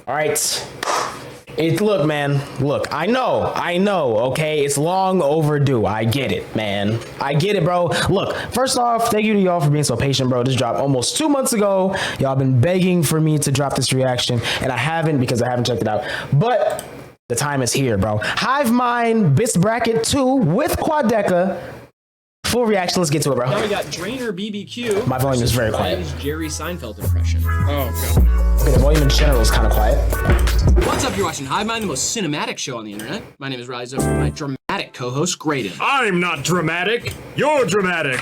All right. Look, man. Look, I know. Okay, it's long overdue. I get it, man. I get it, bro. Look, first off, thank you to y'all for being so patient, bro. This dropped almost 2 months ago. Y'all been begging for me to drop this reaction, and I haven't because I haven't checked it out. But the time is here, bro. HIVEMIND Bits Bracket 2 with Quadeca. Full reaction. Let's get to it, bro. Now we got Drainer BBQ. My volume is very quiet. Jerry Seinfeld impression. Oh, God. Okay, the volume in general is kind of quiet. What's up? You're watching HIVEMIND, the most cinematic show on the internet. My name is Rise Up with my dramatic co-host, Graydon. I'm not dramatic. You're dramatic.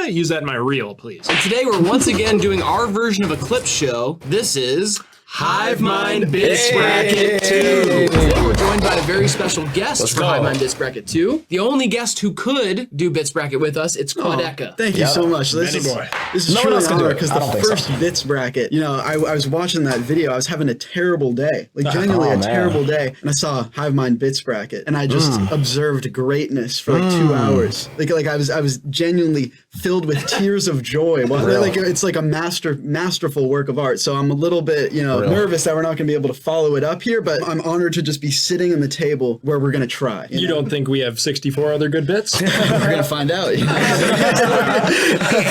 Use that in my reel, please. And today we're once again doing our version of a clip show. This is HIVEMIND Bits Bracket 2. Today we're joined by a very special guest for HIVEMIND Bits Bracket 2. The only guest who could do Bits Bracket with us, it's Quadeca. Thank you so much. This is truly an honor because the first Bits Bracket, you know, I was watching that video. I was having a terrible day, like genuinely a terrible day, and I saw HIVEMIND Bits Bracket, and I just observed greatness for like 2 hours. Like I was genuinely filled with tears of joy. Well, like it's like a masterful work of art. So I'm a little bit, you know, nervous that we're not going to be able to follow it up here, but I'm honored to just be sitting in the table where we're going to try. You don't think we have 64 other good bits? We're going to find out.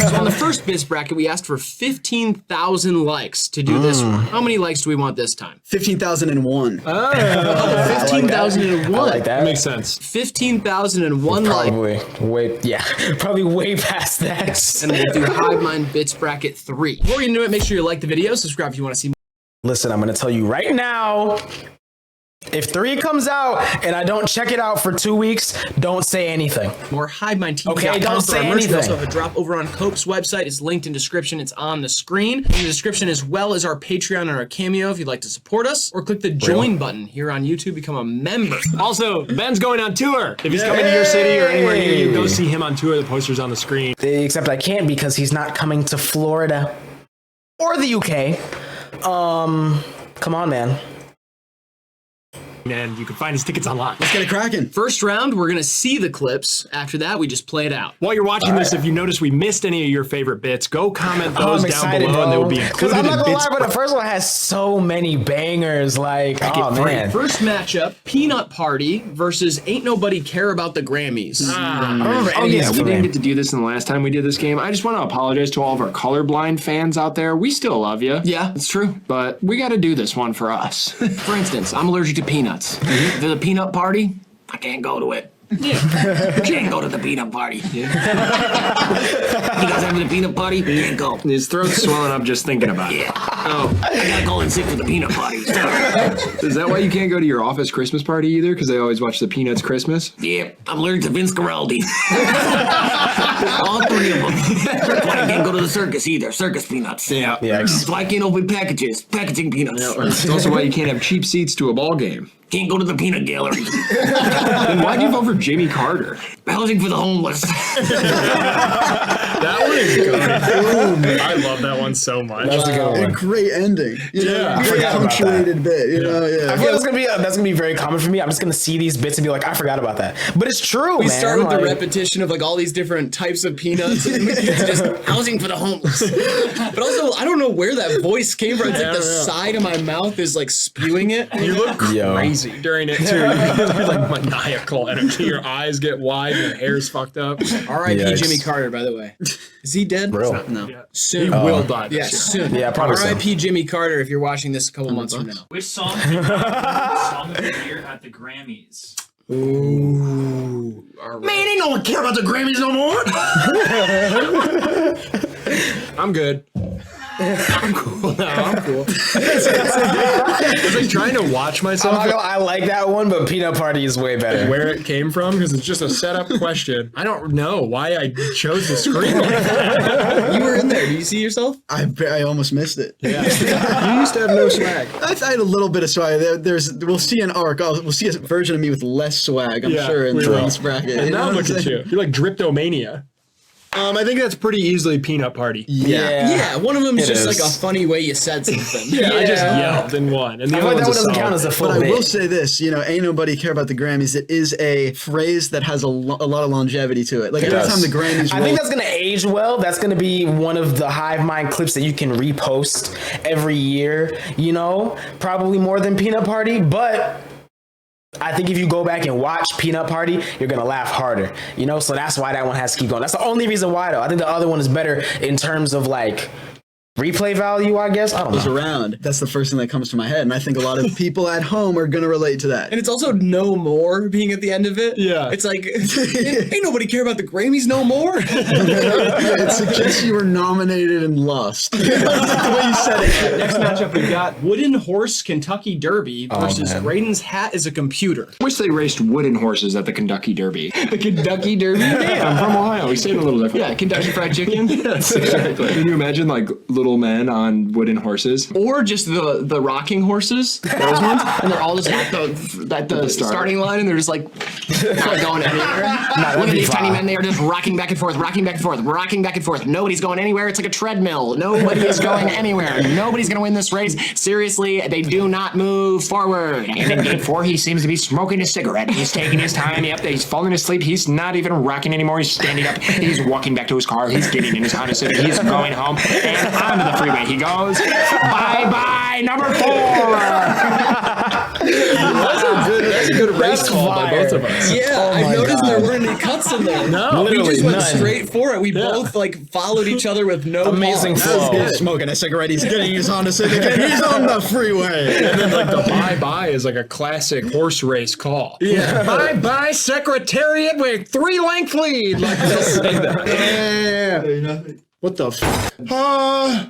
So on the first Bits Bracket, we asked for 15,000 likes to do this one. How many likes do we want this time? 15,001. Oh, 15,001. I like that. Makes sense. 15,001 likes. Probably way past that. And then we'll do HIVEMIND Bits Bracket 3. Before we get into it, make sure you like the video, subscribe if you want to see more. Listen, I'm going to tell you right now, if 3 comes out and I don't check it out for 2 weeks, don't say anything. More HIVEMIND TV. Okay, don't say anything. We also have a drop over on Cope's website. It's linked in description. It's on the screen. In the description, as well as our Patreon and our Cameo if you'd like to support us. Or click the join button here on YouTube. Become a member. Also, Ben's going on tour. If he's coming to your city or anywhere near you, go see him on tour. The poster's on the screen. Except I can't because he's not coming to Florida or the UK. Come on, man. And you can find his tickets online. Let's get it cracking. First round, we're going to see the clips. After that, we just play it out. While you're watching this, if you notice we missed any of your favorite bits, go comment those down below and they will be included I'm not in gonna Bits. lie, but the first one has so many bangers. Like, oh man. First matchup, Peanut Party versus Ain't Nobody Care About the Grammys. Oh yeah, we didn't get to do this in the last time we did this game. I just want to apologize to all of our colorblind fans out there. We still love you. Yeah, it's true. But we got to do this one for us. For instance, I'm allergic to peanuts. To the peanut party, I can't go to it. Yeah. Can't go to the peanut party. Yeah. You guys having a peanut party? Can't go. His throat's swelling up just thinking about it. Yeah. Oh, I gotta go and sit for the peanut party. Is that why you can't go to your office Christmas party either? Because they always watch the Peanuts Christmas? Yeah, I'm allergic to Vince Guaraldi. All 3 of them. That's why I can't go to the circus either. Circus peanuts. Yeah. That's why I can't open packaging peanuts. It's also why you can't have cheap seats to a ball game. Can't go to the peanut gallery. Then why'd you vote for Jimmy Carter? Housing for the homeless. That one is good. I love that one so much. That's a good one. A great ending. You know, I great forgot about punctuated bit. You know, I feel like that's gonna be very common for me. I'm just gonna see these bits and be like, I forgot about that. But it's true, We man. start with the repetition of like all these different types of peanuts. And it's just housing for the homeless. But also, I don't know where that voice came from. It's like the side of my mouth is like spewing it. You look crazy during it too. You have like maniacal energy. Your eyes get wide, your hair's fucked up. R.I.P. Jimmy Carter, by the way. Is he dead? Real. No. Yeah. Soon. He will die this Yeah, year. soon. Yeah, probably so. R.I.P. Jimmy Carter if you're watching this a couple months from now. Which song did you song of the year at the Grammys? Ooh. Man, ain't no one care about the Grammys no more. I'm good. I'm cool. No, I'm cool. I was like trying to watch myself. I like that one, but Peanut Party is way better. Where it came from, because it's just a setup question. I don't know why I chose to scream like that. You were in there. Do you see yourself? I almost missed it. Yeah. You used to have no swag. I had a little bit of swag. We'll see an arc. We'll see a version of me with less swag, I'm sure, in this bracket. And now what look I'm at saying? you. You're like Dryptomania. I think that's pretty easily Peanut Party. Yeah, one of them is It just is. like a funny way you said something. I just yelled in one, and the I other feel like that one's one doesn't count as a full But I bit. will say this, you know, ain't nobody care about the Grammys. It is a phrase that has a lot of longevity to it. Like every does. time the Grammys I roll, think that's gonna age well. That's gonna be one of the HiveMind clips that you can repost every year. You know, probably more than Peanut Party, but I think if you go back and watch Peanut Party, you're gonna laugh harder. You know, so that's why that one has to keep going. That's the only reason why, though. I think the other one is better in terms of like replay value, I guess. I don't know. around. That's the first thing that comes to my head, and I think a lot of people at home are gonna relate to that. And it's also no more being at the end of it. Yeah. It's like, ain't nobody care about the Grammys no more. It suggests you were nominated and lost. That's the way you said it. Next matchup, we got Wooden Horse Kentucky Derby versus man. Graydon's Hat is a computer. Wish they raced wooden horses at the Kentucky Derby. The Kentucky Derby? Yeah, I'm from Ohio. We say it a little different. Yeah, Kentucky Fried Chicken. Yes, exactly. Can you imagine like little men on wooden horses? Or just the rocking horses, those ones, and they're all just at the starting line, and they're just like not going anywhere. Look at these tiny men; they are just rocking back and forth, rocking back and forth, rocking back and forth. Nobody's going anywhere. It's like a treadmill. Nobody is going anywhere. Nobody's going to win this race. Seriously, they do not move forward. And in gate 4, he seems to be smoking a cigarette. He's taking his time. Yep, he's falling asleep. He's not even rocking anymore. He's standing up. He's walking back to his car. He's getting in his Honda Civic. He's going home and onto the freeway he goes. Bye-bye, number 4. That's a good race call by both of us. Yeah, I noticed there weren't any cuts in there. No, we just literally went none. straight for it. We both like followed each other with no Amazing pause. flow. He's smoking a cigarette. He's getting his Honda Civic, and he's on the freeway. And then like the bye-bye is like a classic horse race call. Yeah. Bye-bye Secretariat with 3-length lead. Like they'll say that. What the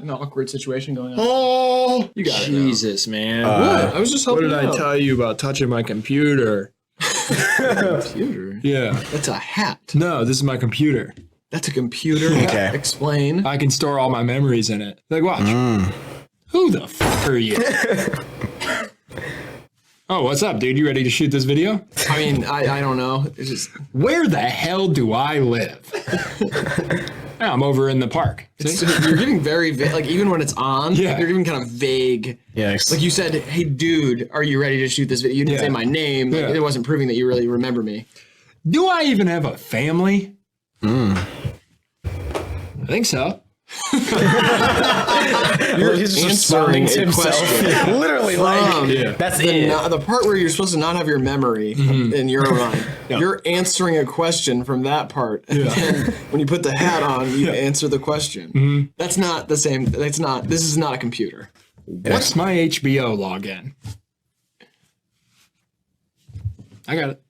An awkward situation going on. Oh, You got it. Jesus, man. What? I was just What helping did I you out. tell you about touching my computer? Computer? Yeah. That's a hat. No, this is my computer. That's a computer. Okay. Explain. I can store all my memories in it. Like, watch. Who the f are you? Oh, what's up, dude? You ready to shoot this video? I mean, I don't know. It's just Where the hell do I live? Yeah, I'm over in the park. See? you're giving very vague. Like even when it's on, Yeah. you're giving kind of vague. Yikes. Like you said, "Hey, dude, are you ready to shoot this video?" You didn't Yeah. say my name. Like, Yeah. it wasn't proving that you really remember me. Do I even have a family? I think so. He's just responding to himself. Literally, like, Yeah. that's it. The part where you're supposed to not have your memory in your mind, you're answering a question from that part. And then when you put the hat on, you answer the question. That's not the same. That's not. This is not a computer. What's my HBO login? I got it.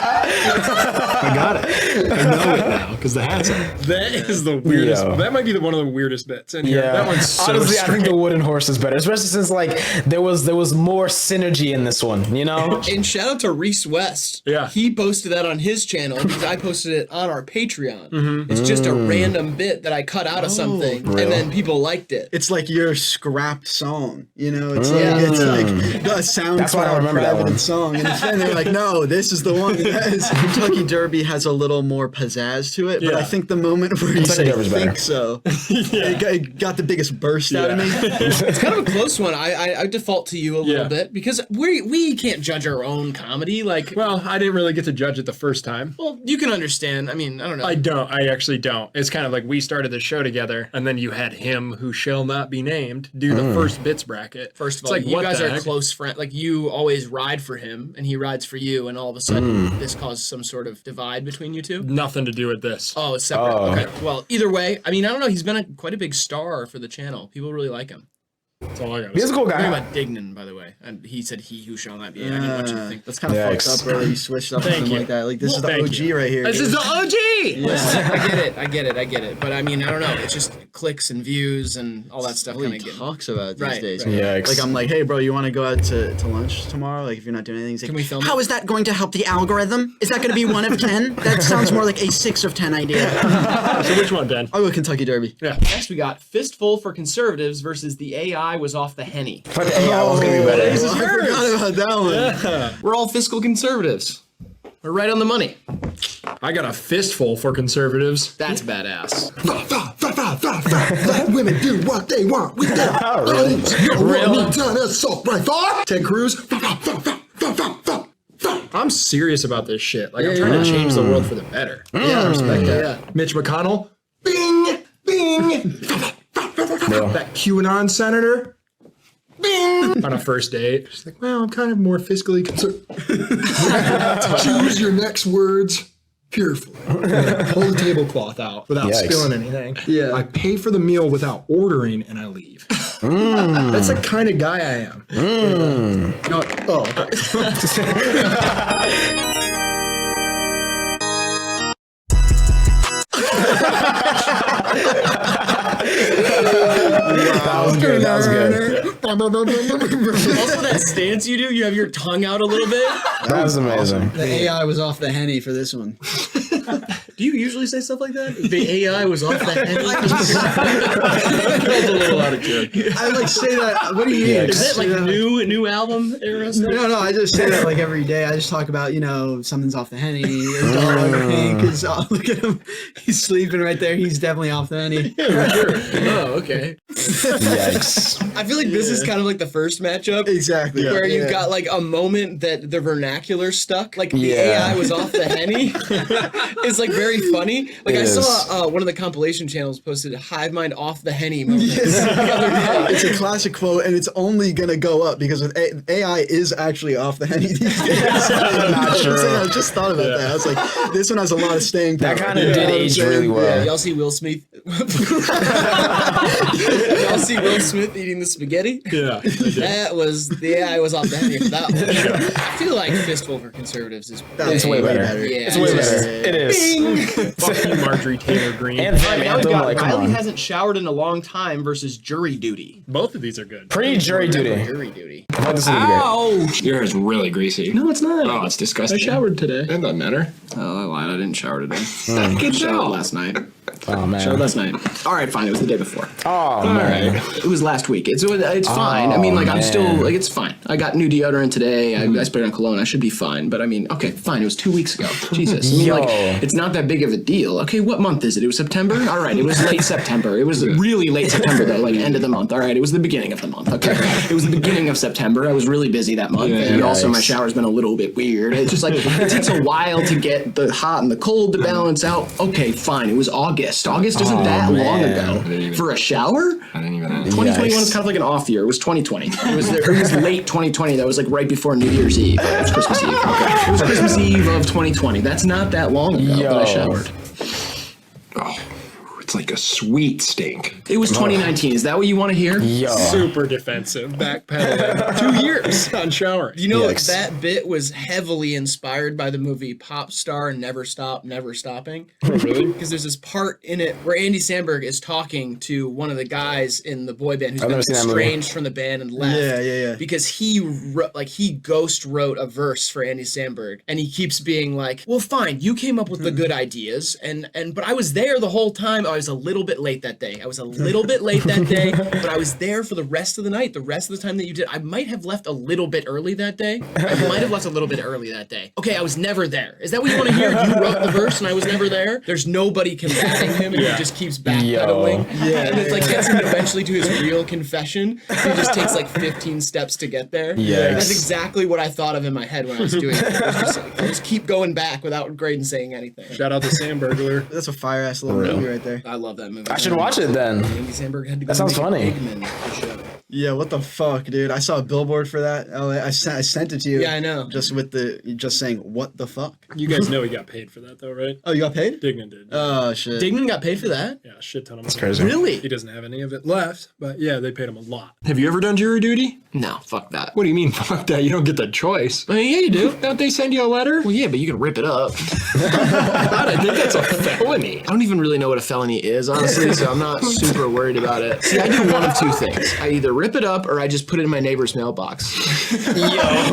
I got it. I know it now because the hat's on. That is the weirdest. Yo. That might be one of the weirdest bits in here. Yeah, That one's so honestly, I think strange. the wooden horse is better, especially since like there was more synergy in this one. You know, And shout out to Reese West. Yeah. He posted that on his channel because I posted it on our Patreon. It's just a random bit that I cut out of something, and then people liked it. It's like your scrapped song, you know? It's like a That's why I SoundCloud remember that one. private song. And then they're like, no, this is the one. Kentucky Derby has a little more pizzazz to it, but I think the moment where you say Derby's better. think so, it got the biggest burst out of me. It's kind of a close one. I default to you a little Yeah. bit because we can't judge our own comedy. Like, Well, I didn't really get to judge it the first time. well, you can understand. I mean, I don't know. I don't. I actually don't. It's kind of like we started the show together, and then you had him, who shall not be named, do the first bits bracket. First of It's all, like, you what guys the are heck? close friends. Like, you always ride for him, and he rides for you, and all of a sudden, this caused some sort of divide between you two. Nothing to do with this. Oh, it's separate. Oh. Okay. Well, either way, I mean, I don't know. He's been quite a big star for the channel. People really like him. That's all I got. he's a cool Talking guy. about Dignan, by the way, and he said, "He who shall not be." I didn't want you to think That's kind of fucked Yikes. up, bro. You switched up Thank something you. like that. Like, this is the Thank OG you. right here. This is the OG. I get it. But I mean, I don't know. It's just clicks and views and all that stuff All kind he of getting. talks about these Right, days. right. Yikes. Like, I'm like, hey, bro, you want to go out to lunch tomorrow? Like, if you're not doing anything, he's like, Can we film how it? is that going to help the algorithm? Is that going to be 1 of 10? That sounds more like a 6 of 10 idea. So which one, Ben? I'll go Kentucky Derby. Next, we got Fistful for Conservatives versus the AI was off the henny. But the AI was gonna be better. I forgot about that one. We're all fiscal conservatives. We're right on the money. I got a fistful for conservatives. That's badass. Let women do what they want with their arms. You don't want me done assault rifle. Ted Cruz. I'm serious about this shit. Like, I'm trying to change the world for the better. Yeah, I respect that. Yeah. Mitch McConnell. Bing, bing. That QAnon senator. Bing. On a first date. She's like, well, I'm kind of more fiscally concerned. Choose your next words carefully. Pull the tablecloth out without spilling anything. Yeah. I pay for the meal without ordering and I leave. That's the kind of guy I am. No, That was good. That was good. Also, that stance you do, you have your tongue out a little bit. That was amazing. The AI was off the henny for this one. Do you usually say stuff like that? The AI was off the henny. That's a little out of character. I like say that. What do you mean? Is it like new album era stuff? No, I just say that like every day. I just talk about, something's off the henny or dog pink. Because look at him. He's sleeping right there. He's definitely off the henny. Oh, okay. Yikes. I feel like this is kind of like the first matchup. Exactly. Where you've Yeah. got like a moment that the vernacular stuck. Like the Yeah. AI was off the henny. It's like very funny. Like It I is. saw one of the compilation channels posted HIVEMIND off the henny moments Yes. the other day. It's a classic quote, and it's only gonna go up because with AI is actually off the henny these days. Not true. I just thought about that. I was like, this one has a lot of staying power. That kind of did age really Yeah, well. y'all see Will Smith? Y'all see Will Smith eating the spaghetti? yeah. That was the AI was off the henny for that one. I feel like fistful for conservatives is That's way better. Yeah, It's way better. It is. Fuck you, Marjorie Taylor Greene. Anthem, Now we anthem, got like, come Riley on. hasn't showered in a long time versus jury duty. Both of these are good. Pre-jury duty. Jury duty. I thought this would be great. Ouch! Your hair is really greasy. No, it's not. Oh, it's disgusting. I showered today. That doesn't matter. Oh, I lied. I didn't shower today. Good Showered job. last night. Oh, man. Showered last night. All right, fine. It was the day before. Oh, man. It was last week. It's fine. I mean, like, I'm man. still, like, it's fine. I got new deodorant today. I sprayed on cologne. I should be fine. But I mean, okay, fine. It was 2 weeks ago. Jesus. I mean, like, Yo. it's not that big of a deal. Okay, what month is it? It was September? All right, it was late September. It was really late September, though, like end of the month. All right, it was the beginning of the month. Okay. It was the beginning of September. I was really busy that month. And also, my shower's been a little bit weird. It's just like, it takes a while to get the hot and the cold to balance out. Okay, fine. It was August. August isn't that long man. ago. For a shower? I didn't even know. 2021 Yikes. is kind of like an off year. It was 2020. It was late 2020. That was like right before New Year's Eve. It was Christmas Eve. Okay. It was Christmas Eve of 2020. That's not that long ago that I Yo. showered. Oh, it's like a sweet stink. It was 2019. Is that what you want to hear? Yo. Super defensive. Backpedaling. 2 years on showering. You know, Yikes. that bit was heavily inspired by the movie Pop Star Never Stop, Never Stopping. Really? Because there's this part in it where Andy Samberg is talking to one of the guys in the boy band who's I've been never seen that movie. estranged from the band and left. Yeah. Because he ghost wrote a verse for Andy Samberg, and he keeps being like, "Well, fine, you came up with the good ideas, but I was there the whole time. I was a little bit late that day. But I was there for the rest of the night. The rest of the time that you did, I might have left a little bit early that day. Okay, I was never there. Is that what you want to hear? You wrote the verse, and I was never there. There's nobody combating him, and he just keeps backpedaling. And it's like gets him eventually to his real confession. He just takes like 15 steps to get there. Yikes. That's exactly what I thought of in my head when I was doing it. It was just like, I'll just keep going back without Graydon saying anything. Shout out to Sam Burglar. That's a fire ass little movie right there. I love that movie. I should watch it then. Andy Samberg had to go That sounds make funny. Pigman the show. Yeah, what the fuck, dude? I saw a billboard for that. Oh, I sent it to you. Yeah, I know. Just saying, what the fuck? You guys know he got paid for that, though, right? Oh, you got paid? Dignan did. Oh shit. Dignan got paid for that? Yeah, a shit ton of money. That's crazy. Really? He doesn't have any of it left, but yeah, they paid him a lot. Have you ever done jury duty? No, fuck that. What do you mean, fuck that? You don't get the choice. I mean, yeah, you do. Don't they send you a letter? Well, yeah, but you can rip it up. I think that's a felony. I don't even really know what a felony is, honestly, so I'm not super worried about it. See, I do one of two things. I either rip it up or I just put it in my neighbor's mailbox.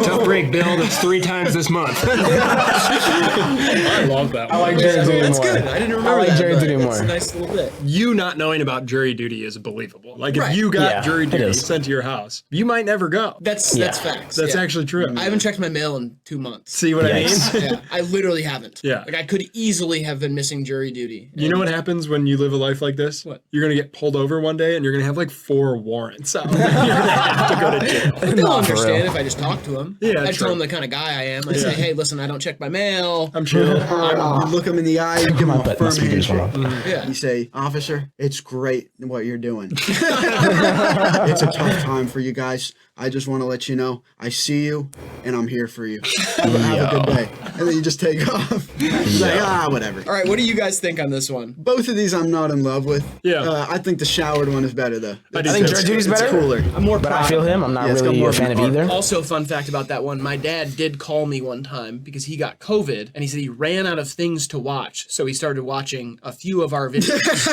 Tough break, Bill. That's 3 times this month. I love that one. I like jury duty That's more. good. I didn't remember I like that, jury but duty it's more. a nice little bit. You not knowing about jury duty is believable. Like Right. if you got Yeah, jury it duty is. sent to your house, you might never go. That's facts. That's yeah. actually true. I haven't checked my mail in 2 months. See what Yikes. I mean? Yeah, I literally haven't. Yeah. Like I could easily have been missing jury duty. You know what happens when you live a life like this? What? You're gonna get pulled over one day and you're gonna have like 4 warrants out. You're gonna have to go to jail. They'll Nah, for understand real. if I just talk to them. Yeah, I true. tell them the kind of guy I am. I say, hey, listen, I don't check my mail. I'm chill. You look him in the eye, you give him a But firm my speakers were handshake. on. Yeah. You say, officer, it's great what you're doing. It's a tough time for you guys. I just want to let you know, I see you, and I'm here for you. Have a good day. And then you just take off. It's like, whatever. All right, what do you guys think on this one? Both of these I'm not in love with. Yeah. I think the showered one is better, though. I I think too. jury duty's It's better. cooler. I'm more But proud. I feel him. I'm not Yeah, it's got really more a fan of heart. either. Also, fun fact about that one, my dad did call me one time because he got COVID and he said he ran out of things to watch. So he started watching a few of our videos.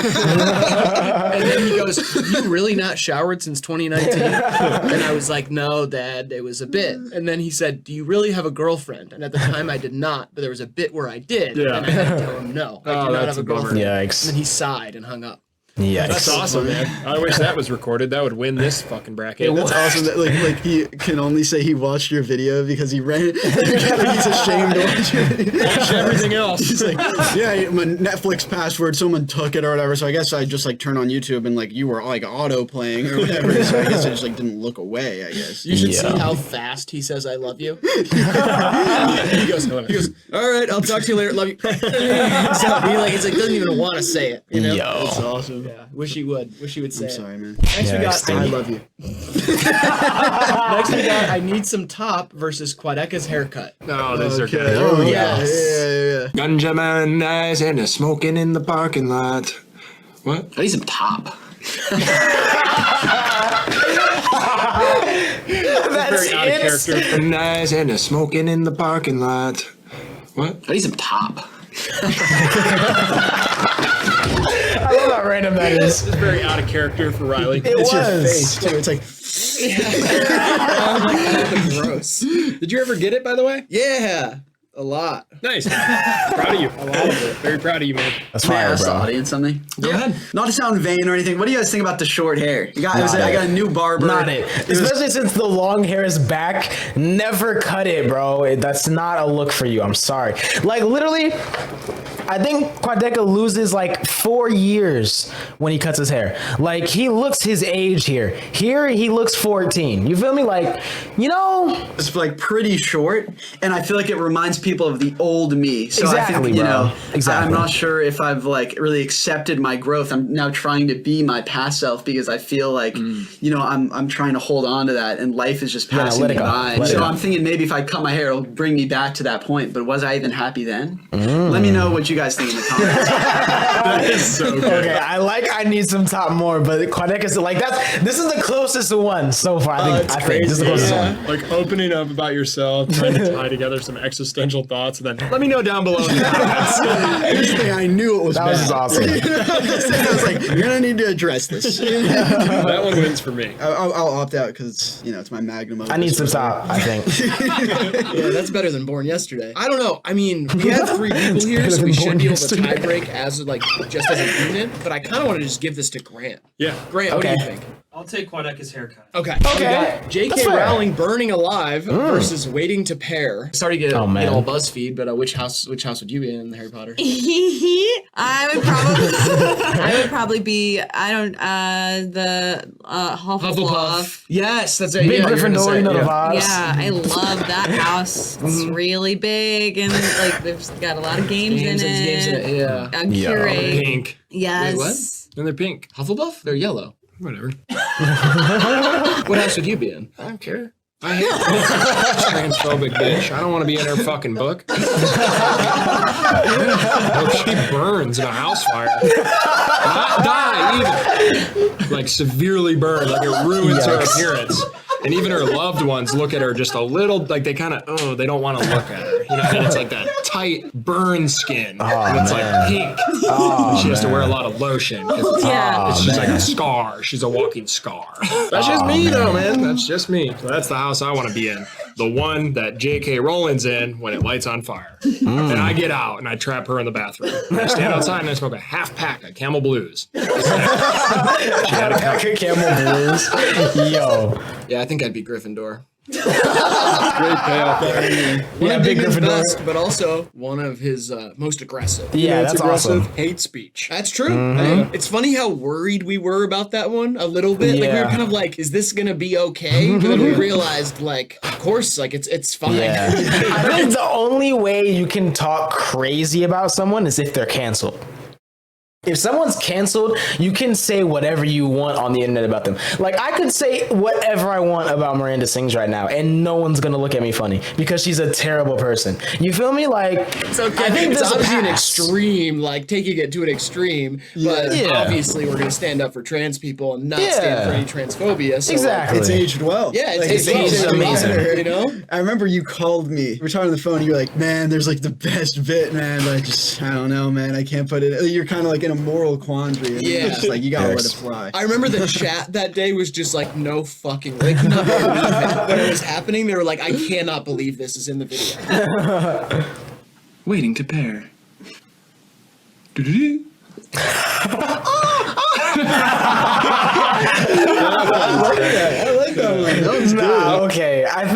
And then he goes, you really not showered since 2019? And I was like, no, Dad, it was a bit. And then he said, do you really have a girlfriend? And at the time I did not, but there was a bit where I did. Yeah. And I had to tell him, no, I do not that's have a a bummer. girlfriend. And Yikes. then he sighed and hung up. Yikes. That's awesome, man. I wish that was recorded. That would win this fucking bracket. That's awesome that like he can only say he watched your video because he ran. He's ashamed to watch your video. Watch everything else. He's like, yeah, my Netflix password, someone took it or whatever. So I guess I just like turn on YouTube and like you were like auto playing or whatever. So I guess I just like didn't look away. I guess. You should Yeah. see how fast he says "I love you." he goes, "All right, I'll talk to you later. Love you." So he's like doesn't even want to say it. You know? Yo. That's awesome. Yeah. Wish he would. Wish he would say I'm it. sorry, man. Next we Yeah, got. extend I it. love you. Next we got. I need some top versus Quadeca's haircut. Oh, these are good. Oh yes. yeah. Ganja man eyes and a smoking in the parking lot. What? I need some top. That's Very out of it. character. And eyes and a smoking in the parking lot. What? I need some top. I love how random that is. It's very out of character for Riley. It's your was. face too. It's like Gross. Did you ever get it, by the way? Yeah. A lot. Nice. Proud of you. Very proud of you, man. That's May I fire, ask the bro. audience something? Go ahead. Not to sound vain or anything, what do you guys think about the short hair? You got, Not I got it. a new barber. Not it. Especially since the long hair is back. Never cut it, bro. That's not a look for you. I'm sorry. Like, literally, I think Quadeca loses like 4 years when he cuts his hair. Like, he looks his age here. Here, he looks 14. You feel me? Like, you know, It's like pretty short, and I feel like it reminds people of the old me. So I Exactly, think, you bro. know, Exactly. I'm not sure if I've like really accepted my growth. I'm now trying to be my past self because I feel like, you know, I'm trying to hold on to that, and life is just Yeah, passing let me it go. by. Let it So go. I'm thinking maybe if I cut my hair, it'll bring me back to that point. But was I even happy then? Let me know what you guys think in the comments. That is so good. okay, I need some top more, but Quadeca's like this is the closest one so far. I think this is the closest one. Like opening up about yourself, trying to tie together some existential thoughts, and then let me know down below in the comments. here's the thing. I knew it was That bad. was just awesome. I was like, you're gonna need to address this. That one wins for me. I'll opt out because it's it's my magnum. I need some top, I think. Yeah, that's better than Born Yesterday. I don't know. I mean, we have 3 people here, so we than should Born be able to Yesterday. tie break as like just as a unit. But I kind of want to just give this to Grant. Yeah. Grant, what do you Okay. think? I'll take Quadeca's haircut. Okay. Okay. We got That's J.K. fair. Rowling burning alive versus waiting to pair. Sorry to get, Oh, man. get all BuzzFeed, but which house would you be in Harry Potter? I would probably be the Hufflepuff. Yes, that's right. Big yeah, you're gonna Gryffindor, say- you know the yeah. vibes. Yeah, I love that house. It's really big and like there's got a lot of games, Games in and games in it. it, yeah. A Yeah. curate. Pink. Yes. Wait, what? And they're pink. Hufflepuff? They're yellow. Whatever. What house would you be in? I don't care. I hate transphobic bitch. I don't want to be in her fucking book. I hope she burns in a house fire. Not die either. Like severely burned. Like it ruins her Yikes. appearance. And even her loved ones look at her just a little, like they kind of, they don't want to look at her. You know what I mean? It's like that tight burn skin. Oh, and it's man. like pink. Oh, she has to man. wear a lot of lotion. 'Cause it's, Yeah. it's just like a scar. She's a walking scar. That's just me, though, man. That's just me. So that's the house I want to be in. The one that J.K. Rowling's in when it lights on fire. And I get out and I trap her in the bathroom. And I stand outside and I smoke a half pack of Camel Blues. She had a pack of Camel Blues. Yo. Yeah, I think I'd be Gryffindor. Great payoff. Yeah, big Gryffindor. Best, but also one of his most aggressive. Yeah, that's awesome. Hate speech. That's true. It's funny how worried we were about that one a little bit. Like we Yeah. were kind of like, is this gonna be okay? But then we realized, like, of course, like it's fine. Yeah. I think the only way you can talk crazy about someone is if they're canceled. If someone's canceled, you can say whatever you want on the internet about them. Like, I could say whatever I want about Miranda Sings right now, and no one's gonna look at me funny because she's a terrible person. You feel me? Like, It's okay. I think It's this'll obviously an pass. extreme, like taking it to an extreme. But Yeah. obviously, we're gonna stand up for trans people and not stand Yeah. for any transphobia. So Exactly. It's aged well. Yeah, it's Like, aged amazing. You know? I remember you called me. We're talking on the phone. You're like, man, there's like the best bit, man. But I don't know, man. I can't put it. You're kind of like in a moral quandary. And Yeah. It's just like, you gotta let it fly. I remember the chat that day was just like, no fucking way. They could not believe it. When it was happening, they were like, I cannot believe this is in the video. Waiting to pair. Doo-doo-doo. I like that one. That was good. Nah, okay. I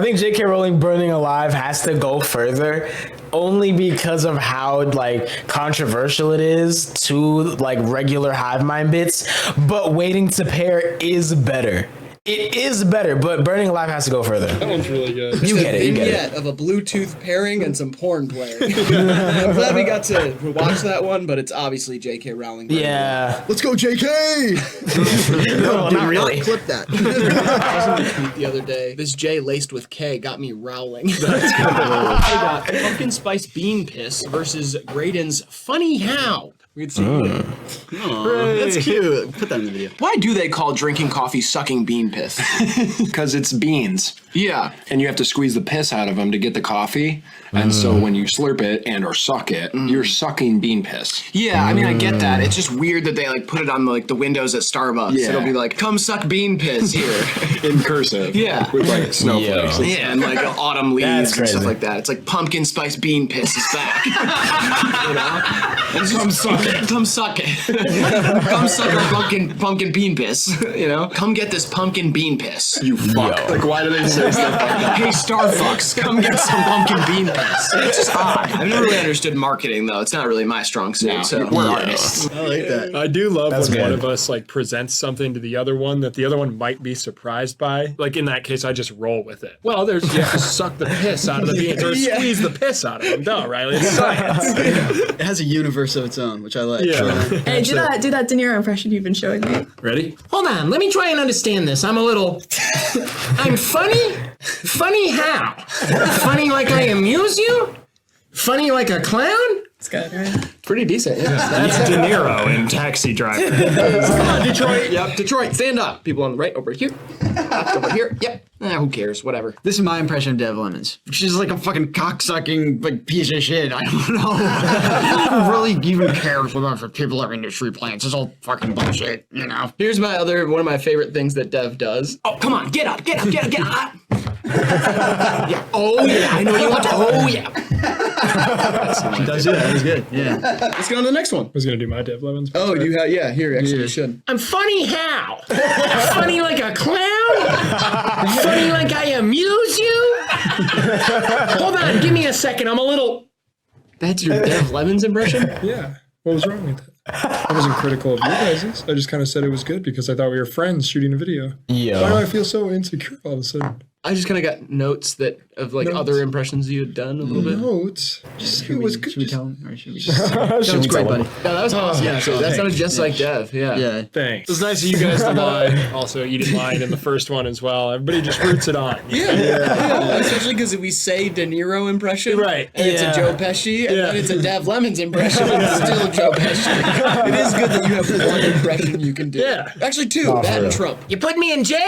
think J.K. Rowling Burning Alive has to go further only because of how like controversial it is to like regular HiveMind bits, but Waiting to Pair is better. It is better, but Burning Alive has to go further. That one's really good. You get it, you get it. Vignette of a Bluetooth pairing and some porn playing. I'm glad we got to watch that one, but it's obviously J.K. Rowling. Yeah. Let's go, JK! No, not really. Clip that. I was in a tweet the other day. This J laced with K got me rowling. I got pumpkin spice bean piss versus Graydon's funny how. We could see That's cute. Put that in the video. Why do they call drinking coffee sucking bean piss? Because it's beans. Yeah. And you have to squeeze the piss out of them to get the coffee. And so when you slurp it and or suck it, you're sucking bean piss. Yeah, I mean, I get that. It's just weird that they like put it on like the windows at Starbucks. Yeah. It'll be like, come suck bean piss here. In cursive. Yeah. With like snowflakes. Yeah. Yeah, and like autumn leaves That's and stuff crazy. like that. It's like pumpkin spice bean piss is back. You know? And come suck it. Come suck it. Come suck our pumpkin bean piss. You know? Come get this pumpkin bean piss. You fuck. Yo. Like, why do they say stuff like that? Hey, Starfucks, come get some pumpkin bean piss. It's just odd. I've never really understood marketing though. It's not really my strong suit. No, So we're artists. I like that. I do love That's when one good. of us like presents something to the other one that the other one might be surprised by. Like in that case, I just roll with it. Well, you have to suck the piss out of the beans or squeeze the piss out of them. No, Riley, it's science. It has a universe of its own, which I like. Yeah. Hey, do that De Niro impression you've been showing me. Ready? Hold on, let me try and understand this. I'm I'm funny? Funny how? Funny like I amuse you? Funny like a clown? It's good, right? Pretty decent. Yeah. That's De Niro in Taxi Driver. Come on, Detroit. Yep, Detroit. Stand up. People on the right over here. Left over here. Yep. Who cares? Whatever. This is my impression of Dev Lemons. She's like a fucking cocksucking like piece of shit. I don't know. Who really even cares if people are industry plants? It's all fucking bullshit, you know. Here's one of my favorite things that Dev does. Oh, come on, get up, get up, get up, get up. Yeah. Oh yeah, I know you want to. Oh yeah. Does it? That was good. Yeah. Let's get on to the next one. I was gonna do my Dev Lemons. Oh, do you have? Yeah, here. Actually, you should. I'm funny how? Funny like a clown? Funny like I amuse you? Hold on, give me a second. I'm a little... That's your Dev Lemons impression? Yeah. What was wrong with it? I wasn't critical of you guys'. I just kind of said it was good because I thought we were friends shooting a video. Yeah. Why do I feel so insecure all of a sudden? I just kind of got notes of like other impressions you had done a little bit. Notes. Just it was good. Should we tell him? Or should we Should we tell him? No, that was awesome. Yeah, so that sounded just like Dev. Yeah. Yeah. Thanks. It was nice of you guys to lie. Also, you didn't lie in the first one as well. Everybody just roots it on. Yeah. Especially because we say De Niro impression, Right. And it's a Joe Pesci, and then it's a Dev Lemons impression, and it's still Joe Pesci. It is good that you have one impression you can do. Yeah. Actually, two. That and Trump. You put me in jail?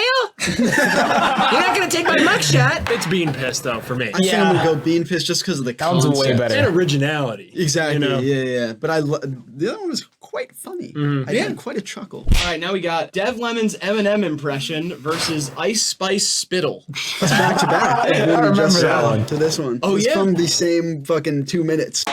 You're not gonna take my mugshot? It's bean piss. Fist though for me. I think I'm gonna go Bean Fist just because of the Sounds concept. way better. And originality. Exactly. You know? Yeah. But the other one was quite funny. I had quite a chuckle. All right, now we got Dev Lemon's Eminem impression versus Ice Spice Spittle. It's back to back. I remember that one. To this one. Oh, It's yeah? from the same fucking 2 minutes.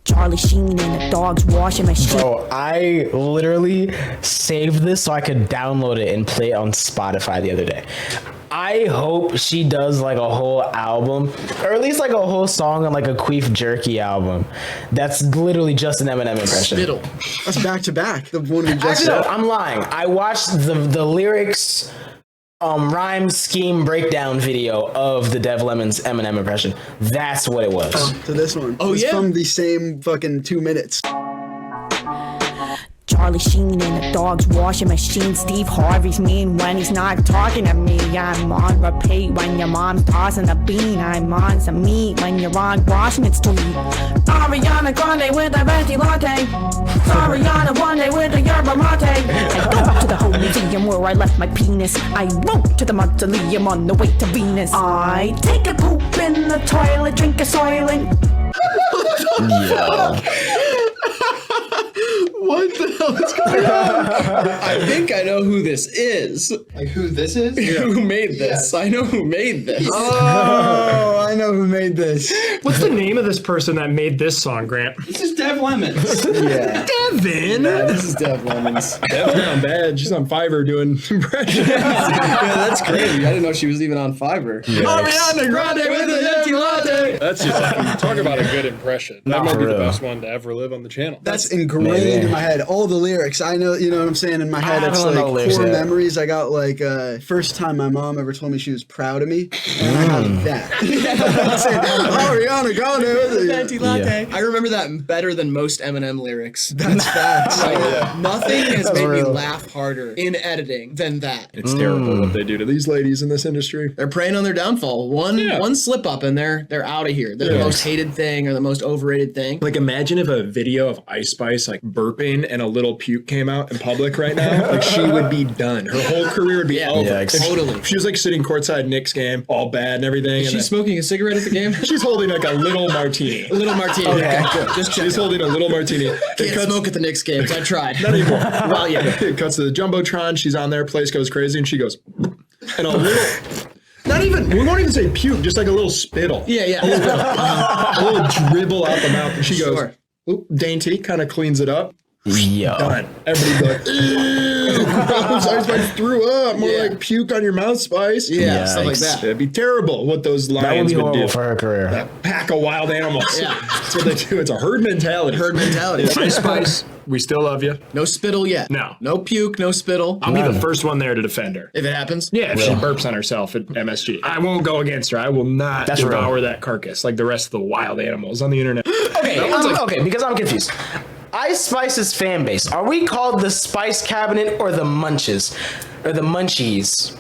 Charlie Sheen and the dog's washing machine. Bro, I literally saved this so I could download it and play it on Spotify the other day. I hope she does like a whole album, or at least like a whole song on like a Queef Jerky album. That's literally just an Eminem impression. Spittle. That's back to back. The one we just Actually, no, said. I'm lying. I watched the lyrics, rhyme scheme breakdown video of the Dev Lemon's Eminem impression. That's what it was. To this one. Oh, It's yeah? from the same fucking 2 minutes. Charlie Sheen and the dog's washing machine. Steve Harvey's mean when he's not talking to me. I'm on repeat when your mom's tossing a bean. I'm on some meat when you're on Washington Street. Ariana Grande with a venti latte. Ariana Grande with a yerba mate. I go to the whole museum where I left my penis. I wrote to the mausoleum on the way to Venus. I take a poop in the toilet, drink a Soylent. What the hell is going on? I think I know who this is. Like who this is? Who made this? I know who made this. Oh, I know who made this. What's the name of this person that made this song, Grant? This is Dev Lemons. Yeah. Devin. This is Dev Lemons. Devin's not bad. She's on Fiverr doing impressions. Yeah, that's crazy. I didn't know she was even on Fiverr. Ariana Grande with a venti latte. That's just like, talk about a good impression. That might be the real. best one to ever live on the channel. That's ingrained in my head. All the lyrics. I know, you know what I'm saying? In my head, it's don't like know lyrics core yet. memories. I got like, first time my mom ever told me she was proud of me. And I have that. You know what I'm saying? Ariana Grande with a Venti latte. Yeah. I remember that better than most Eminem lyrics. That's facts. Like, nothing has That's made me real. laugh harder in editing than that. It's terrible what they do to these ladies in this industry. They're preying on their downfall. One slip up and they're out of here. They're the most hated thing or the most overrated thing. Like, imagine if a video of Ice Spice like burping and a little puke came out in public right now. Like, she would be done. Her whole career would be over. Yeah, If totally. she was like sitting courtside Knicks game, all bad and everything. Is she smoking a cigarette at the game? She's holding like a little martini. A little martini. Okay, good. Just check. She's holding a little martini. Can't smoke at the Knicks games. I tried. Not anymore. Well, yeah. It cuts to the Jumbotron. She's on there. Place goes crazy. And she goes, and a little, not even, we won't even say puke, just like a little spittle. Yeah. A little dribble out the mouth. And she goes, Sure. oop, dainty, kind of cleans it up. Yo. Done. Everybody be like, ew, gross. Ice Spice threw up. More like puke on your mouth, Spice. Yeah, stuff like that. It'd be terrible what those That would lions be would horrible do. for her career. That pack of wild animals. Yeah. That's what they do. It's a herd mentality. Herd mentality. Ice Spice, we still love you. No spittle yet. No. No puke, no spittle. I'll be the first one there to defend her. If it happens. Yeah, if she burps on herself at MSG. I won't go against her. I will not That's devour real. that carcass like the rest of the wild animals on the internet. Okay, okay, because I'm confused. Ice Spice's fan base, are we called the Spice Cabinet or the Munches? Or the Munchies?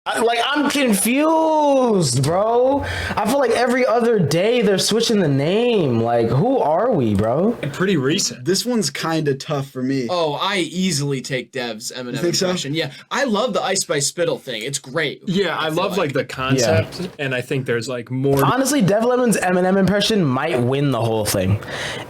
I'm confused, bro. I feel like every other day they're switching the name. Like, who are we, bro? Pretty recent. This one's kind of tough for me. Oh, I easily take Dev's Eminem think so? impression. Yeah, I love the Ice Spice Spittle thing. It's great. Yeah, I love like the concept, and I think there's like more. Honestly, Dev Lemon's Eminem impression might win the whole thing.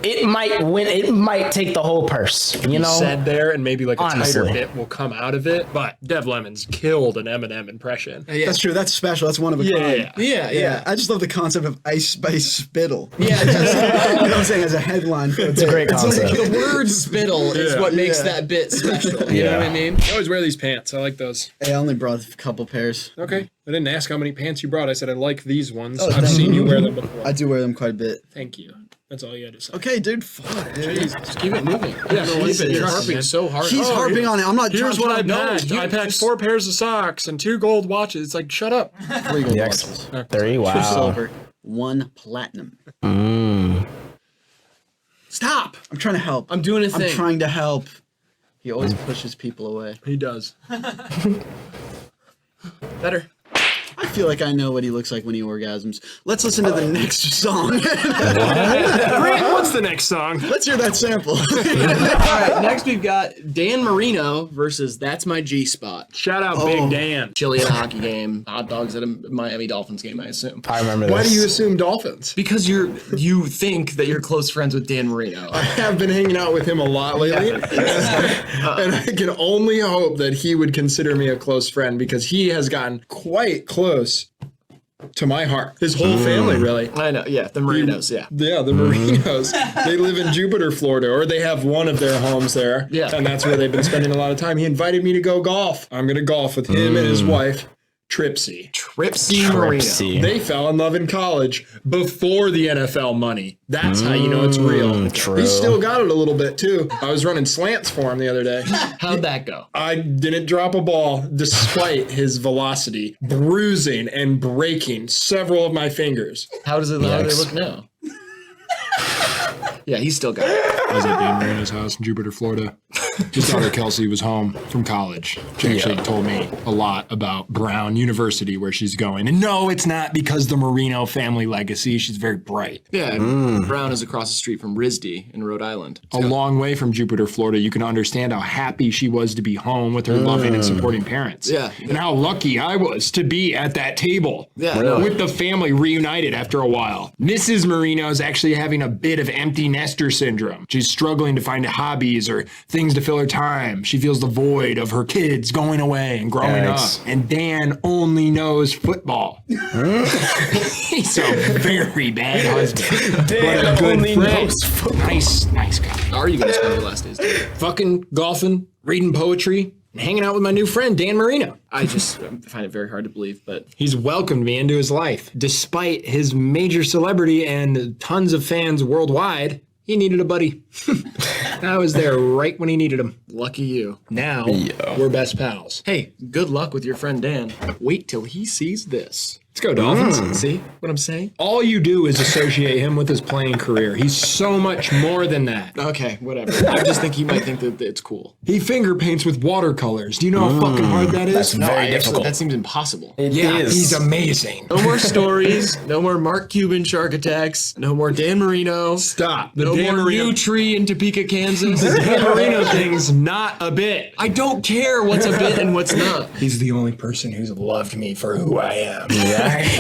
It might win. It might take the whole purse. You know, said there, and maybe like a Honestly. tighter bit will come out of it. But Dev Lemon's killed an Eminem impression. Yeah. That's true. That's special. That's one of a kind. Yeah. I just love the concept of Ice Spice Spittle. Yeah, you know what I'm saying? As a headline for it's a great concept. the word spittle is what makes that bit special. You know what I mean? I always wear these pants. I like those. Hey, I only brought a couple pairs. Okay. I didn't ask how many pants you brought. I said I like these ones. I've seen you wear them before. I do wear them quite a bit. Thank you. That's all you had to say. Okay, dude. Fuck, dude. Just keep it moving. Yeah, He's harping so hard. He's harping on it. I'm not. Here's what I No, packed. you I packed just- 4 pairs of socks and 2 gold watches. It's like, shut up. 3 gold Yes. watches. 3, 2 wow. silver, 1 platinum. Stop. I'm trying to help. I'm doing a I'm thing. trying to help. He always pushes people away. He does. Better. I feel like I know what he looks like when he orgasms. Let's listen to the next song. Grant, what's the next song? Let's hear that sample. All right, next we've got Dan Marino versus That's My G Spot. Shout out Big Dan. Chili at a hockey game, hot dogs at a Miami Dolphins game, I assume. I remember this. Why do you assume Dolphins? Because you think that you're close friends with Dan Marino. I have been hanging out with him a lot lately. And I can only hope that he would consider me a close friend because he has gotten quite close to my heart. His whole family, really. I know, yeah, the Marinos, yeah. Yeah, the Marinos. They live in Jupiter, Florida, or they have one of their homes there. Yeah. And that's where they've been spending a lot of time. He invited me to go golf. I'm going to golf with him and his wife, Tripsy. Tripsy Marino. They fell in love in college before the NFL money. That's how you know it's real. True. He's still got it a little bit too. I was running slants for him the other day. How'd that go? I didn't drop a ball despite his velocity, bruising and breaking several of my fingers. How do they look now? Yeah, he's still got it. I was at Dan Marino's house in Jupiter, Florida. His daughter Kelsey was home from college. She actually told me a lot about Brown University, where she's going. And no, it's not because the Marino family legacy. She's very bright. Yeah, Brown is across the street from RISD in Rhode Island. A long way from Jupiter, Florida. You can understand how happy she was to be home with her loving and supporting parents. Yeah. And how lucky I was to be at that table with the family reunited after a while. Mrs. Marino is actually having a bit of empty nester syndrome. She's struggling to find hobbies or things to fill her time. She feels the void of her kids going away and growing up. And Dan only knows football. He's a very bad husband. Dan but a good only friend. knows football. Nice guy. How are you going to spend your last days doing? Fucking golfing, reading poetry, and hanging out with my new friend, Dan Marino. I find it very hard to believe, but He's welcomed me into his life. Despite his major celebrity and tons of fans worldwide, he needed a buddy. I was there right when he needed him. lucky you. Now, we're best pals. Hey, good luck with your friend Dan. Wait till he sees this. Let's go, Dolphins. See what I'm saying? All you do is associate him with his playing career. He's so much more than that. Okay, whatever. I just think he might think that it's cool. He finger paints with watercolors. Do you know how fucking hard that is? That's very difficult. That seems impossible. It Yeah, is. he's amazing. No more stories. No more Mark Cuban shark attacks. No more Dan Marino. Stop. No Dan more Marino- new tree in Topeka, Kansas. The Dan Marino thing's not a bit. I don't care what's a bit and what's not. He's the only person who's loved me for who I am.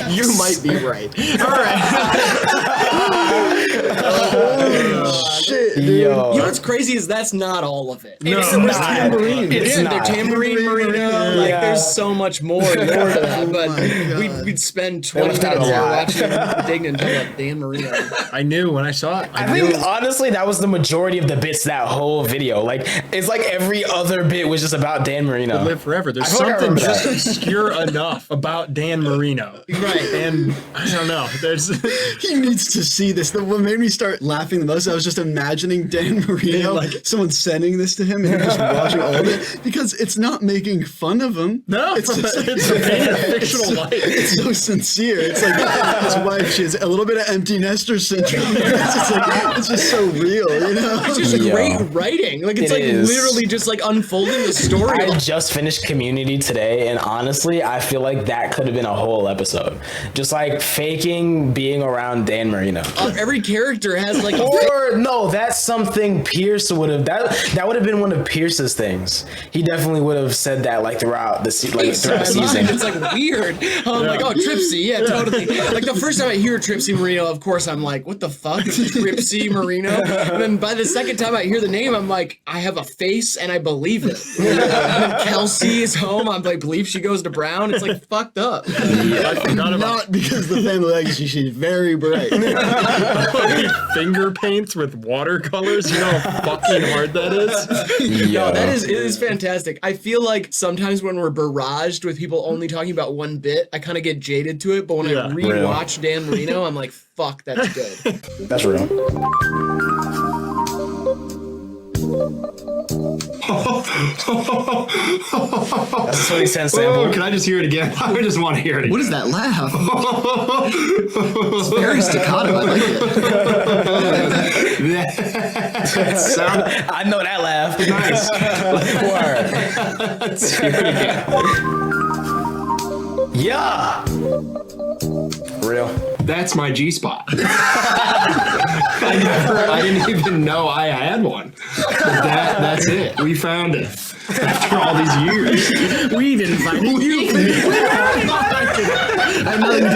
You might be right. All right. Shit, dude. Yo. You know what's crazy is that's not all of it. It's There's not. tambourine. It's Yeah, not. they're tambourine Marino. Like there's so much more to that. But we'd spend 20 left out minutes a here lot. watching Dignan and talking about Dan Marino. I knew when I saw it. I think honestly that was the majority of the bits that whole video. Like it's like every other bit was just about Dan Marino. Live forever. There's I feel like I something remember just obscure enough about Dan Marino. Right. And I don't know. There's He needs to see this. What made me start laughing the most, I was just imagining Dan Marino, like someone sending this to him and him just watching all of it, because it's not making fun of him. no, It's just it's a fictional life. It's so sincere. It's like his wife, she has a little bit of empty nester syndrome. It's just so real, you know? It's just great writing. Like it's It like is. literally just like unfolding the story. I just finished Community today, and honestly, I feel like that could have been a whole episode. Just like faking being around Dan Marino. Every character has like Or no, that's something Pierce would have. That would have been one of Pierce's things. He definitely would have said that like throughout the throughout the season. It's like weird. I'm like, oh, Tripsy, yeah, totally. Like the first time I hear Tripsy Marino, of course, I'm like, what the fuck, Tripsy Marino? And then by the second time I hear the name, I'm like, I have a face and I believe it. And then Kelsey is home. I'm like, believe she goes to Brown. It's like fucked up. I forgot about Not because the family legacy, she's very bright. finger paints with watercolors. You know how fucking hard that is? No, it is fantastic. I feel like sometimes when we're barraged with people only talking about one bit, I kind of get jaded to it. But when I rewatch Dan Marino, I'm like, fuck, that's good. That's real. That's a 20 cent sample. Can I just hear it again? I just want to hear it again. What is that laugh? It's very staccato. I like it. I know that laugh. Nice. Word. Yeah. Real. That's my G spot. I didn't even know I had one. But that's it. We found it. After all these years. We didn't find it. You had nothing to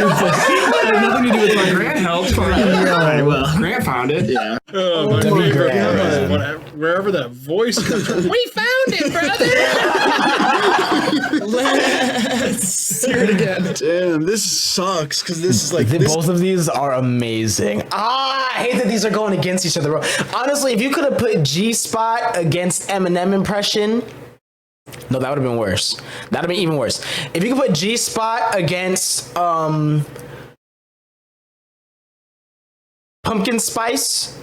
do with my Grant helped find it. Right, well, Grant found it. Yeah. Oh, my favorite. Wherever that voice comes from. We found it, brother. Let's hear it again. Damn, this sucks because this is like Both of these are amazing. I hate that these are going against each other, bro. Honestly, if you could have put G Spot against Eminem impression, no, that would have been worse. That would have been even worse. If you could put G Spot against Pumpkin Spice,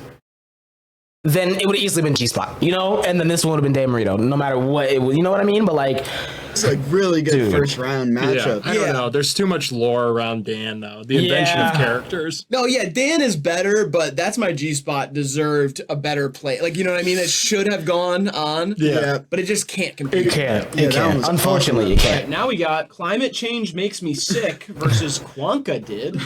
then it would have easily been G Spot, you know? And then this one would have been Dan Marino, no matter what it was, you know what I mean? But like, it's like really good first round matchup. I don't know. There's too much lore around Dan, though. The invention of characters. No, yeah, Dan is better, but That's My G Spot deserved a better play. Like, you know what I mean? It should have gone on. Yeah. But it just can't compete. it can't. It can't. Unfortunately, it can't. Now we got Climate Change Makes Me Sick versus Quadeca Did.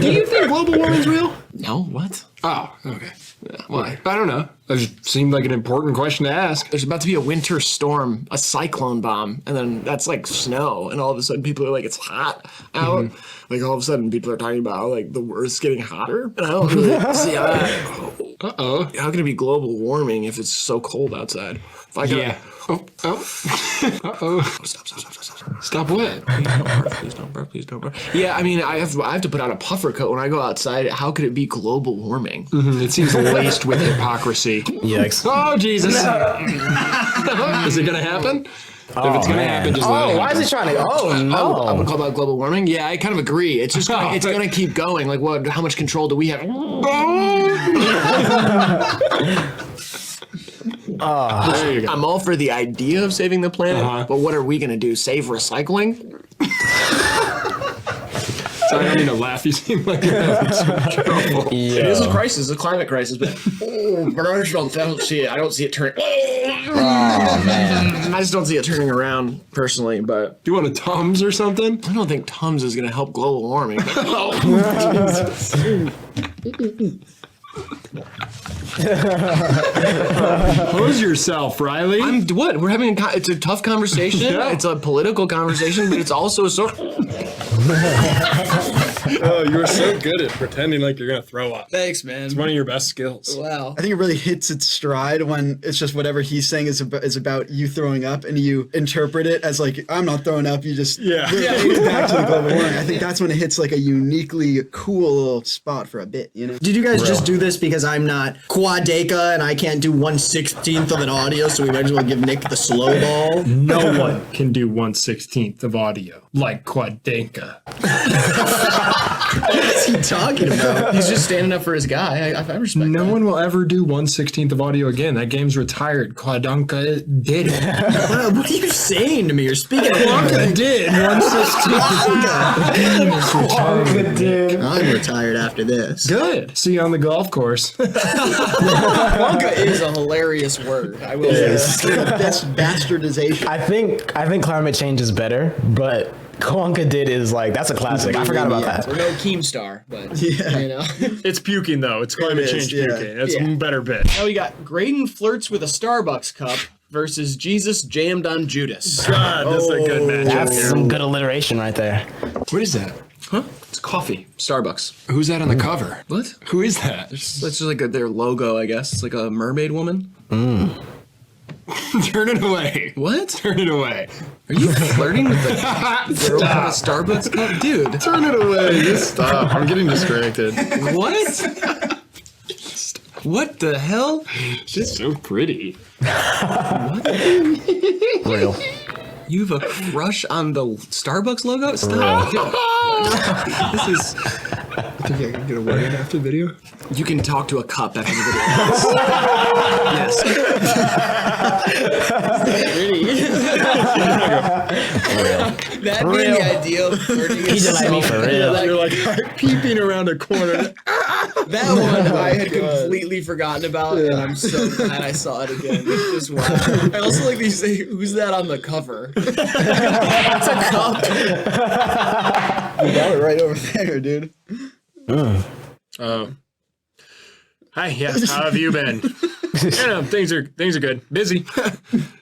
Do you think global warming's real? No, what? Oh, okay. Yeah, why? I don't know. That just seemed like an important question to ask. There's about to be a winter storm, a cyclone bomb, and then that's like snow, and all of a sudden people are like, it's hot out. Like all of a sudden people are talking about like the Earth's getting hotter, and I don't really see how that. How can it be global warming if it's so cold outside? If I gotta, Stop what? Please don't burp. Please don't burp. Yeah, I mean, I have to put on a puffer coat when I go outside. How could it be global warming? It seems laced with hypocrisy. Yikes. Oh, Jesus. Is it going to happen? If it's going to happen, just let it why is he trying to? Oh, no. I'm gonna call that global warming. Yeah, I kind of agree. It's just it's gonna keep going. Like, what? How much control do we have? I'm all for the idea of saving the planet, but what are we gonna do? Save recycling? Sorry, I don't mean to laugh. You seem like you're having some trouble. It is a crisis, a climate crisis, but I just don't see it. I don't see it turning. Oh, man. I just don't see it turning around personally. But Do you want a Tums or something? I don't think Tums is gonna help global warming. Pose yourself, Riley. What? We're having it's a tough conversation. Yeah. It's a political conversation, but it's also so. Oh, you were so good at pretending like you're gonna throw up. Thanks, man. It's one of your best skills. Wow. I think it really hits its stride when it's just whatever he's saying is about you throwing up, and you interpret it as like, I'm not throwing up. You just Yeah. back to the global warming. I think that's when it hits like a uniquely cool little spot for a bit. You know. Did you guys just do this because I'm not Quadeca and I can't do 1/16 of an audio, so we might as well give Nick the slow ball? No one can do 1/16 of audio like Quadeca. What's he talking about? He's just standing up for his guy. I respect No that. one will ever do 1/16 of audio again. That game's retired. Quadeca did it. What are you saying to me? You're speaking Quadeca did 1/16. I'm retired after this. Good. See you on the golf course. Quadeca is a hilarious word. I will say. That's bastardization. I think climate change is better, but Quadeca did is like, that's a classic. I forgot about that. We're no Keemstar, but Yeah. you know. It's puking though. It's climate is, change yeah. puking. That's Yeah. a better bit. Now we got Graydon flirts with a Starbucks cup versus Jesus jammed on Judas. God, that's a good matchup That's here. some good alliteration right there. What is that? Huh? It's coffee. Starbucks. Who's that on the cover? What? Who is that? That's just like their logo, I guess. It's like a mermaid woman. Turn it away. What? Turn it away. Are you flirting with the girl on a Starbucks cup? Dude. Turn it away. Just stop. I'm getting distracted. What? What the hell? She's so pretty. Real. You have a crush on the Starbucks logo? Stop. This is. I think I can get a word in after the video. You can talk to a cup after the video. Yes. That'd be the ideal flirting. He just like me for real. You're like peeping around a corner. That one I had completely forgotten about, and I'm so glad I saw it again. It's just wild. I also like that you say, "Who's that on the cover?" It's a cup. You got it right over there, dude. Hi, yeah. How have you been? Things are good. Busy,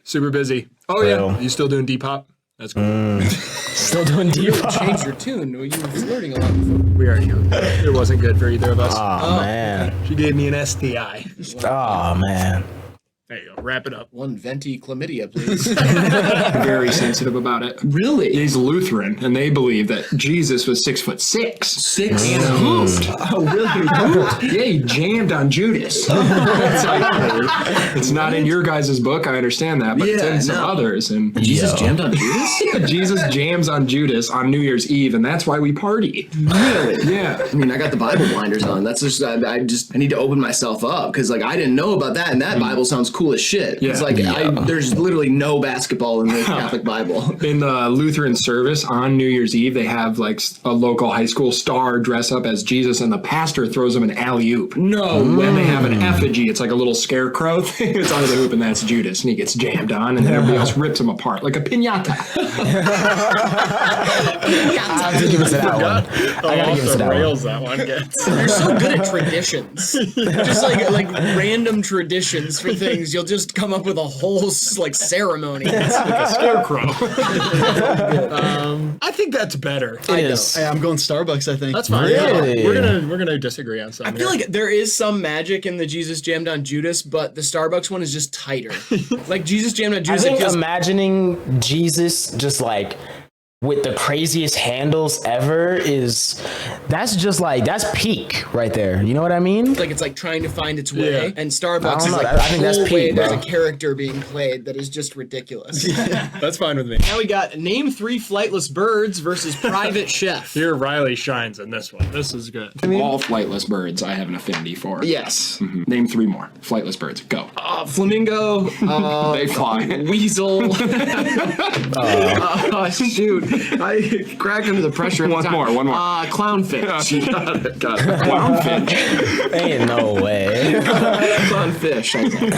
super busy. Oh yeah, you still doing Depop? That's cool. Still doing Depop. Changed your tune. You were flirting a lot before. We already knew. It wasn't good for either of us. Oh man. She gave me an STI. Oh man. There you go. Wrap it up. One venti chlamydia, please. Very sensitive about it. Really? He's Lutheran, and they believe that Jesus was 6'6". 6 and hooped. Oh, really? Yeah, he jammed on Judas. It's not in your guys' book, I understand that, but it's in some others. And Jesus jammed on Judas? Jesus jams on Judas on New Year's Eve, and that's why we party. Really? Yeah. I mean, I got the Bible blinders on. That's just I need to open myself up because like I didn't know about that, and that Bible sounds cool as shit. Yeah. It's like there's literally no basketball in the Catholic Bible. In the Lutheran service on New Year's Eve, they have like a local high school star dress up as Jesus, and the pastor throws him an alley-oop. No way. And they have an effigy. It's like a little scarecrow thing. It's on the hoop, and that's Judas, and he gets jammed on, and then everybody else rips him apart like a piñata. I have to give it to that one. I gotta give it to that rails that one gets. You're so good at traditions. Just like random traditions for things. You'll just come up with a whole like ceremony. It's like a scarecrow. I think that's better. It is. Hey, I'm going Starbucks, I think. That's fine. Really? Yeah. We're gonna disagree on something. I feel like there is some magic in the Jesus jammed on Judas, but the Starbucks one is just tighter. Like Jesus jammed on I Judas. think imagining Jesus just like with the craziest handles ever that's peak right there. You know what I mean? Like it's like trying to find its way, Yeah. and Starbucks is like I think that's the whole way peak, there's bro. a character being played that is just ridiculous. That's fine with me. Now we got Name 3 Flightless Birds versus Private Chef. Here, Riley shines in this one. This is good. All flightless birds I have an affinity for. Yes. Mhm. Name 3 more. Flightless birds. Go. Flamingo. They fly. Weasel. Shoot. I cracked under the pressure. One more. Clownfish. Got it. Clownfish. Ain't no way. Clownfish, I think.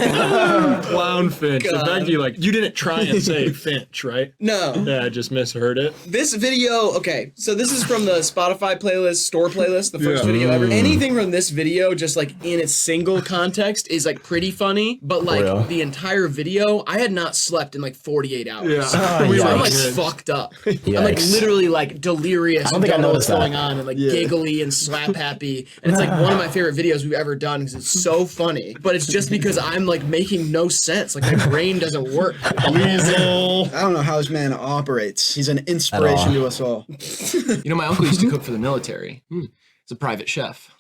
Clownfinch. In fact, you didn't try and say finch, right? No. Yeah, I just misheard it. This video, okay, so this is from the Spotify playlist, store playlist, the first video ever. Anything from this video, just like in its single context, is like pretty funny, but like the entire video, I had not slept in like 48 hours. Yeah. I'm like fucked up. I'm like literally like delirious. I don't know what's going on and like giggly and slap happy. And it's like one of my favorite videos we've ever done because it's so funny. But it's just because I'm like making no sense. Like my brain doesn't work. Weasel. I don't know how this man operates. He's an inspiration to us all. You know, my uncle used to cook for the military. He's a private chef.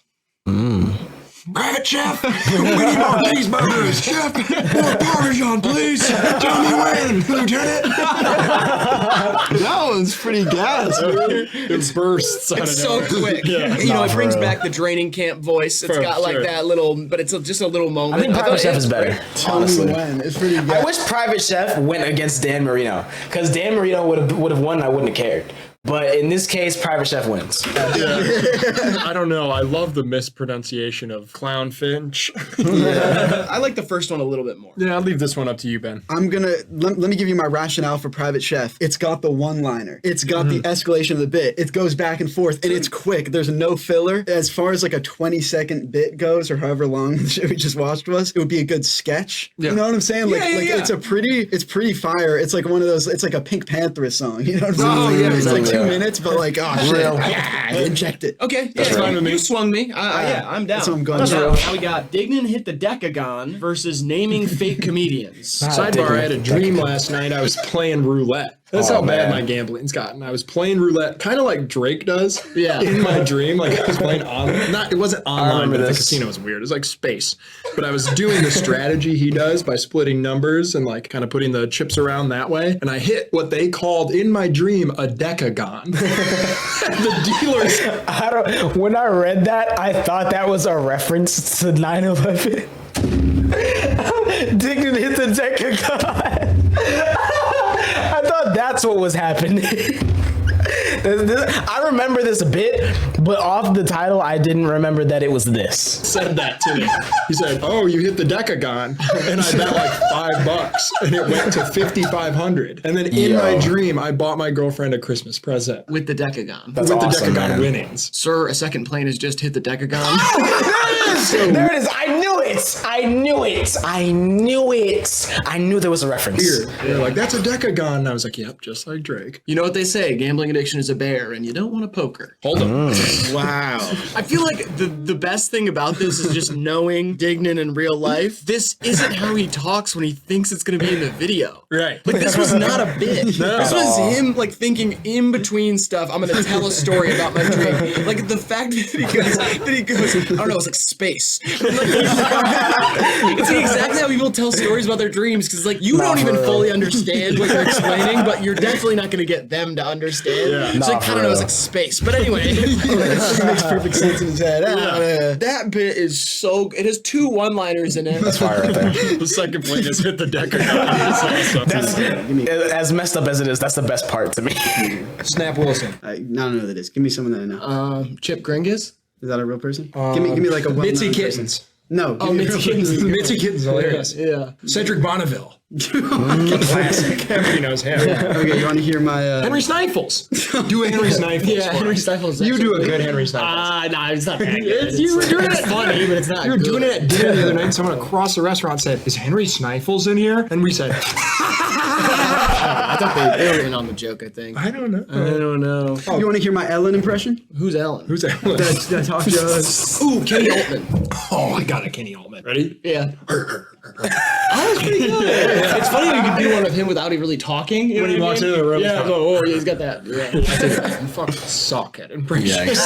Private chef, we need more cheeseburgers. Chef, more Parmesan, please. Tell me when, Lieutenant. That one's pretty gas. It bursts. It's so quick. You know, it brings back the training camp voice. It's got like that little, but it's just a little moment. I think Private Chef is better. Honestly, it's pretty good. I wish Private Chef went against Dan Marino because Dan Marino would have won. And I wouldn't have cared. But in this case, Private Chef wins. I don't know. I love the mispronunciation of clownfinch. I like the first one a little bit more. Yeah, I'll leave this one up to you, Ben. I'm gonna let me give you my rationale for Private Chef. It's got the one-liner. It's got the escalation of the bit. It goes back and forth, and it's quick. There's no filler. As far as like a 20-second bit goes, or however long the shit we just watched was, it would be a good sketch. Yeah. You know what I'm saying? Like, it's pretty fire. It's like one of those. It's like a Pink Panther song. You know what I'm saying? It's like 2 minutes, but like, oh shit, yeah, inject it. Okay, that's fine with me. You swung me. I'm down. That's what I'm going. Now we got Dignan hit the decagon versus naming fake comedians. Sidebar: I had a dream last night. I was playing roulette. That's how bad my gambling's gotten. I was playing roulette, kind of like Drake does. Yeah. In my dream, like I was playing it wasn't online, but the casino was weird. It was like space. But I was doing the strategy he does by splitting numbers and like kind of putting the chips around that way. And I hit what they called in my dream a decagon. The dealers. When I read that, I thought that was a reference to 9/11. Dignan hit the decagon. I thought that's what was happening. I remember this a bit, but off the title, I didn't remember that it was this. Said that to me. He said, "Oh, you hit the decagon," and I bet like $5, and it went to 5,500. And then in my dream, I bought my girlfriend a Christmas present With the decagon. That's with awesome, the decagon man. winnings. Sir, a second plane has just hit the decagon. There it is. I knew it. I knew it. I knew it. I knew there was a reference. Weird. They're like, "That's a decagon." And I was like, "Yep, just like Drake." You know what they say, gambling addiction is a bear, and you don't want to poker. Hold on. Wow. I feel like the best thing about this is just knowing Dignan in real life. This isn't how he talks when he thinks it's going to be in the video. Right. Like, this was not a bit. This was him, like, thinking in between stuff, I'm going to tell a story about my dream. Like, the fact that he goes, I don't know, it's like space. And, like, it's like exactly how people tell stories about their dreams, because, like, you don't even fully understand what you're explaining, but you're definitely not going to get them to understand. Yeah. It's like, I don't know, it's like space. But anyway. It makes perfect sense in his head. That bit is so. It has 2 one-liners in it. That's fire right there. The second plane has hit the decagon. Awesome. That's, as messed up as it is, that's the best part to me. Snap Wilson. I don't know who that is. Give me someone that I know. Chip Gringus? Is that a real person? Give me like a well-known Mitzi person. Kittens. No. Oh, Mitzi Kittens. Mitzi Kittens, hilarious. Yeah. Cedric Bonneville. Classic. Everybody knows him. Okay, you want to hear my... Henry Snifels. Do a Henry Snifels. Yeah, Henry Snifels. You do a good Henry Snifels. Nah, it's not that good. You were doing it. It's funny, but it's not You were good. doing it at dinner the other night, and someone across the restaurant said, "Is Henry Snifels in here?" And we said, I thought they were in on the joke, I think. "I don't know." I don't know. You want to hear my Ellen impression? Who's Ellen? Who's that? That talk show. Ooh, Kenny Altman. Oh, I got a Kenny Altman. Ready? Yeah. That's pretty good. It's funny how you can do one of him without he really talking. You know When he what I walks mean? into the room, Yeah, it's go, oh, yeah, he's got that. Yeah. You fucking suck at impressions.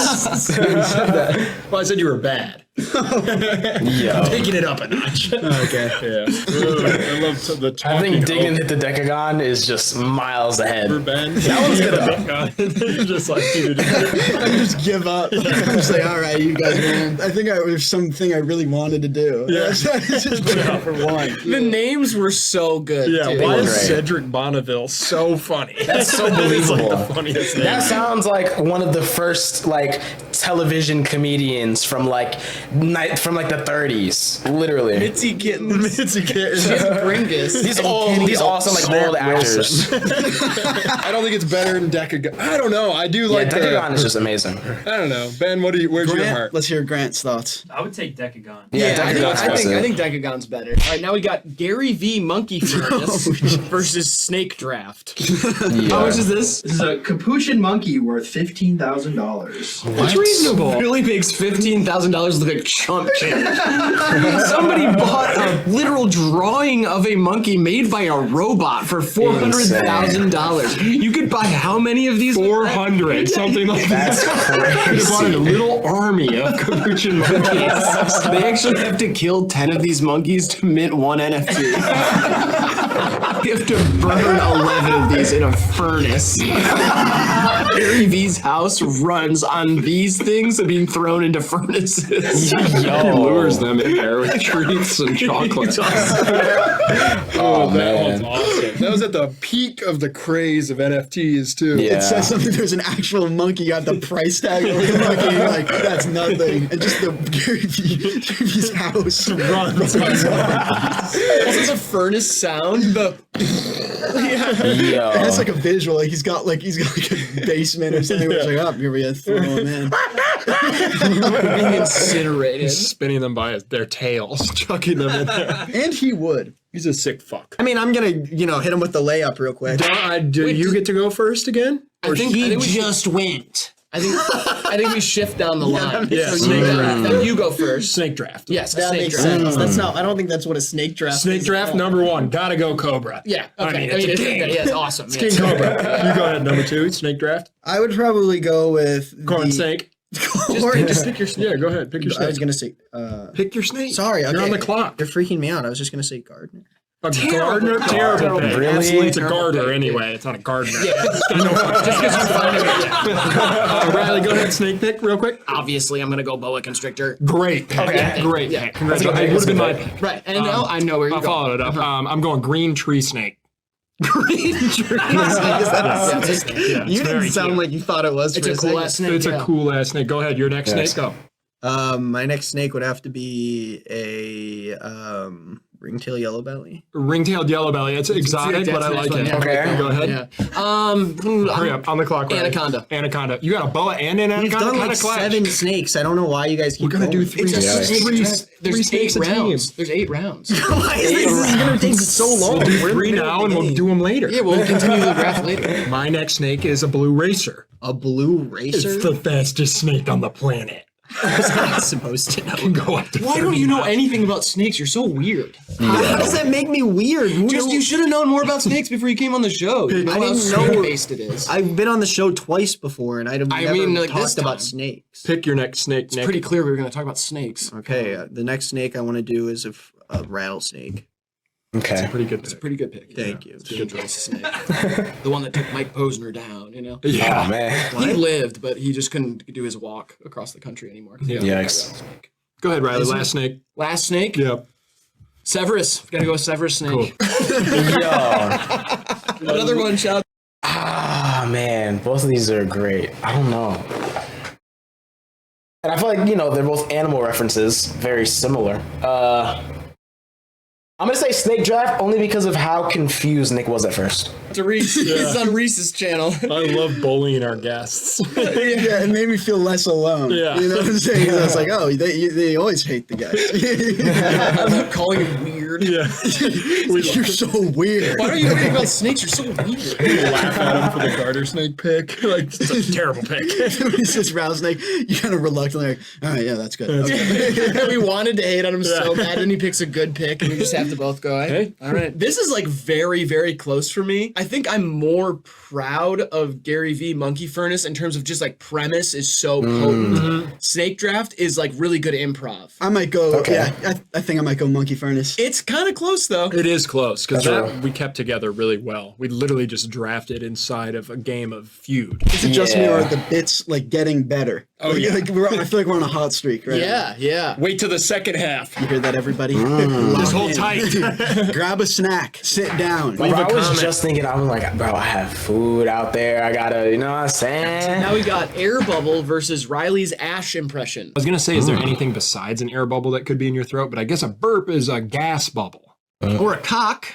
Well, I said you were bad. Taking it up a notch. Okay. Yeah. I love the talking. I think Dignan hit the decagon is just miles ahead. Ben. That one's good though. You're just like, dude. I just give up. I'm just like, all right, you guys win. I think there's something I really wanted to do. Yeah. Just put it out for one. The names were so good. Yeah, too. why is great. Cedric Bonneville so funny? That's so That is, like, believable. the funniest name. That sounds like one of the first like television comedians from like the 30s, literally. Mitzi Kittens. Mitzi Kittens. Chip Gringus. These and old, Kenny these awesome like Snap old actors. I don't think it's better than Decagon. I don't know. I do like Decagon is just amazing. I don't know. Ben, where's your Grant, heart? let's hear Grant's thoughts. I would take Decagon. Yeah, I Decagon's think Decagon's better. All right, now we got Gary V. Monkey Furnace versus Snake Draft. How much is this? This is a capuchin monkey worth $15,000. That's reasonable. Really makes $15,000 look like chump change. Somebody bought a literal drawing of a monkey made by a robot for $400,000. You could buy how many of these? 400, something like that. That's Could have bought a crazy. little army of capuchin monkeys. They actually have to kill 10 of these monkeys to mint one NFT. You have to burn 11 of these in a furnace. Gary V's house runs on these things being thrown into furnaces. He lures them in there with treats and chocolate. Oh That man. one's awesome. That was at the peak of the craze of NFTs too. Yeah. It says something. There's an actual monkey. Got the price tag over the monkey. And you're like, that's nothing. And just the Gary V's house runs. Also, the furnace sound, the Yo. It has like a visual. Like he's got like a basement or something. Where it's like, oh, here we go, throw him in. being incinerated. He's spinning them by their tails, chucking them in there. And he would. He's a sick fuck. I mean, I'm gonna, hit him with the layup real quick. Do you get to go first again? I think we just went. I think we shift down the line. Yeah. So snake draft. Then you go first. Snake draft. Yes, That snake makes draft. sense. That's not. I don't think that's what a snake draft. Snake is. draft number 1. Gotta go Cobra. Yeah. I Okay. mean, it's a king. Yeah, it's awesome. It's King Cobra. You go ahead. Number 2. Snake draft. I would probably go with Corn snake. Just pick your snake. Yeah, go ahead. Pick your I snake. was gonna say. Pick your snake. Sorry, You're on the clock. You're freaking me out. I was just gonna say Gardner. A gardener? Terrible. pick. Really? Absolutely, it's a Terrible gardener pick, anyway. It's not a gardener. Yeah. Just because you're finding it. Riley, go ahead. Snake pick real quick. Obviously, I'm gonna go boa constrictor. Great pick. Okay. Great Yeah. pick. Congratulations. It would have been my pick. Right. And now I know where you're I'll going. follow it up. I'm going green tree snake. Green tree. You didn't sound like you thought it was. It's a cool ass snake. It's a cool ass snake. Go ahead, your next snake. Go. My next snake would have to be a ringtail yellow belly. Ring-tailed yellow belly. It's exotic, but I like it. Okay, go ahead. Yeah. Hurry up, on the clock. Right? Anaconda. You got a boa and an We've anaconda? done like 7 snakes. I don't know why you guys keep. We're gonna do going. 3. There's 8 rounds. There's 8 rounds. Why is this gonna take so long? We'll do 3 now, and we'll do them later. Yeah, we'll continue the draft later. My next snake is a blue racer. A blue racer? It's the fastest snake on the planet. I was not supposed to know. Go up to Why don't you know anything about snakes? You're so weird. How does that make me weird? You should have known more about snakes before you came on the show. You know I how didn't know based it is. I've been on the show twice before, and I've never talked about snakes. Pick your next snake, It's pretty clear we were going to talk about snakes. Okay, the next snake I want to do is a rattlesnake. Okay. It's a pretty good pick. It's a pretty good pick. Thank you. It's a good choice of snake. The one that took Mike Posner down, you know? Yeah. Oh, man. He lived, but he just couldn't do his walk across the country anymore. Yeah. Yikes. Go ahead, Riley. Last snake. Last snake? Yep. Severus. We've got to go with Severus snake. Yo. Another one, shout. Ah, man. Both of these are great. I don't know. And I feel like, they're both animal references. Very similar. I'm gonna say snake draft only because of how confused Nick was at first. It's a Reese. It's on Reese's channel. I love bullying our guests. Yeah, it made me feel less alone. Yeah. You know what I'm saying? I was like, oh, they always hate the guy. I'm calling him weird. Yeah. You're so weird. Why are you thinking about snakes? You're so weird. We laugh at him for the garter snake pick. Like, it's a terrible pick. When he says rattlesnake, you kind of reluctantly like, all right, yeah, that's good. Okay. We wanted to hate on him so bad, and he picks a good pick, and we just have to both go, hey, all right. This is like very, very close for me. I think I'm more proud of Gary V Monkey Furnace in terms of just like premise is so potent. Snake Draft is like really good improv. I might go, I think I might go Monkey Furnace. It's kind of close though. It is close because we kept together really well. We literally just drafted inside of a game of Feud. Is it just me or are the bits like getting better? Oh, like, yeah. Like I feel like we're on a hot streak, right? Yeah. Wait till the second half. You hear that, everybody? Just hold tight. Grab a snack. Sit down. Bro, I was just thinking, I was like, bro, I have food out there. I gotta, you know what I'm saying? Now we got Air Bubble versus Riley's Ash impression. I was gonna say, is there anything besides an air bubble that could be in your throat? But I guess a burp is a gas bubble. Or a cock.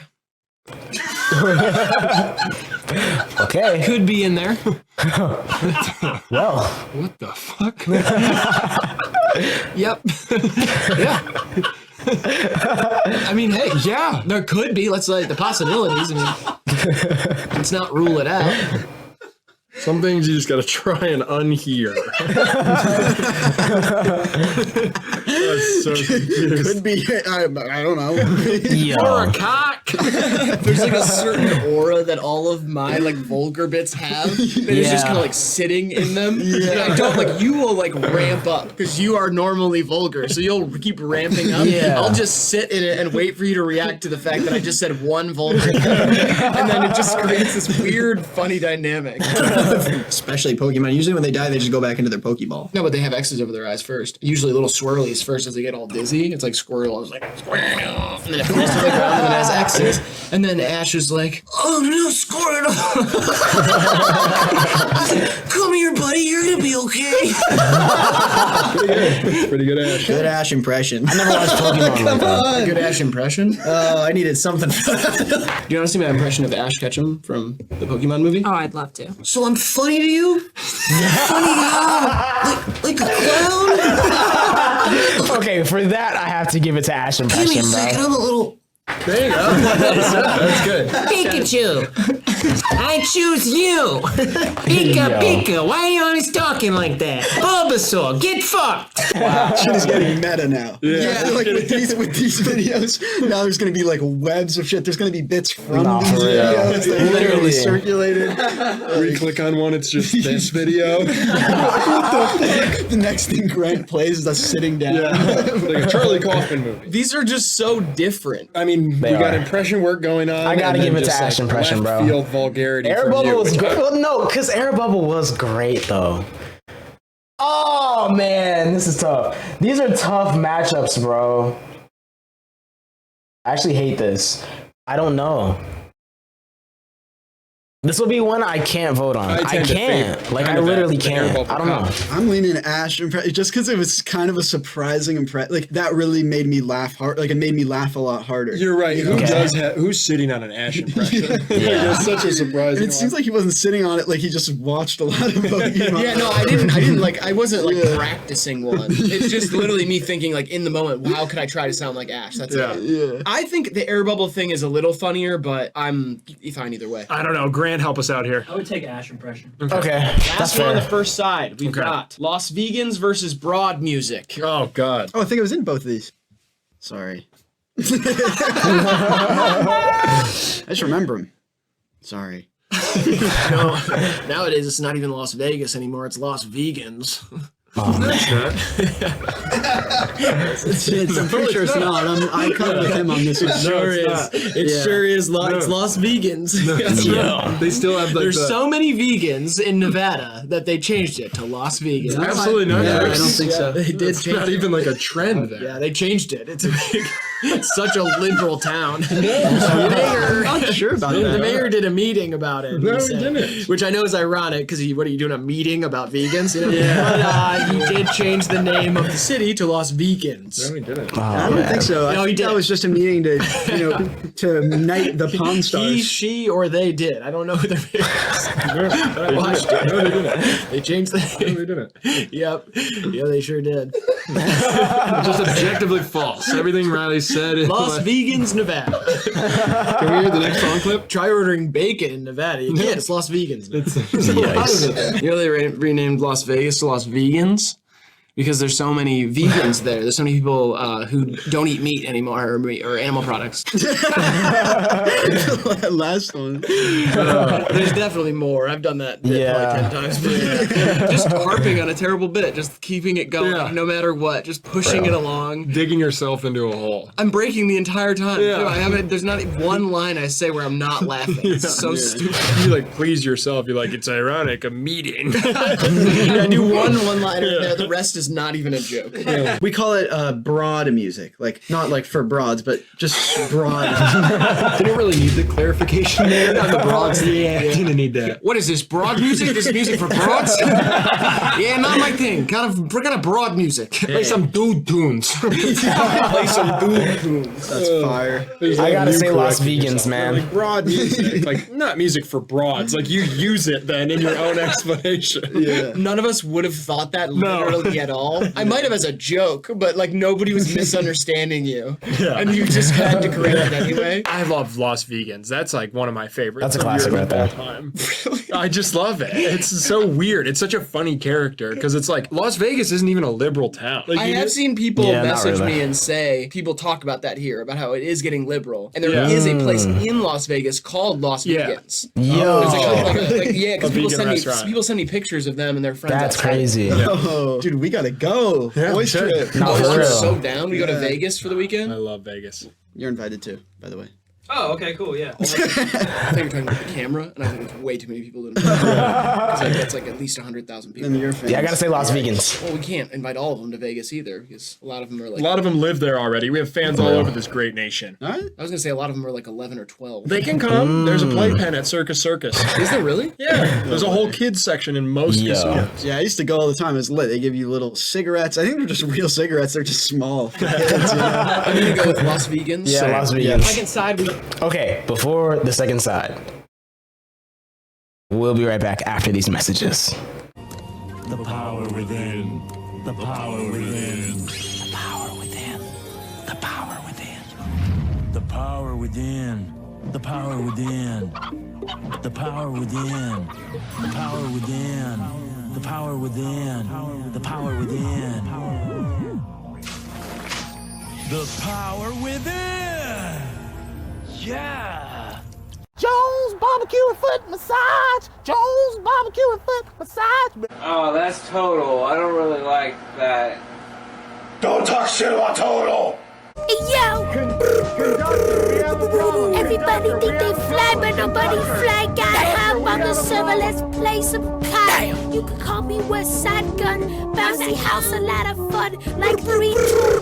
Okay. Could be in there. Well. What the fuck? Yep. Yeah. I mean, hey, yeah, there could be. Let's like the possibilities. I mean, let's not rule it out. Some things you just gotta try and unhear. That's so confused. Could be. I don't know. Or a cock. There's like a certain aura that all of my like vulgar bits have. That is just kind of like sitting in them. And I don't like. You will like ramp up because you are normally vulgar, so you'll keep ramping up. Yeah. I'll just sit in it and wait for you to react to the fact that I just said one vulgar thing, and then it just creates this weird, funny dynamic. Especially Pokemon. Usually when they die, they just go back into their Pokeball. No, but they have X's over their eyes first. Usually little swirlies first as they get all dizzy. It's like Squirtle. It's like, Squirtle. And then it falls to the ground and then it has X's. And then Ash is like, oh no, Squirtle. Come here, buddy. You're going to be okay. Pretty good Ash. Good Ash impression. I never watched Pokemon like that. A good Ash impression. Oh, I needed something for that. Do you want to see my impression of Ash Ketchum from the Pokemon movie? Oh, I'd love to. So I'm funny to you? Funny how? Like a clown? Okay, for that, I have to give it to Ash Give me impression, a second. bro. I'm a little... There you go. That's good. Pikachu! I choose you! Pika, Pika, why are you always talking like that? Bulbasaur, get fucked! Wow. Shit is getting meta now. Yeah. Like with these videos, now there's gonna be like webs of shit. There's gonna be bits from Nah, these for real. videos that are literally Literally. circulated. We click on one, it's just this video. What the fuck? The next thing Grant plays is us sitting down. Like a Charlie Kaufman movie. These are just so different. I mean, They we got are. impression work going on. I gotta and give then it to just, Ash impression, left bro. Field vulgarity. Air from Bubble you, was which great. Well, no, because Air Bubble was great, though. Oh, man, this is tough. These are tough matchups, bro. I actually hate this. I don't know. This will be one I can't vote on. I tend to can't. favor Like, I kind of literally the can't. Airbubble I don't know. cup. I'm leaning Ash just because it was kind of a surprising impression. Like that really made me laugh hard. Like it made me laugh a lot harder. You're right. You know? Who's sitting on an Ash impression? It's such a surprising. And it seems like he wasn't sitting on it. Like he just watched a lot of Pokemon. Yeah, no, I didn't like. I wasn't like practicing one. It's just literally me thinking like in the moment. How could I try to sound like Ash? That's it. Yeah. I think the air bubble thing is a little funnier, but I'm fine either way. I don't know. Grant, help us out here. I would take Ash impression. Okay. Last one on the first side, we've got Las Vegans versus Broad Music. Oh God. Oh, I think I was in both of these. Sorry. I just remember him. Sorry. No, nowadays it's not even Las Vegas anymore. It's Las Vegans. Oh, man. I'm pretty sure it's not. I cut with him on this one. It sure is. It sure is. It's Las Vegans. Yeah. They still have like There's so many vegans in Nevada that they changed it to Las Vegans. absolutely not. Yeah, I don't think so. They did It's change not it. even like a trend there. Yeah, they changed it. It's a big, it's such a liberal town. I'm not sure about The that. mayor did a meeting about it. No, he said- didn't. Which I know is ironic because what are you doing, a meeting about vegans? You know? Yeah. But he did change the name of the city to Las Vegans. No, he didn't. I don't think so. No, he I think that did. was just a meeting to, to knight the Pawn He, Stars. she, or they did. I don't know who their mayor is. But I watched it. No, they didn't. They changed the No, name. they didn't. Yep. Yeah, they sure did. Just objectively false. Everything Riley said. Is Las like, Vegans, Nevada. Can we hear the next song clip? Try ordering bacon in Nevada. You can't. It's Las Vegans. Yikes. You know they renamed Las Vegas to Las Vegans because there's so many vegans there. There's so many people who don't eat meat anymore or animal products. Last one. There's definitely more. I've done that bit Yeah. probably 10 times. But just harping on a terrible bit, just keeping it going no matter what, just pushing it along. Digging yourself into a hole. I'm breaking the entire time. Yeah. too. I haven't. There's not one line I say where I'm not laughing. It's so stupid. You like please yourself. You're like, it's ironic, a meeting. I do one-liner there. The rest is not even a joke. We call it broad music. Like, not like for broads, but just broad. Didn't really need the clarification there on the broads. Yeah, didn't need that. What is this? Broad music? This is music for broads? Yeah, not my thing. Kind of broad music. Play some dude tunes. Play some dude tunes. That's fire. I gotta say Las Vegans, man. Like broad music. Like not music for broads. Like you use it then in your own explanation. Yeah. None of us would have thought that literally at all. I might have as a joke, but like nobody was misunderstanding you. Yeah. And you just had to correct it anyway. I love Las Vegans. That's like one of my favorites. That's a classic right there. All time. I just love it. It's so weird. It's such a funny character because it's like Las Vegas isn't even a liberal town. Like, I have seen people Yeah, not message really. me and say, people talk about that here, about how it is getting liberal. And there is a place in Las Vegas called Las Vegans. Yo. Yeah, because people vegan restaurant. send me pictures of them and their friends. That's outside. crazy. Oh, dude, we gotta go. Boys we should. trip. No, for I'm real. so down. We go to Vegas for the I weekend. love Vegas. You're invited too, by the way. Oh, okay, cool, yeah. I think you're talking about the camera, and I think it's way too many people to invite. Because like, that's like at least 100,000 people. And you're fans. Yeah, I gotta say Las Vegans. Well, we can't invite all of them to Vegas either, because a lot of them are like. A lot of them live there already. We have fans all over this great nation. All right. I was gonna say a lot of them are like 11 or 12. They can come. There's a playpen at Circus Circus. Is there really? Yeah. There's a whole kids section in most Yeah. casinos. Yeah, I used to go all the time. It's lit. They give you little cigarettes. I think they're just real cigarettes. They're just small for kids, you know? I'm gonna go with Las Vegans. So Las Vegans. Second side, we. Okay, before the second side. We'll be right back after these messages. The power within. The power within. The power within. The power within. The power within. The power within. The power within. The power within. The power within. The power within. The power within. Yeah. Jones barbecue and foot massage. Jones barbecue and foot massage. Oh, that's Total. I don't really like that. Don't talk shit about Total! Yo. Everybody think they fly, but nobody fly. Got hop on the server, let's play some COD. You can call me West Side Gun. Bouncy house, a lot of fun. Like 3, 2,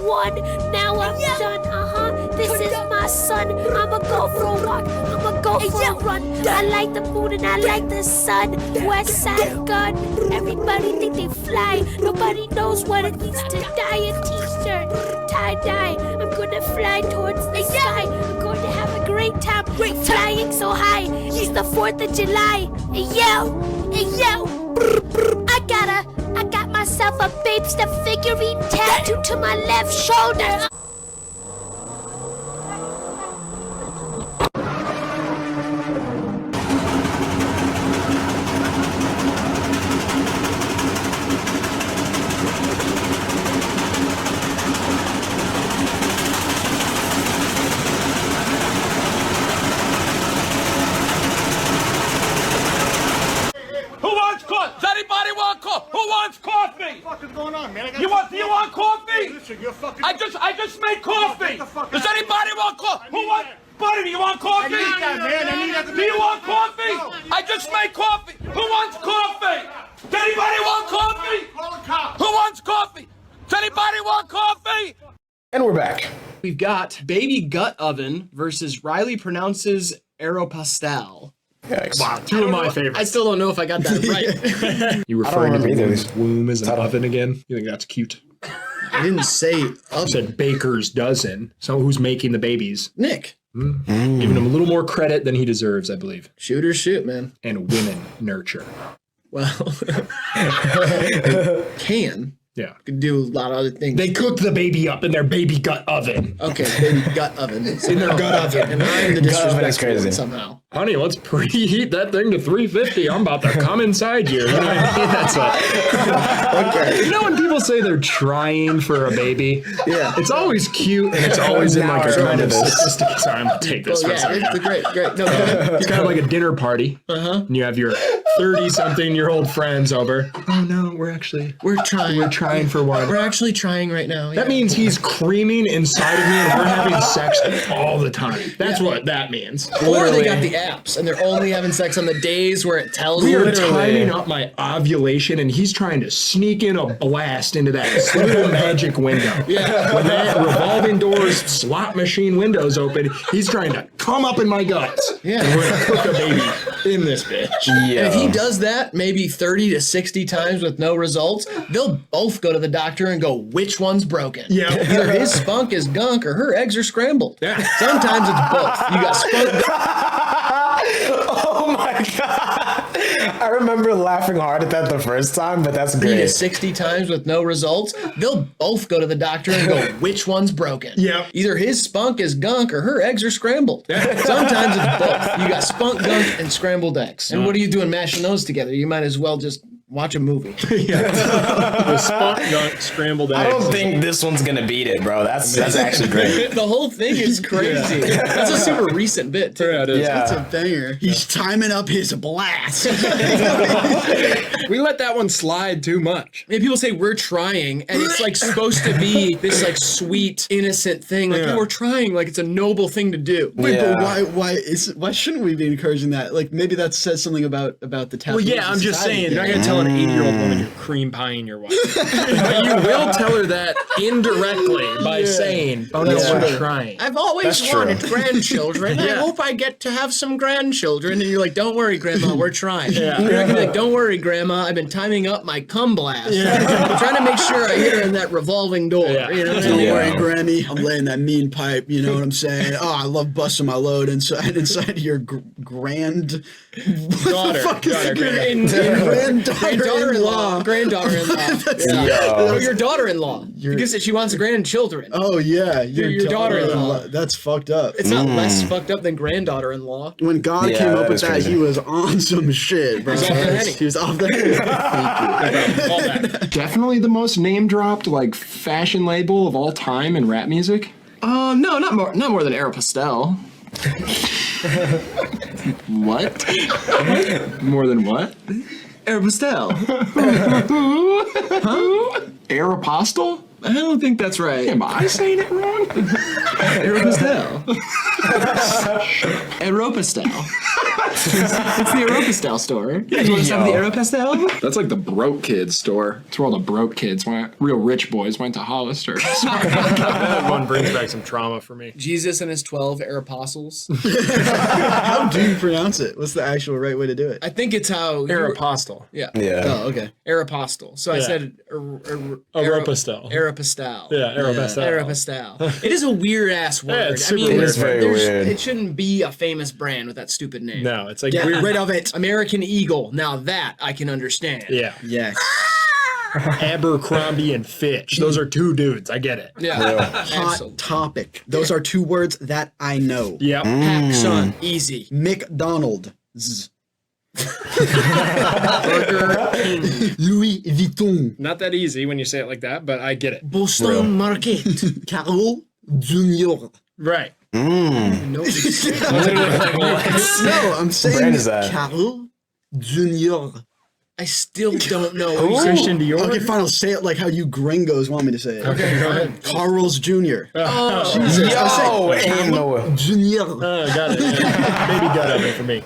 1. Now I'm done. This is my son. I'ma go for a walk. I'ma go for a run. I like the moon and I like the sun. West Side Gun. Everybody think they fly. Nobody knows what it means to die. A t-shirt, tie-dye. I'm gonna fly towards the sky. I'm going to have a great time. Flying so high. It's the 4th of July. Hey yo, I got myself a Babester figurine tattooed to my left shoulder. Who wants coffee? What the fuck is going on, man? Do you want coffee? Listen, you're fucking. I just made coffee. Does anybody want coffee? Who wants? Buddy, do you want coffee? I need that, man. I need that to Do you want coffee? I just made coffee. Who wants coffee? Does anybody want coffee? Call the cops. Who wants coffee? Does anybody want coffee? And we're back. We've got Baby Gut Oven versus Riley pronounces Aeropostale. Yikes. Wow, two of my favorites. I still don't know if I got that right. You referring to the either of woman's these. womb as an oven again? You think that's cute? I didn't say You said baker's dozen. So who's making the babies? Nick. Giving him a little more credit than he deserves, I believe. Shoot or shoot, man. And women nurture. Well, can. Yeah. Could do a lot of other things. They cook the baby up in their baby gut oven. Okay, baby gut oven. In their gut oven. And I'm the Gut oven is disrespectful crazy. one somehow. Honey, let's preheat that thing to 350. I'm about to come inside you. You know what I mean? That's Okay. You know when people say they're trying for a baby? Yeah. It's always cute and it's always in like a kind of sophisticated. Sorry, I'm gonna take this for a second. It's great. No, go ahead. It's kind of like a dinner party. And you have your 30-something-year-old friends over. Oh no, we're trying for one. We're actually trying right now. That means he's creaming inside of me and we're having sex all the time. That's what that means. Or they got the apps and they're only having sex on the days where it tells We you. are timing up my ovulation and he's trying to sneak in a blast into that little magic window. Yeah. When that revolving doors slot machine window's open, he's trying to come up in my guts. Yeah. And we're gonna cook a baby in this bitch. And if he does that maybe 30 to 60 times with no results, they'll both go to the doctor and go, which one's broken? Yeah. Either his spunk is gunk or her eggs are scrambled. Yeah. Sometimes it's both. You got spunk. Oh my god. I remember laughing hard at that the first time, but that's 30 to great. 60 times with no results, they'll both go to the doctor and go, which one's broken? Yeah. Either his spunk is gunk or her eggs are scrambled. Sometimes it's both. You got spunk, gunk, and scrambled eggs. And what are you doing mashing those together? You might as well just watch a movie. The spunk gunk scrambled eggs. I don't think this one's gonna beat it, bro. That's actually great. The whole thing is crazy. That's a super recent bit, too. Yeah, it is. That's a banger. He's timing up his blast. We let that one slide too much. And people say we're trying, and it's like supposed to be this like sweet, innocent thing. Like, Yeah. oh, we're trying, like it's a noble thing to do. Wait, Yeah. but why shouldn't we be encouraging that? Like maybe that says something about the taboo. Well, yeah, I'm just saying, you're not going to tell an 8-year-old woman you're cream pieing your wife. But you will tell her that indirectly by saying, oh no, we're trying. I've always wanted grandchildren. I hope I get to have some grandchildren. And you're like, don't worry, Grandma, we're trying. Yeah. You're not gonna be like, don't worry, Grandma, I've been timing up my cum blast. I'm trying to make sure I hit her in that revolving door. Yeah. You know what I Don't mean? worry, Grammy. I'm laying that mean pipe. You know what I'm saying? Oh, I love busting my load inside your granddaughter. Granddaughter-in-law. Granddaughter-in-law. Or your daughter-in-law. Because she wants grandchildren. Oh yeah, your daughter-in-law. That's fucked up. It's not less fucked up than granddaughter-in-law. When God came up with that, he was on some shit, bro. He was off the Definitely the most name dropped like fashion label of all time in rap music. No, not more than Aeropostale. What? More than what? Aeropostale. Aeropostale? I don't think that's right. Am I saying it wrong? Aeropostale. Aeropostale. It's the Aeropostale store. You guys want to stop at the Aeropostale? That's like the broke kids store. It's where all the broke kids went. Real rich boys went to Hollister. That one brings back some trauma for me. Jesus and his 12 Aeropostles. How do you pronounce it? What's the actual right way to do it? I think it's how... Aeropostal. Yeah. Oh, okay. Aeropostale. So I Yeah. said... Aeropostale. Aeropostale. Yeah, Aeropostale. Aeropostale. It is a weird-ass word. Yeah, it's super weird. It's very weird. It shouldn't be a famous brand with that stupid name. No, it's like Get weird. rid of it. American Eagle. Now that I can understand. Yeah. Yes. Abercrombie and Fitch. Those are two dudes. I get it. Yeah. Hot topic. Those are two words that I know. Yep. Hack, son. Easy. McDonald's. Burger King. Louis Vuitton. Not that easy when you say it like that, but I get it. Boston Market. Carl Jr. Right. No, No, I'm saying brand is that? Carl Jr. I still don't know. Christian Dior. Okay, fine. I'll say it like how you gringos want me to say it. Okay, go ahead. Carl's Jr. Oh, Jesus. I'll say ain't no way. Jr. Got it. Yeah. Baby got it for me.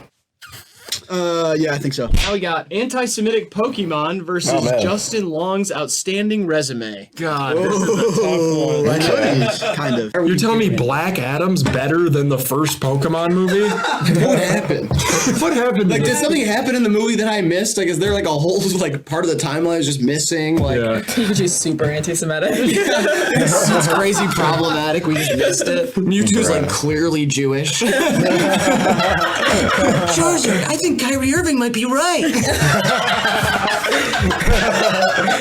Yeah, I think so. Now we got anti-Semitic Pokemon versus man. Justin Long's outstanding resume. God, this is a Oh, I know these, kind of. You're telling me Black Adam's better than the first Pokemon movie? What happened? What happened? Like, did something happen in the movie that I missed? Like, is there like a whole like part of the timeline is just missing? Like, Pikachu's super anti-Semitic. it's crazy problematic. We just missed it. Mewtwo's like clearly Jewish. Charizard, I think Kyrie Irving might be right.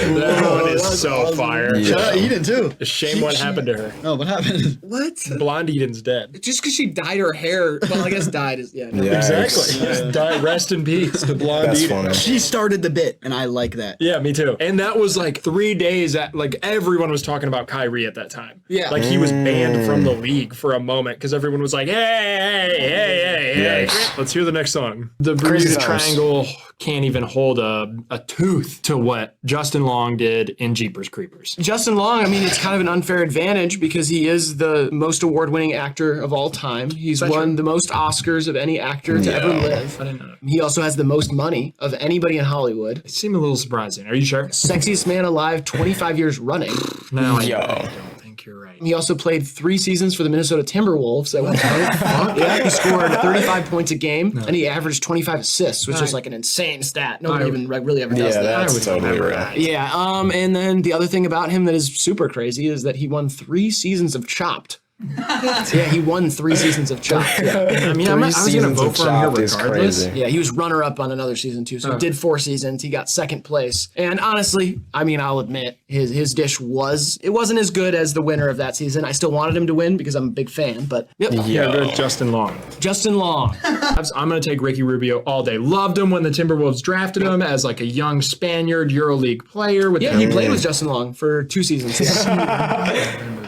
That one is so fire. Eden, too. Shame what happened to her. Oh, what happened? What? Blonde Eden's dead. Just because she dyed her hair. Well, I guess dyed is Yeah, Exactly. Just die, rest in peace to Blonde That's Eden. funny. She started the bit, and I like that. Yeah, me too. And that was like 3 days at like everyone was talking about Kyrie at that time. Yeah. Like he was banned from the league for a moment because everyone was like, hey. Yikes. Let's hear the next song. The Crazy Bermuda times. Triangle can't even hold a tooth to what Justin Long did in Jeepers Creepers. Justin Long, I mean, it's kind of an unfair advantage because he is the most award-winning actor of all time. He's won the most Oscars of any actor to ever live. I didn't know. He also has the most money of anybody in Hollywood. It seemed a little surprising. Are you sure? Sexiest man alive 25 years running. No, Yo. I don't think you're right. He also played 3 seasons for the Minnesota Timberwolves at one time. Yeah, he scored 35 points a game, and he averaged 25 assists, which is like an insane stat. Nobody even really ever does Yeah, that. that's totally right. Yeah, and then the other thing about him that is super crazy is that he won 3 seasons of Chopped. Yeah, he won 3 seasons of Chopped. Yeah. I mean, I was going to vote for him here regardless. Yeah, he was runner-up on another season too. So he did 4 seasons. He got 2nd place. And honestly, I mean, I'll admit his dish wasn't as good as the winner of that season. I still wanted him to win because I'm a big fan. But yep. Yeah, good. Justin Long. Justin Long. I'm going to take Ricky Rubio all day. Loved him when the Timberwolves drafted him as like a young Spaniard EuroLeague player. With Yeah, he played with Justin Long for 2 seasons.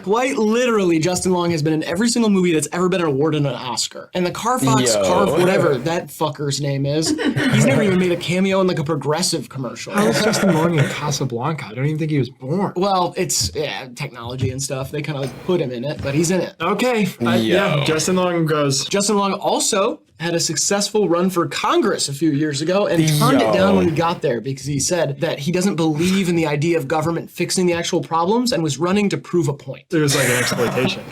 Quite literally, Justin Long has been in every single movie that's ever been awarded an Oscar. And the Carfax, whatever that fucker's name is, he's never even made a cameo in like a Progressive commercial. How was Justin Long in Casablanca? I don't even think he was born. Well, it's technology and stuff. They kind of like put him in it, but he's in it. Okay. Yeah, Justin Long goes. Justin Long also had a successful run for Congress a few years ago and turned it down when he got there because he said that he doesn't believe in the idea of government fixing the actual problems and was running to prove a point. It was like an exploitation.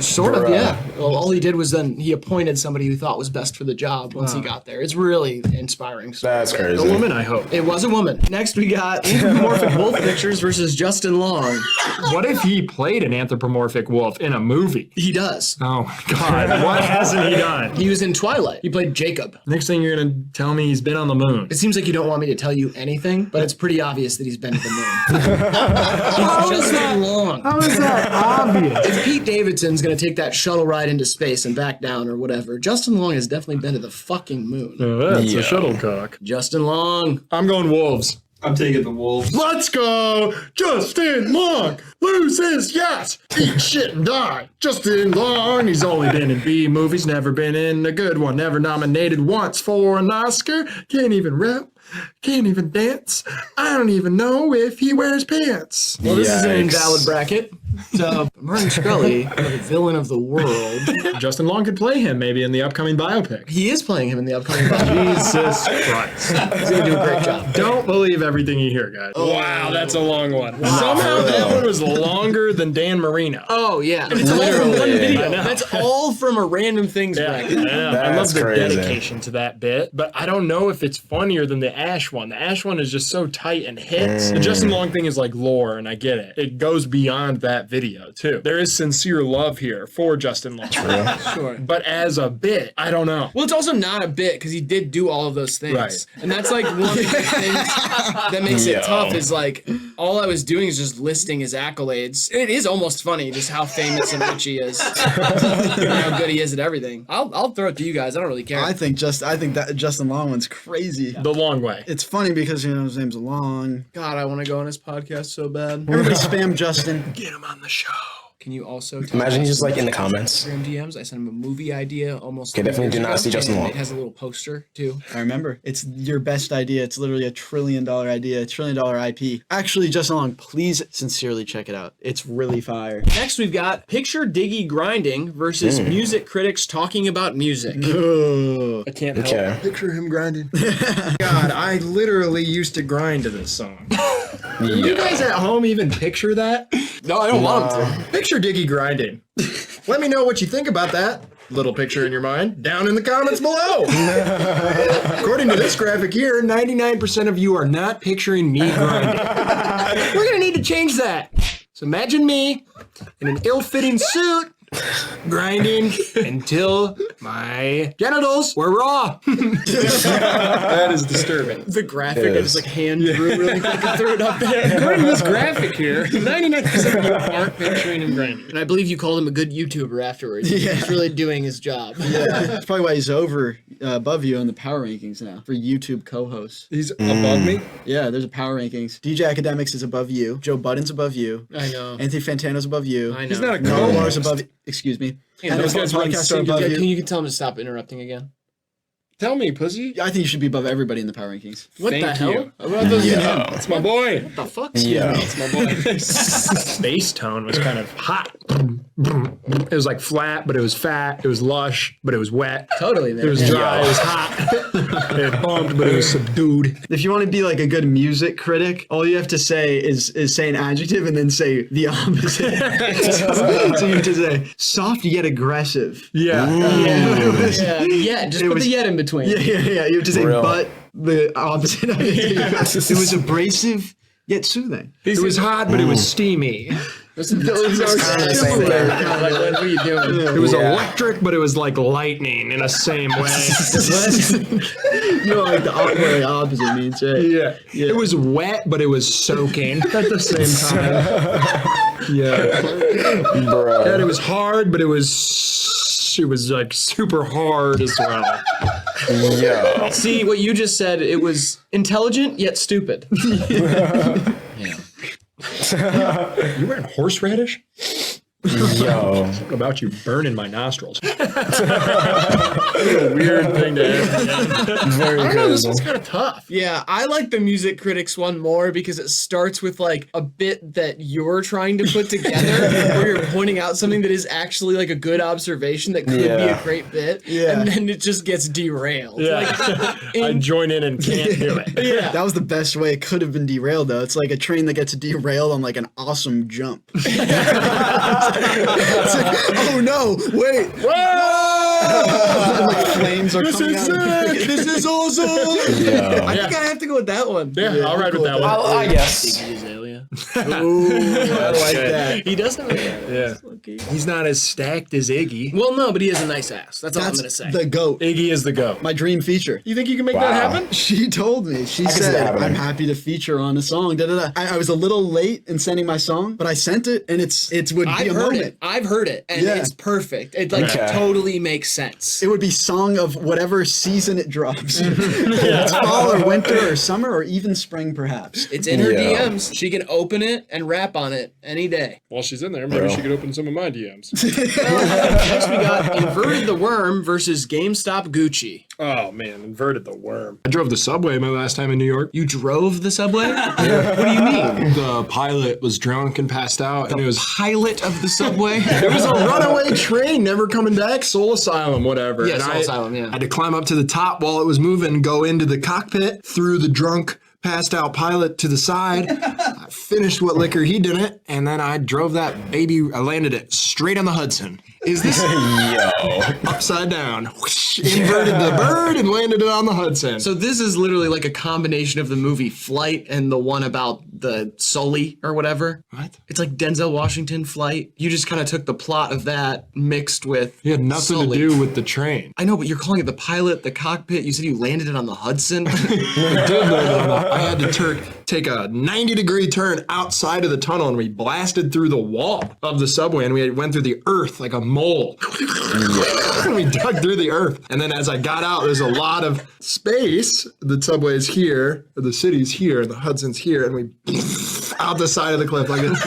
Sort of, yeah. Well, all he did was then he appointed somebody who thought was best for the job once he got there. It's really inspiring. That's crazy. A woman, I hope. It was a woman. Next, we got Anthropomorphic Wolf Pictures versus Justin Long. What if he played an anthropomorphic wolf in a movie? He does. Oh, my God. What hasn't he done? He was in Twilight. He played Jacob. Next thing you're going to tell me he's been on the moon. It seems like you don't want me to tell you anything, but it's pretty obvious that he's been to the moon. Justin Long. How is that obvious? If Pete Davidson's going to take that shuttle ride into space and back down or whatever, Justin Long has definitely been to the fucking moon. Oh, that's a shuttlecock. Justin Long. I'm going Wolves. I'm taking the Wolves. Let's go! Justin Long loses, yes! Eat shit and die. Justin Long, he's only been in B movies, never been in a good one, never nominated once for an Oscar, can't even rap Can't even dance. I don't even know if he wears pants. Well, this is an invalid bracket. So, Martin Shkreli, the villain of the world. Justin Long could play him maybe in the upcoming biopic. He is playing him in the upcoming biopic. Jesus Christ. He's going to do a great job. Don't believe everything you hear, guys. Wow, that's a long one. Somehow that one was longer than Dan Marino. Oh, yeah. And it's all from one video. That's all from a random things bracket. Yeah, I love the dedication to that bit, but I don't know if it's funnier than the Ash one. The Ash one is just so tight and hits. The Justin Long thing is like lore, and I get it. It goes beyond that video, too. There is sincere love here for Justin Long. Sure. But as a bit, I don't know. Well, it's also not a bit because he did do all of those things. Right. And that's like one of the things that makes it tough is like all I was doing is just listing his accolades. It is almost funny just how famous and rich he is. How good he is at everything. I'll throw it to you guys. I don't really care. I think that Justin Long one's crazy. The long way. It's funny because his name's Long. God, I want to go on his podcast so bad. Everybody spam Justin. Get him on the show. Can you also imagine he's just like in the comments? Instagram DMs. I sent him a movie idea almost. Okay, definitely do not see Justin Long. It has a little poster too. I remember. It's your best idea. It's literally $1 trillion idea, $1 trillion IP. Actually, Justin Long, please sincerely check it out. It's really fire. Next, we've got Picture Diggy Grinding versus music critics talking about music. I can't help. Picture him grinding. God, I literally used to grind to this song. You guys at home even picture that? No, I don't want them to. Picture Diggy grinding. Let me know what you think about that little picture in your mind down in the comments below. According to this graphic here, 99% of you are not picturing me grinding. We're gonna need to change that. So imagine me in an ill-fitting suit grinding until my genitals were raw. That is disturbing. The graphic, I just like hand drew really quick and threw it up there. According to this graphic here, 99% of you aren't picturing him grinding. And I believe you called him a good YouTuber afterwards. Yeah. He's really doing his job. Yeah, that's probably why he's above you in the power rankings now for YouTube co-hosts. He's above me? Yeah, there's a power rankings. DJ Academics is above you. Joe Budden's above you. I know. Anthony Fantano's above you. I know. He's not a Noah co-host. Moore's above you. Excuse me. Yeah, And those those guys run podcasts are above you. Can you tell him to stop interrupting again? Tell me, pussy. I think you should be above everybody in the power rankings. What Thank the hell? you. What those It's my boy. What the fuck? Excuse me. It's my boy. Bass tone was kind of hot. It was like flat, but it was fat. It was lush, but it was wet. Totally, man. It was dry. It was hot. It bumped, but it was subdued. If you want to be like a good music critic, all you have to say is say an adjective and then say the opposite. So you have to say soft yet aggressive. Yeah. Yeah, just put the yet in between. Yeah. You have to say but the opposite. It was abrasive yet soothing. It was hot, but it was steamy. Those are similar. Like, what are you doing? It was electric, but it was like lightning in a same way. You know, like the opposite means, right? Yeah. It was wet, but it was soaking at the same time. Yeah. Bro. And it was hard, but it was like super hard as well. Yeah. See, what you just said, it was intelligent yet stupid. You wearing horseradish? Yo. Something about you burning my nostrils. What a weird thing to ask. Very I don't know, this good. one's kind of tough. Yeah, I like the music critics one more because it starts with like a bit that you're trying to put together where you're pointing out something that is actually like a good observation that could be a great bit. Yeah. And then it just gets derailed. Yeah. Like, I join in and can't do it. Yeah. That was the best way it could have been derailed, though. It's like a train that gets derailed on like an awesome jump. It's like, oh no, wait. Like flames are coming out. This is awesome. Yeah. I think I have to go with that one. Yeah, I'll ride with that one. I guess. Azalea. Ooh, I like that. He does have a Yeah. He's not as stacked as Iggy. Well, no, but he has a nice ass. That's all I'm gonna say. The GOAT. Iggy is the GOAT. My dream feature. You think you can make that happen? She told me. She can see that said, happening. I'm happy to feature on a song. I was a little late in sending my song, but I sent it, and it would be a moment. I've heard it, and it's perfect. It like totally makes sense. It would be song of whatever season it drops. It's fall or winter or summer or even spring, perhaps. It's in her DMs. She can open it and rap on it any day. While she's in there, maybe she could open some of my DMs. Next we got Inverted the Worm versus GameStop Gucci. Oh man, Inverted the Worm. I drove the subway my last time in New York. You drove the subway? What do you mean? The pilot was drunk and passed out. And it was pilot of the subway? It was a runaway train, never coming back. Soul Asylum, whatever. Yeah, and Soul Asylum, yeah. I had to climb up to the top while it was moving, go into the cockpit, through the drunk, passed out pilot to the side. I finished what liquor he didn't, and then I drove that baby. I landed it straight on the Hudson. Is this upside down? Whoosh, inverted the bird and landed it on the Hudson. So this is literally like a combination of the movie Flight and the one about the Sully or whatever. What? It's like Denzel Washington Flight. You just kind of took the plot of that mixed with He had nothing Sully. to do with the train. I know, but you're calling it the pilot, the cockpit. You said you landed it on the Hudson. I did land it on the, I had to take a 90-degree turn outside of the tunnel, and we blasted through the wall of the subway, and we went through the earth like a mole. And we dug through the earth. And then as I got out, there's a lot of space. The subway's here, the city's here, the Hudson's here, and we out the side of the cliff like this.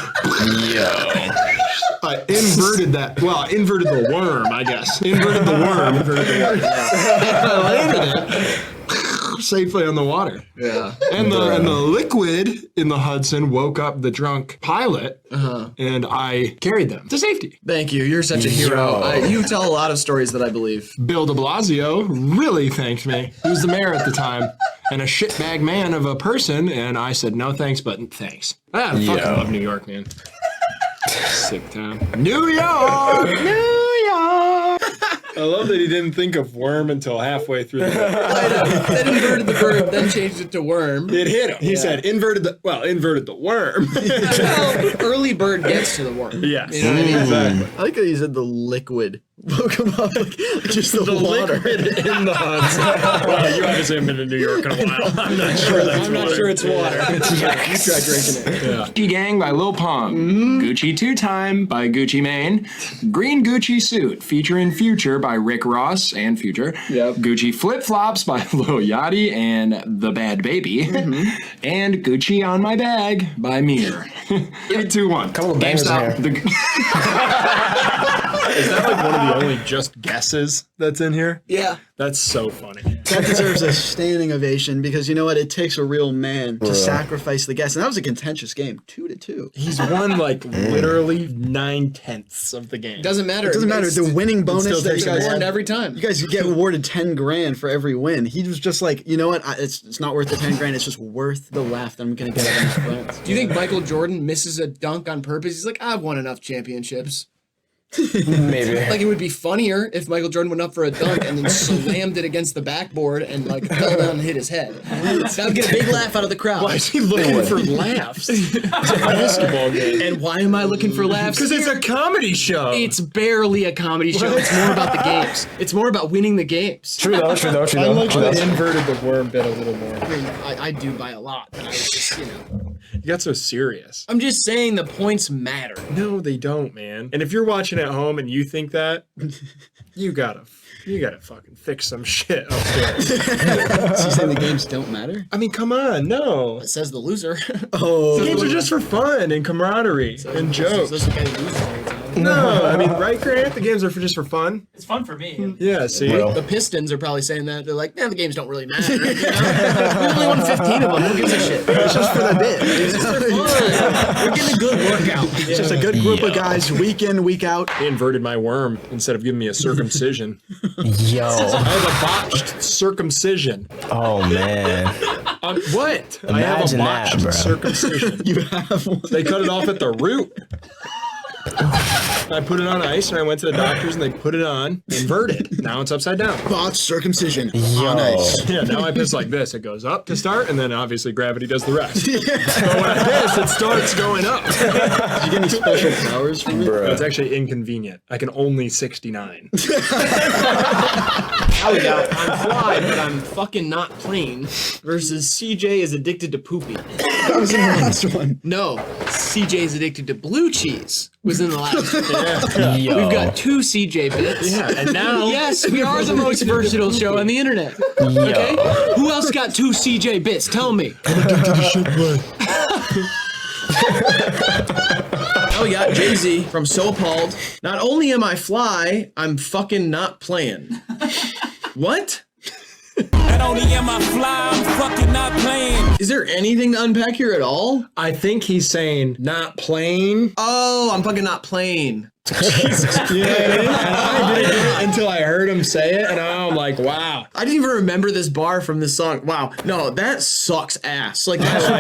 I inverted that. Well, I inverted the worm, I guess. Inverted the worm. I landed it safely on the water. Yeah. And the liquid in the Hudson woke up the drunk pilot, and I carried them to safety. Thank you. You're such a hero. You tell a lot of stories that I believe. Bill de Blasio really thanked me. He was the mayor at the time, and a shitbag man of a person, and I said no thanks, but thanks. I fucking love New York, man. Sick town. New York! New York! I love that he didn't think of worm until halfway through the Then inverted the bird, then changed it to worm. It hit him. He said inverted the worm. Well, early bird gets to the worm. Yes. You know what I mean? Exactly. I like how you said the liquid woke him up, like just the water liquid in the Hudson. Well, you obviously haven't been to New York in a while. I'm not sure that's water. sure it's water. You try drinking it. Yeah. Gucci Gang by Lil Pump. Gucci 2 Time by Gucci Mane. Green Gucci Suit featuring Future by Rick Ross and Future. Yep. Gucci Flip Flops by Lil Yachty and The Bad Baby. And Gucci on My Bag by Mir. 3, 2, 1. Couple of bangers GameStop. here. Is that like one of the only just guesses that's in here? Yeah. That's so funny. That deserves a standing ovation because you know what? It takes a real man to sacrifice the guess. And that was a contentious game. 2-2. He's won like literally 9/10 of the game. Doesn't matter. It doesn't matter. The winning bonus that you guys awarded had every time. You guys get awarded 10 grand for every win. He was just like, you know what? It's not worth the 10 grand. It's just worth the laugh that I'm going to get out of these plans. Do you think Michael Jordan misses a dunk on purpose? He's like, I've won enough championships. Maybe. Like it would be funnier if Michael Jordan went up for a dunk and then slammed it against the backboard and like fell down and hit his head. That would get a big laugh out of the crowd. Why is he looking for laughs? It's a basketball game. And why am I looking for laughs? Because it's a comedy show. It's barely a comedy show. It's more about the games. It's more about winning the games. True though. I like the inverted the worm bit a little more. I mean, I do by a lot, but I was just, you know. You got so serious. I'm just saying the points matter. No, they don't, man. And if you're watching at home and you think that, you gotta fucking fix some shit upstairs. So you saying the games don't matter? I mean, come on, no. It says the loser. Oh. Games are just for fun and camaraderie and jokes. Says the guy who loses every time. No, I mean, right, Grant? The games are just for fun. It's fun for me. Yeah, see? The Pistons are probably saying that. They're like, the games don't really matter. You know? We only won 15 of them. Who gives a shit? It's just for the bit. It's just for fun. We're getting a good workout. It's just a good group of guys, week in, week out. He inverted my worm instead of giving me a circumcision. Yo. I have a botched circumcision. Oh man. What? Imagine I have a that, botched bro. circumcision. You have one. They cut it off at the root. I put it on ice and I went to the doctors and they put it on inverted. Now it's upside down. Botched circumcision Yo. on ice. Yeah, now I piss like this. It goes up to start and then obviously gravity does the rest. But when I piss, it starts going up. Did you get any special powers from it? It's actually inconvenient. I can only 69. How we got I'm fly, but I'm fucking not plain. Versus CJ is addicted to poopy. That was in the last one. No, CJ is addicted to blue cheese. Was in the last one. Yeah. Yo. We've got 2 CJ bits. Yeah, and now Yes, we are the most versatile show on the internet. Okay? Who else got 2 CJ bits? Tell me. Oh, we got Jay-Z from So Appalled. Not only am I fly, I'm fucking not playing. What? Not only am I fly, I'm fucking not playing. Is there anything to unpack here at all? I think he's saying not playing. Oh, I'm fucking not playing. Jesus. Yeah, and I didn't get it until I heard him say it, and I'm like, wow. I didn't even remember this bar from this song. Wow. No, that sucks ass. Like, that should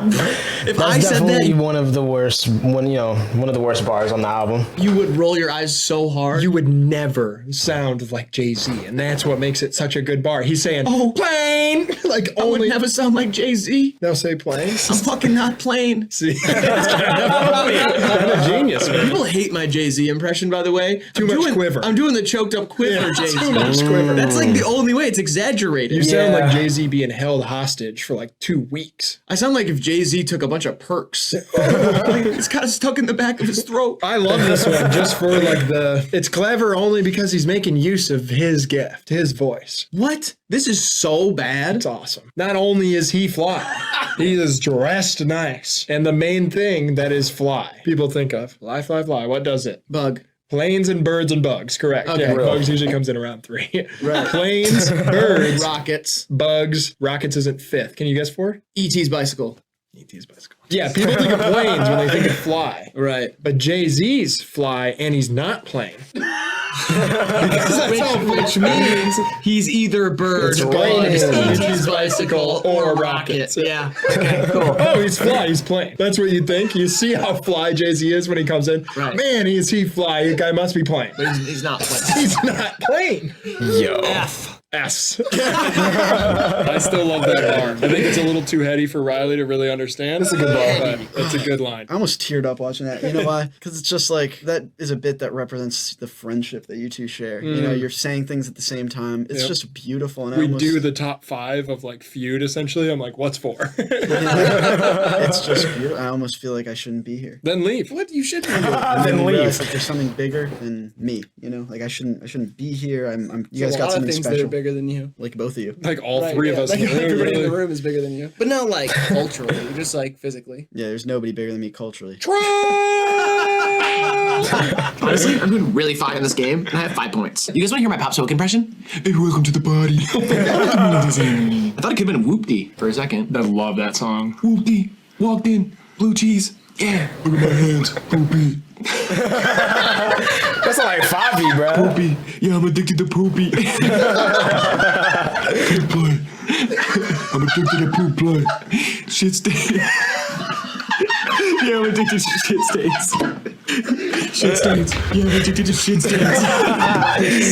be... If I said definitely that... one of the worst, one of the worst bars on the album. You would roll your eyes so hard. You would never sound like Jay-Z, and that's what makes it such a good bar. He's saying, Oh, plane! Like, I would only... never sound like Jay-Z. They'll say plane. I'm fucking not playing. See? That's kind of genius, man. People hate my Jay-Z impression, by the way. Too much quiver. I'm doing the choked up quiver, Jay-Z. Too much quiver. That's like the only way. It's exaggerated. You sound like Jay-Z being held hostage for like 2 weeks. I sound like if Jay-Z took a bunch of perks. It's kind of stuck in the back of his throat. I love this one just for like it's clever only because he's making use of his gift, his voice. What? This is so bad. It's awesome. Not only is he fly, he is dressed nice. And the main thing that is fly, people think of fly, fly, fly. What does it? Bug. Planes and birds and bugs, correct. Okay. Yeah, bugs usually comes in around 3. Right. Planes, birds, Rockets. bugs. Rockets isn't 5th. Can you guess 4? E.T.'s bicycle. E.T.'s bicycle. Yeah, people think of planes when they think of fly. Right. But Jay-Z's fly, and he's not playing. Which means he's either bird, E.T.'s bicycle, or rocket. Yeah. Okay, cool. Oh, he's fly. He's playing. That's what you think. You see how fly Jay-Z is when he comes in. Right. Man, is he fly? The guy must be playing. But he's not playing. He's not playing. Yo. F. S. I still love that bar. I think it's a little too heady for Riley to really understand. It's a good bar, but it's a good line. I almost teared up watching that. You know why? Because it's just like, that is a bit that represents the friendship that you two share. You know, you're saying things at the same time. It's just beautiful. And We I almost, do the top 5 of like feud, essentially. I'm like, what's 4? It's just beautiful. I almost feel like I shouldn't be here. Then leave. What? You should be here. Then leave. Like there's something bigger than me. You know, like I shouldn't be here. You guys got something special. Bigger than you. Like both of you. Like all 3 of us. Like in the room, everybody in really. the room is bigger than you. But not like culturally, just like physically. Yeah, there's nobody bigger than me culturally. Honestly, I'm doing really fine in this game, and I have 5 points. You guys want to hear my Pop Smoke impression? Hey, welcome to the party. I thought it could have been Whoop-Dee for a second. I love that song. Whoop-Dee, walked in, blue cheese, yeah. Look at my hands. Poopy. That's like Fabi, bro. Poopy. Yeah, I'm addicted to poopy. Poop play. I'm addicted to poop play. Shit stains. Yeah, I'm addicted to shit stains. Shit stains. Yeah, I'm addicted to shit stains.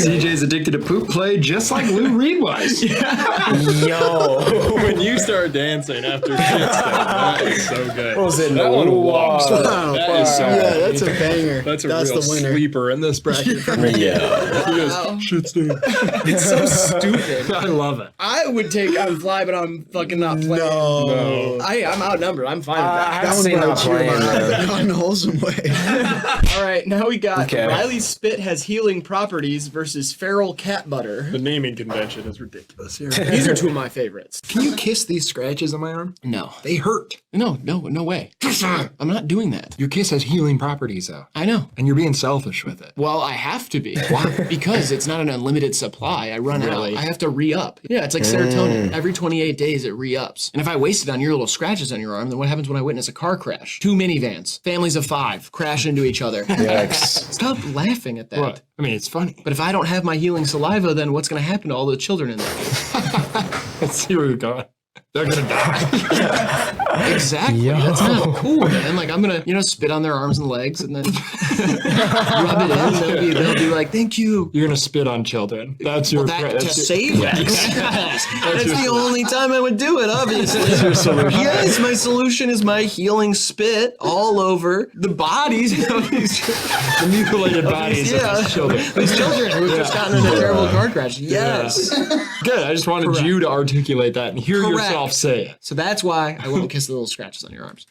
CJ's addicted to poop play just like Lou Reed was. Yo. When you start dancing after shit stain, that is so good. What was it? That one walks. Wow. That is so Yeah, good. that's a banger. That's a That's real the winner. sleeper in this bracket for me. Yeah. He goes, shit stain. It's so stupid. I love it. I would take I'm fly, but I'm fucking not playing. No. I'm outnumbered. I'm fine with that. I have to say not playing, man. Not in a wholesome way. All right, now we got Okay. Riley's spit has healing properties versus feral cat butter. The naming convention is ridiculous here. These are 2 of my favorites. Can you kiss these scratches on my arm? No. They hurt. No way. I'm not doing that. Your kiss has healing properties, though. I know. And you're being selfish with it. Well, I have to be. Why? Because it's not an unlimited supply. I run out. I have to re-up. Yeah, it's like serotonin. Every 28 days, it re-ups. And if I waste it on your little scratches on your arm, then what happens when I witness a car crash? 2 minivans, families of 5, crash into each other. Yikes. Stop laughing at that. What? I mean, it's funny. But if I don't have my healing saliva, then what's going to happen to all the children in there? Let's see where you're going. They're gonna die. Exactly. Yo. That's not cool, man. Like I'm gonna, spit on their arms and legs and then rub it in. They'll be like, "Thank you." You're gonna spit on children. That's your. To save them. That's the only time I would do it. Obviously. That's your solution. Yes, my solution is my healing spit all over the bodies of these The mutilated bodies of these children. These children who've just gotten in a terrible car crash. Yes. Good. I just wanted you to articulate that and hear yourself yourself say. So that's why I won't kiss the little scratches on your arms.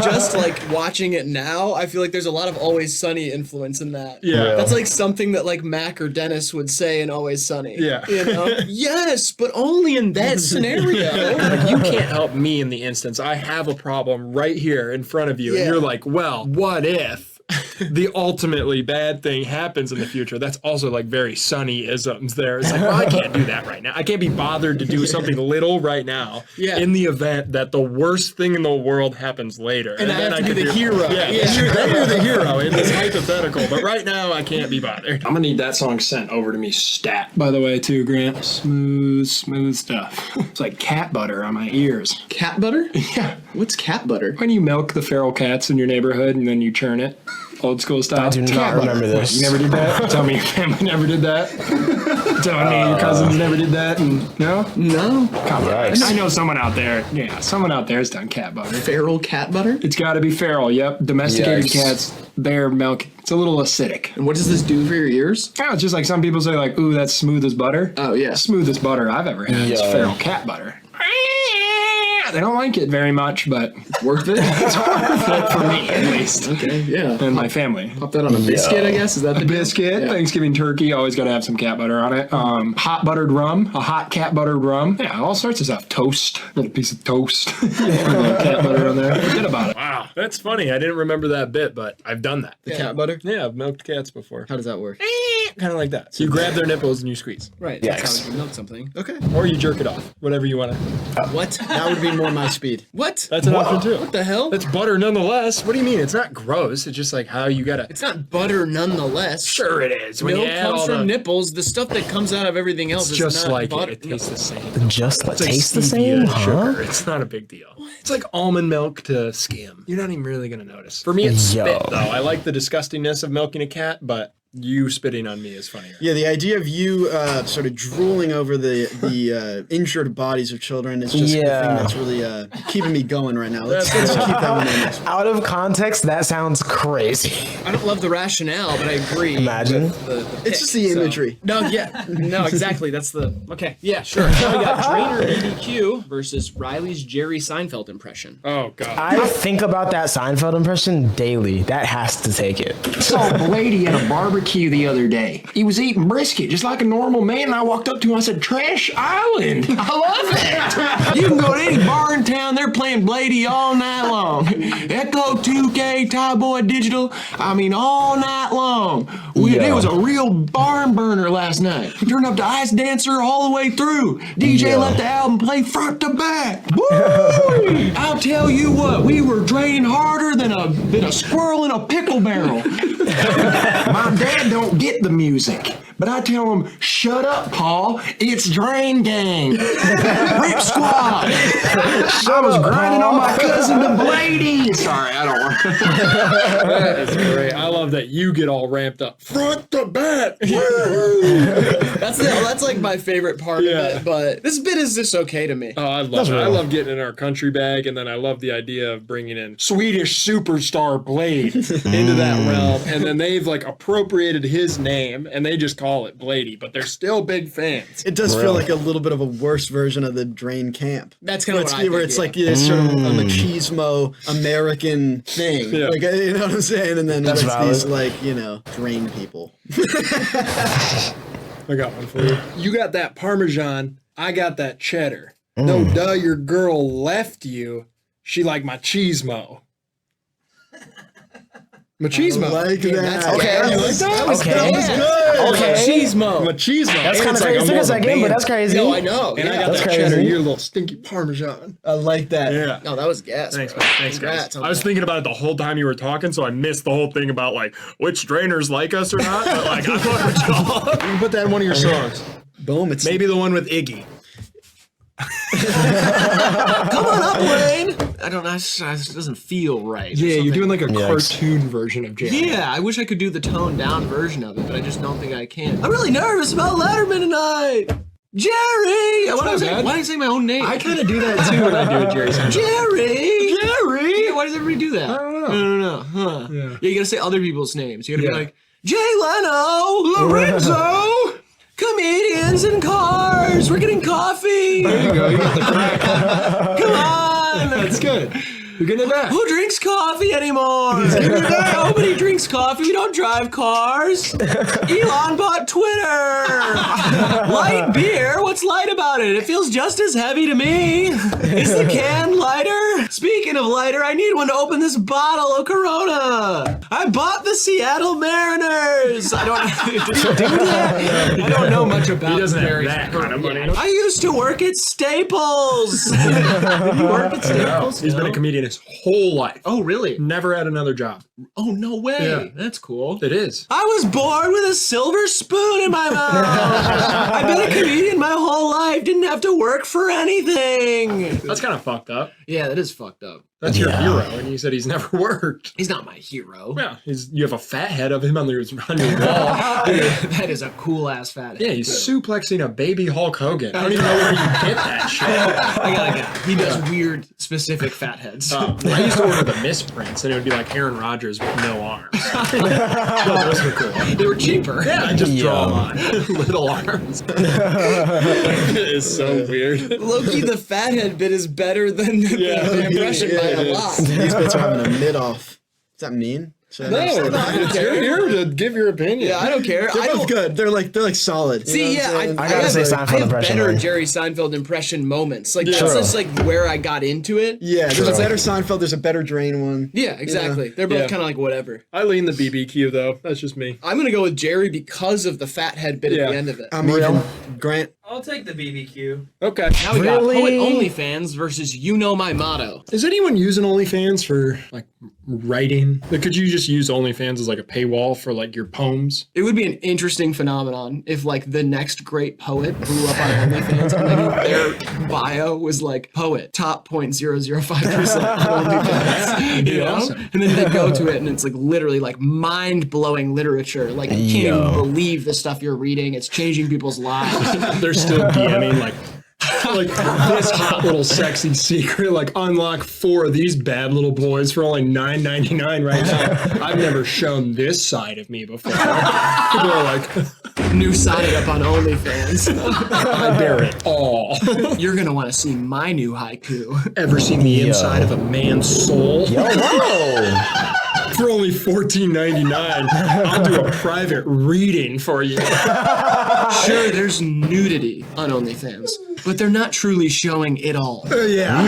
Just like watching it now, I feel like there's a lot of Always Sunny influence in that. Yeah. That's like something that like Mac or Dennis would say in Always Sunny. Yeah. You know? Yes, but only in that scenario. Like, you can't help me in the instance. I have a problem right here in front of you, and you're like, well, what if the ultimately bad thing happens in the future? That's also like very Sunny isms there. It's like, well, I can't do that right now. I can't be bothered to do something little right now in the event that the worst thing in the world happens later. And then I have to be the hero. Yeah, you're the hero in this hypothetical, but right now I can't be bothered. I'm gonna need that song sent over to me stat. By the way, too, Grant, smooth stuff. It's like cat butter on my ears. Cat butter? Yeah. What's cat butter? When you milk the feral cats in your neighborhood and then you churn it. Old school style. I do not remember this. You never did that? Tell me your family never did that? Tell me your cousins never did that? And no? No. Come on. I know someone out there. Yeah, someone out there has done cat butter. Feral cat butter? It's got to be feral, yep. Domesticated cats, their milk, it's a little acidic. And what does this do for your ears? Yeah, it's just like some people say, like, ooh, that's smooth as butter. Oh, yeah. Smoothest butter I've ever had is feral cat butter. They don't like it very much, but it's worth it. It's worth it for me, at least. Okay, yeah. And my family. Pop that on a biscuit, I guess. Is that the biscuit? Yeah. Thanksgiving turkey, always got to have some cat butter on it. Hot buttered rum, a hot cat buttered rum. Yeah, all sorts of stuff. Toast, little piece of toast. Cat butter on there. Forget about it. Wow, that's funny. I didn't remember that bit, but I've done that. The cat butter? Yeah, I've milked cats before. How does that work? Kind of like that. So you grab their nipples and you squeeze. Right. That's how you milk something. Okay. Or you jerk it off. Whatever you want to. What? That would be more my speed. What? That's an option too. What the hell? It's butter nonetheless. What do you mean? It's not gross. It's just like how you gotta. It's not butter nonetheless. Sure it is. When milk you add comes all from the... nipples. The stuff that comes out of everything else It's is just not like butter. it. It tastes the same. Just It's like taste the stevia same, sugar. It's not a big deal. It's like almond milk to skim. You're not even really gonna notice. For me, it's spit though. I like the disgustingness of milking a cat, but you spitting on me is funnier. Yeah, the idea of you sort of drooling over the injured bodies of children is just the thing that's really keeping me going right now. Let's keep that one in. Out of context, that sounds crazy. I don't love the rationale, but I agree. Imagine. It's just the imagery. No, yeah. No, exactly. That's the... Okay, yeah, sure. Now we got Drainer BBQ versus Riley's Jerry Seinfeld impression. Oh, God. I think about that Seinfeld impression daily. That has to take it. Saw Blady at a barbecue the other day. He was eating brisket just like a normal man, and I walked up to him and I said, Trash Island. I love that. You can go to any bar in town, they're playing Blady all night long. Echo 2K, Tie Boy Digital, I mean all night long. It was a real barn burner last night. We turned up to Ice Dancer all the way through. DJ let the album play front to back. Woo! I'll tell you what, we were draining harder than a squirrel in a pickle barrel. My dad don't get the music, but I tell him, shut up, Paul. It's Drain Gang. Rip Squad. I was grinding on my cousin the Blady. Sorry, I don't want That is great. I love that you get all ramped up. Front to back. That's like my favorite part of it, but this bit is just okay to me. Oh, I love it. I love getting in our country bag, and then I love the idea of bringing in Swedish superstar Blade into that realm, and then they've like appropriated his name, and they just call it Blady, but they're still big fans. It does feel like a little bit of a worse version of the Drain Camp. That's kind of what I think, where it's like it's sort of a machismo American thing. Yeah. Like, you know what I'm saying? And then That's it's valid. these like, Drain people. I got one for you. You got that Parmesan, I got that cheddar. No duh, your girl left you. She like machismo. Machismo. I like that. Okay. You like that? Okay. That was good. Okay. Machismo. Machismo. That's And kind it's of like crazy. I'm Took more a of a second, but man. that's crazy. No, I know. And I got that's that crazy. cheddar, you little stinky Parmesan. I like that. Yeah. No, that was gas. Thanks, bro. man. Thanks, guys. Congrats on I was that. thinking about it the whole time you were talking, so I missed the whole thing about like which drainers like us or not. But like, I fucking y'all. You can put that in one of your songs. Boom. It's Maybe the one with Iggy. Come on up, Wayne. I don't know. It just doesn't feel right. Yeah, you're doing like a Yikes. cartoon version of Jam. Yeah, I wish I could do the toned down version of it, but I just don't think I can. I'm really nervous about Letterman tonight. Jerry! Why did I say my own name? I kind of do that too when I do a Jerry Seinfeld. Jerry! Jerry! Why does everybody do that? I don't know. I don't know. Huh. Yeah. You gotta say other people's names. You gotta Yeah. be like, Jay Leno! Lorenzo! Comedians in cars. We're getting coffee. There you go. You got the crack. Come on. That's good. You're getting that. Who drinks coffee anymore? Nobody drinks coffee. We don't drive cars. Elon bought Twitter. Light beer? What's light about it? It feels just as heavy to me. Is the can lighter? Speaking of lighter, I need one to open this bottle of Corona. I bought the Seattle Mariners. I don't know much about He doesn't have Mariners. that kind of money. I used to work at Staples. Did you work at Staples? He's been a comedian his whole life. Oh, really? Never had another job. Oh, no way. Yeah. That's cool. It is. I was born with a silver spoon in my mouth. I've been a comedian my whole life. Didn't have to work for anything. That's kind of fucked up. Yeah, that is fucked up. That's your hero, and you said he's never worked. He's not my hero. Yeah, you have a fat head of him on your wall. That is a cool ass fat head. Yeah, he's suplexing a baby Hulk Hogan. I don't even know where you get that shit. I got it. He does weird, specific fat heads. I used to order the misprints, and it would be like Aaron Rodgers with no arms. Those were cool. They were cheaper. Yeah, I just draw them on little arms. It is so weird. Low-key, the fat head bit is better than the impression by a lot. These bits are having a mid-off. Does that mean? No, you're here to give your opinion. Yeah, I don't care. They're both good. They're like solid. See, you know what I'm saying? I gotta say Seinfeld I have impression. better man. Jerry Seinfeld impression moments. Like Yeah. that's True. just like where I got into it. Yeah, there's a better Seinfeld. There's a better Drain one. Yeah, exactly. You know? They're both kind of like whatever. I lean the BBQ though. That's just me. I'm gonna go with Jerry because of the fat head bit at the end of it. I'm even Grant. I'll take the BBQ. Okay. Now we got Poet OnlyFans versus You Know My Motto. Is anyone using OnlyFans for like writing? Like, could you just use OnlyFans as like a paywall for like your poems? It would be an interesting phenomenon if like the next great poet blew up on OnlyFans and like their bio was like poet top 0.005% on OnlyFans. You know? Awesome. And then they go to it and it's like literally like mind-blowing literature. Like you can't even believe the stuff you're reading. It's changing people's lives. They're still DMing like this hot little sexy secret, like unlock 4 of these bad little boys for only $9.99 right now. I've never shown this side of me before. People are like, new side up on OnlyFans. I bear it all. You're gonna want to see my new haiku. Ever seen the inside of a man's soul? Whoa. For only $14.99, I'll do a private reading for you. Sure, there's nudity on OnlyFans, but they're not truly showing it all. Yeah.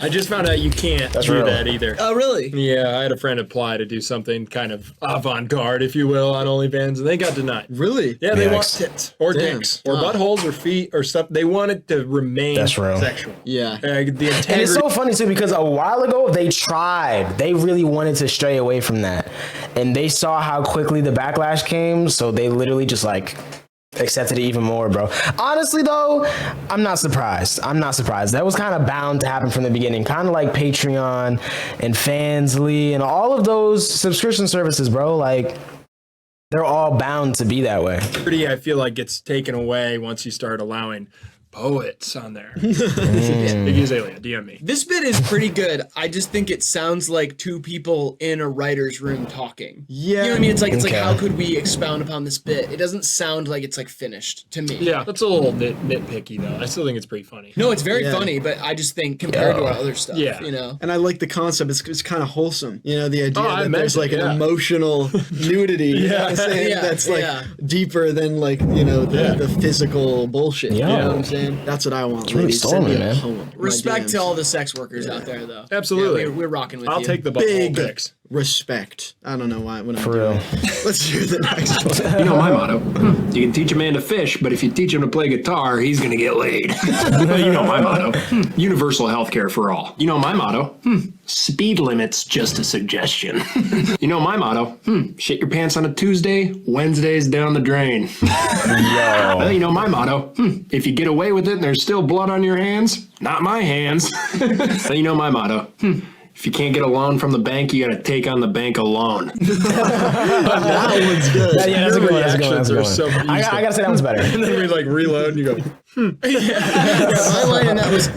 I just found out you can't do that either. Oh, really? Yeah, I had a friend apply to do something kind of avant-garde, if you will, on OnlyFans, and they got denied. Really? Yeah, they want tits or dicks or buttholes or feet or stuff. They want it to remain sexual. Yeah. The integrity. And it's so funny too because a while ago they tried. They really wanted to stray away from that, and they saw how quickly the backlash came. So they literally just like accepted it even more, bro. Honestly though, I'm not surprised. That was kind of bound to happen from the beginning. Kind of like Patreon and Fansly and all of those subscription services, bro. Like they're all bound to be that way. I feel like gets taken away once you start allowing poets on there. Big Azalea, DM me. This bit is pretty good. I just think it sounds like two people in a writer's room talking. Yeah. You know what I mean? It's like how could we expound upon this bit? It doesn't sound like it's like finished to me. Yeah, that's a little nitpicky though. I still think it's pretty funny. No, it's very funny, but I just think compared to our other stuff, you know. And I like the concept. It's kind of wholesome. You know, the idea that there's mentioned, like an emotional nudity. You know what I'm saying? That's like deeper than like, you know, the physical bullshit. You know what I'm saying? That's what I want. It's really stormy, man. Respect to all the sex workers out there, though. Absolutely. Yeah, we're rocking with you. I'll take the Big pics. Respect. I don't know why. What I'm For doing. real. Let's hear the next one. You know my motto. You can teach a man to fish, but if you teach him to play guitar, he's going to get laid. You know my motto. Universal health care for all. You know my motto. Speed limit's just a suggestion. You know my motto. Shit your pants on a Tuesday, Wednesday's down the drain. Yo. You know my motto. If you get away with it and there's still blood on your hands, not my hands. You know my motto. If you can't get a loan from the bank, you got to take on the bank alone. That one's good. Yeah, that's a good one. That's a good one. Reactions are so I gotta say that one's better. And then we like reload and you go, My line in that was,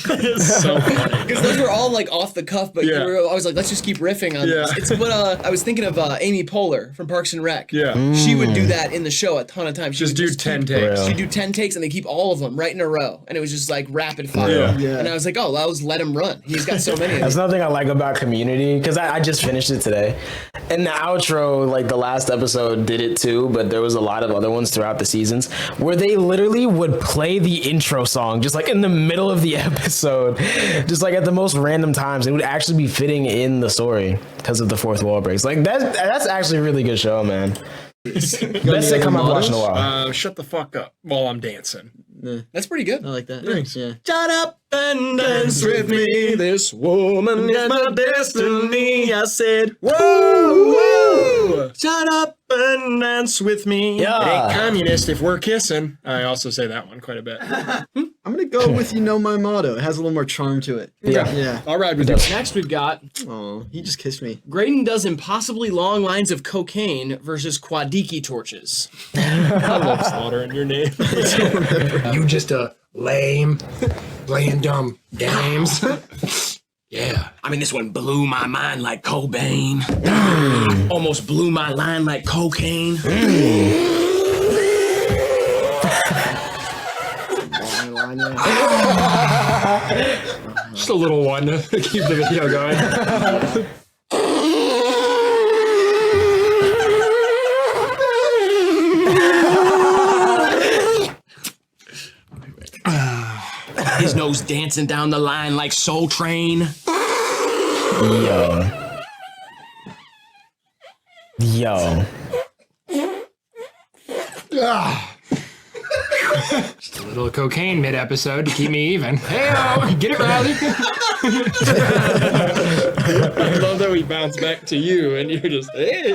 It's so funny. Because those were all like off the cuff, but Yeah. I was like, let's just keep riffing on this. It's what I was thinking of Amy Poehler from Parks and Rec. Yeah. She would do that in the show a ton of times. She Just would do 10 takes. She'd do 10 takes and they keep all of them right in a row. And it was just like rapid fire. Yeah. And I was like, oh, I'll just let him run. He's got so many of That's them. another thing I like about Community, because I just finished it today. And the outro, like the last episode did it too, but there was a lot of other ones throughout the seasons where they literally would play the intro song just like in the middle of the episode, just like at the most random times. It would actually be fitting in the story because of the fourth wall breaks. Like that's actually a really good show, man. Best sitcom I've watched in a while. Shut the fuck up while I'm dancing. That's pretty good. I like that. Thanks. Yeah. Shut up and dance with me. This woman is my destiny. I said, whoa, whoa. Shut up and dance with me. Yeah. It ain't communist if we're kissing. I also say that one quite a bit. I'm gonna go with You Know My Motto. It has a little more charm to it. Yeah. I'll ride with you. Next we've got Oh, he just kissed me. Graydon does impossibly long lines of cocaine versus Quadeca torches. I love slaughtering your name. You just a lame, playing dumb games. Yeah. I mean, this one blew my mind like Cobain. Almost blew my line like cocaine. Just a little one to keep the video going. His nose dancing down the line like Soul Train. Yo. Just a little cocaine mid-episode to keep me even. Hey-o! Get it, Riley? I love that we bounce back to you and you're just, hey.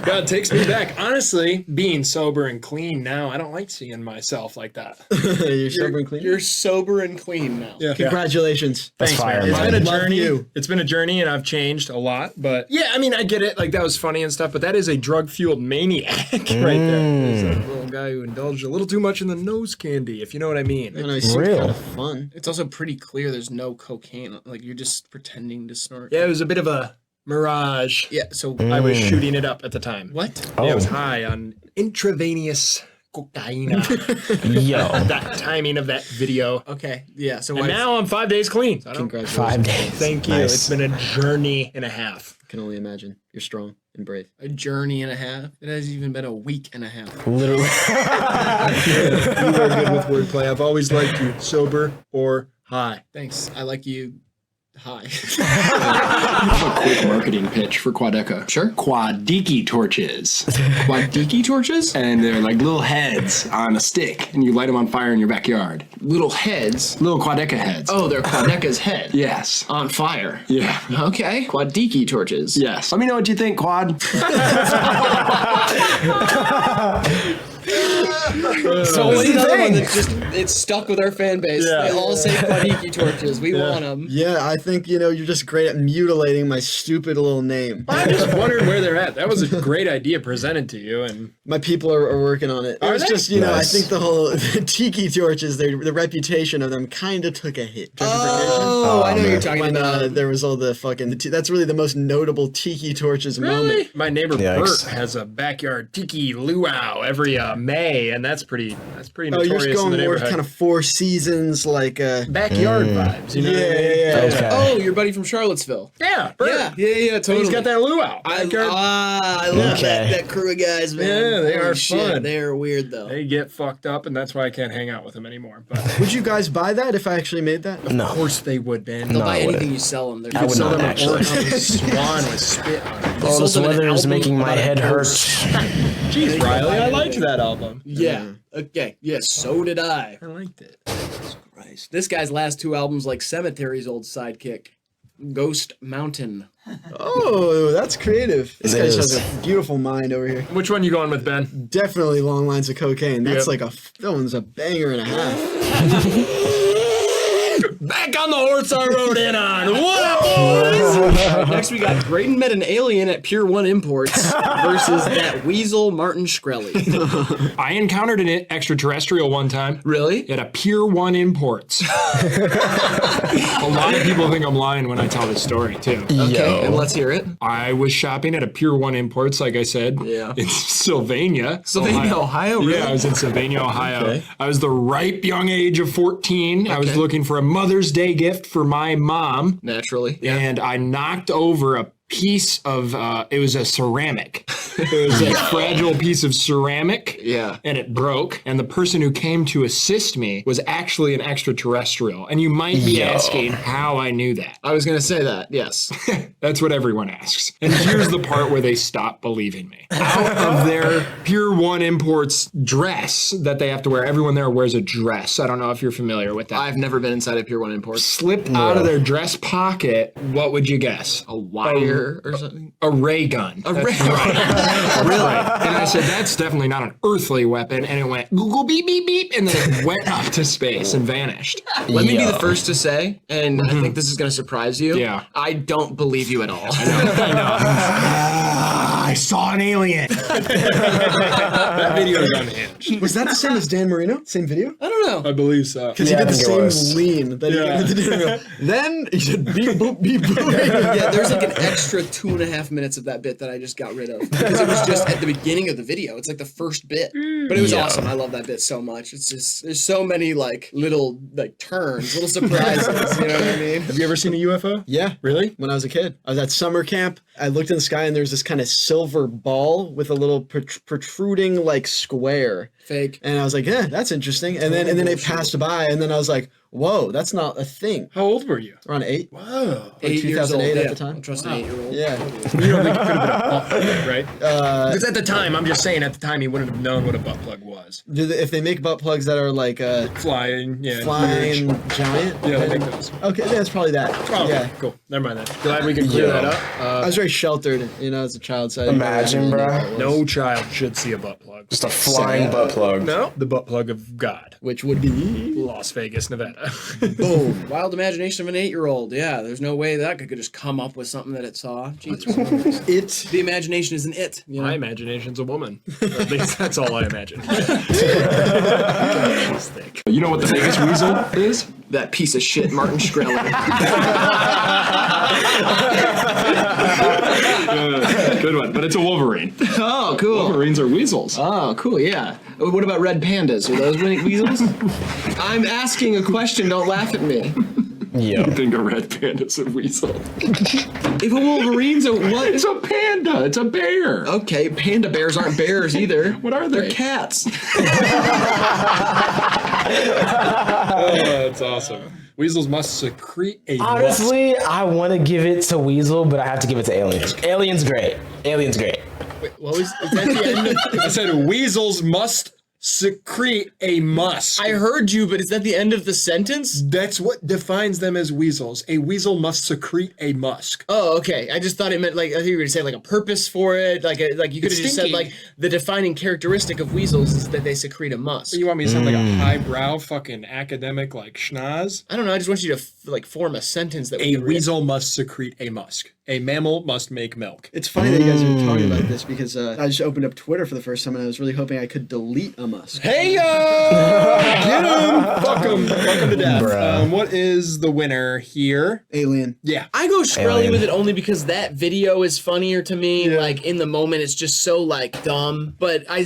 God takes me back. Honestly, being sober and clean now, I don't like seeing myself like that. You're sober and clean? You're sober and clean now. Yeah. Congratulations. That's Thanks, fire, man. It's man. been a Love journey. you. It's been a journey and I've changed a lot. But yeah, I mean, I get it. Like, that was funny and stuff, but that is a drug-fueled maniac right there. There's that little guy who indulged a little too much in the nose candy, if you know what I mean. I know, he seems Real. kind of fun. It's also pretty clear there's no cocaine. Like, you're just pretending to snort. Yeah, it was a bit of a mirage. Yeah, so I was shooting it up at the time. what? Yeah, I was high on intravenous cocaine. Yo. That timing of that video. Okay, yeah, so And why now I'm 5 days clean. So I don't- Congratulations. 5 days. Thank you. Nice. It's been a journey and a half. I can only imagine. You're strong and brave. a journey and a half? It has even been a week and a half. Literally. You are good with wordplay. I've always liked you, sober or high. Thanks. I like you. Hi. I have a quick marketing pitch for Quadeca. Sure. Quadeca torches. Quadeca torches? And they're like little heads on a stick, and you light them on fire in your backyard. Little heads. Little Quadeca heads. Oh, they're Quadeca's head. Yes. On fire. Yeah. Okay. Quadeca torches. Yes. Let me know what you think, Quad. So what's another one that just it's stuck with our fan base? Yeah. They all say Quadeca torches. We want them. Yeah, I think, you're just great at mutilating my stupid little name. I just wondered where they're at. That was a great idea presented to you, and My people are working on it. It was they? just, I Nice. think the whole tiki torches, the reputation of them kind of took a hit. Oh, I know what you're talking When about. there was all the fucking, that's really the most notable tiki torches moment. my neighbor Yikes. Bert has a backyard tiki luau every May, and that's pretty Oh, notorious you're in going the more neighborhood. kind of Four Seasons, like backyard vibes, you know? what I mean? Okay. Oh, your buddy from Charlottesville. Yeah, Bert. Yeah, totally. He's got that luau. I Backyard. love Okay. that crew of guys, man. Yeah, they Holy are shit, fun. They are weird though. They get fucked up, and that's why I can't hang out with them anymore. But Would you guys buy that if I actually made that? of course they would, Ben. They'll No, buy I wouldn't. anything you sell them. They're I would Sell not them actually. a swan with spit on it. Oh, this sold them an weather is album making my about a head hurt. ghost. Jeez, Riley, I liked that album. Yeah. Okay. Yeah. So did I. I liked it. Christ. This guy's last two albums like Cemetery's old sidekick, Ghost Mountain. Oh, that's creative. This It guy is. just has a beautiful mind over here. Which one you going with, Ben? Definitely Long Lines of Cocaine. That's Yep. that one's a banger and a half. Back on the horse I rode in on. What up, boys? All right, next we got Graydon met an alien at Pier 1 Imports versus that weasel Martin Shkreli. I encountered an extraterrestrial one time. Really? At a Pier 1 Imports. A lot of people think I'm lying when I tell this story, too. Okay, and let's hear it. I was shopping at a Pier 1 Imports, like I said, in Sylvania. Ohio, really? Yeah, I was in Sylvania, Ohio. Okay. I was the ripe young age of 14. I was looking for a Mother's Day gift for my mom. Naturally. Yeah. And I knocked over a piece of, it was a ceramic. It was a fragile piece of ceramic. Yeah. And it broke. And the person who came to assist me was actually an extraterrestrial. And you might be asking how I knew that. I was going to say that, yes. That's what everyone asks. And here's the part where they stop believing me. Out of their Pier 1 Imports dress that they have to wear, everyone there wears a dress. I don't know if you're familiar with that. I've never been inside a Pier 1 Imports. Slipped out of their dress pocket, what would you guess? A wire or something? A ray gun. A ray gun. Right. Really? And I said, that's definitely not an earthly weapon. And it went Google beep, beep, beep. And then it went up to space and vanished. Let me be the first to say, and I think this is going to surprise you. Yeah. I don't believe you at all. I know. I saw an alien. That video is unhinged. Was that the same as Dan Marino? Same video? I don't know. I believe so. Because he did the same lean. That he did. Then he did beep boop beep boop. Yeah, there's like an extra 2.5 minutes of that bit that I just got rid of because it was just at the beginning of the video. It's like the first bit, but it was awesome. I love that bit so much. It's just there's so many like little like turns, little surprises. You know what I mean? Have you ever seen a UFO? Yeah. Really? When I was a kid, I was at summer camp. I looked in the sky and there was this kind of silver ball with a little protruding like square. Fake. And I was like, yeah, that's interesting. And then it passed by, and then I was like, whoa, that's not a thing. How old were you? Around 8. Whoa. 8 years old. 2008 at Yeah. the time. I trust an 8-year-old. Yeah. You don't think it could have been a butt plug, right? Because at the time, I'm just saying, at the time, he wouldn't have known what a butt plug was. If they make butt plugs that are like flying, flying giant. Yeah, they make those. Okay, that's probably that. Probably. Yeah. Cool. Never mind that. Glad we could clear that up. I was very sheltered, as a child. So Imagine, bro. No child should see a butt plug. Just a flying butt plug. No, the butt plug of God, which would be Las Vegas, Nevada. Boom. Wild imagination of an 8-year-old. Yeah, there's no way that could just come up with something that it saw. Jesus. The imagination is an it. You know? My imagination's a woman. At least that's all I imagine. You know what the biggest weasel is? That piece of shit, Martin Shkreli. Good one, but it's a Wolverine. Oh, cool. Wolverines are weasels. Oh, cool, yeah. What about red pandas? Are those weasels? I'm asking a question, don't laugh at me. You think a red panda's a weasel? If a Wolverine's a what? It's a panda. It's a bear. Okay, panda bears aren't bears either. What are they? They're cats. Oh, that's awesome. Weasels must secrete a Honestly, I want to give it to Weasel, but I have to give it to Aliens. Aliens great. Aliens great. Wait, what was is that the end of, I said weasels must secrete a musk. I heard you, but is that the end of the sentence? That's what defines them as weasels. A weasel must secrete a musk. Oh, okay. I just thought it meant like I think you were gonna say like a purpose for it. Like you could have just said like the defining characteristic of weasels is that they secrete a musk. You want me to sound like a highbrow fucking academic like schnoz? I don't know. I just want you to like form a sentence that a weasel must secrete a musk. A mammal must make milk. It's funny that you guys are talking about this because I just opened up Twitter for the first time and I was really hoping I could delete a musk. Hey yo! Get him! Fuck him! Fuck him to death. What is the winner here? Alien. Yeah. I go Shkreli with it only because that video is funnier to me. Yeah. Like in the moment, it's just so like dumb. But I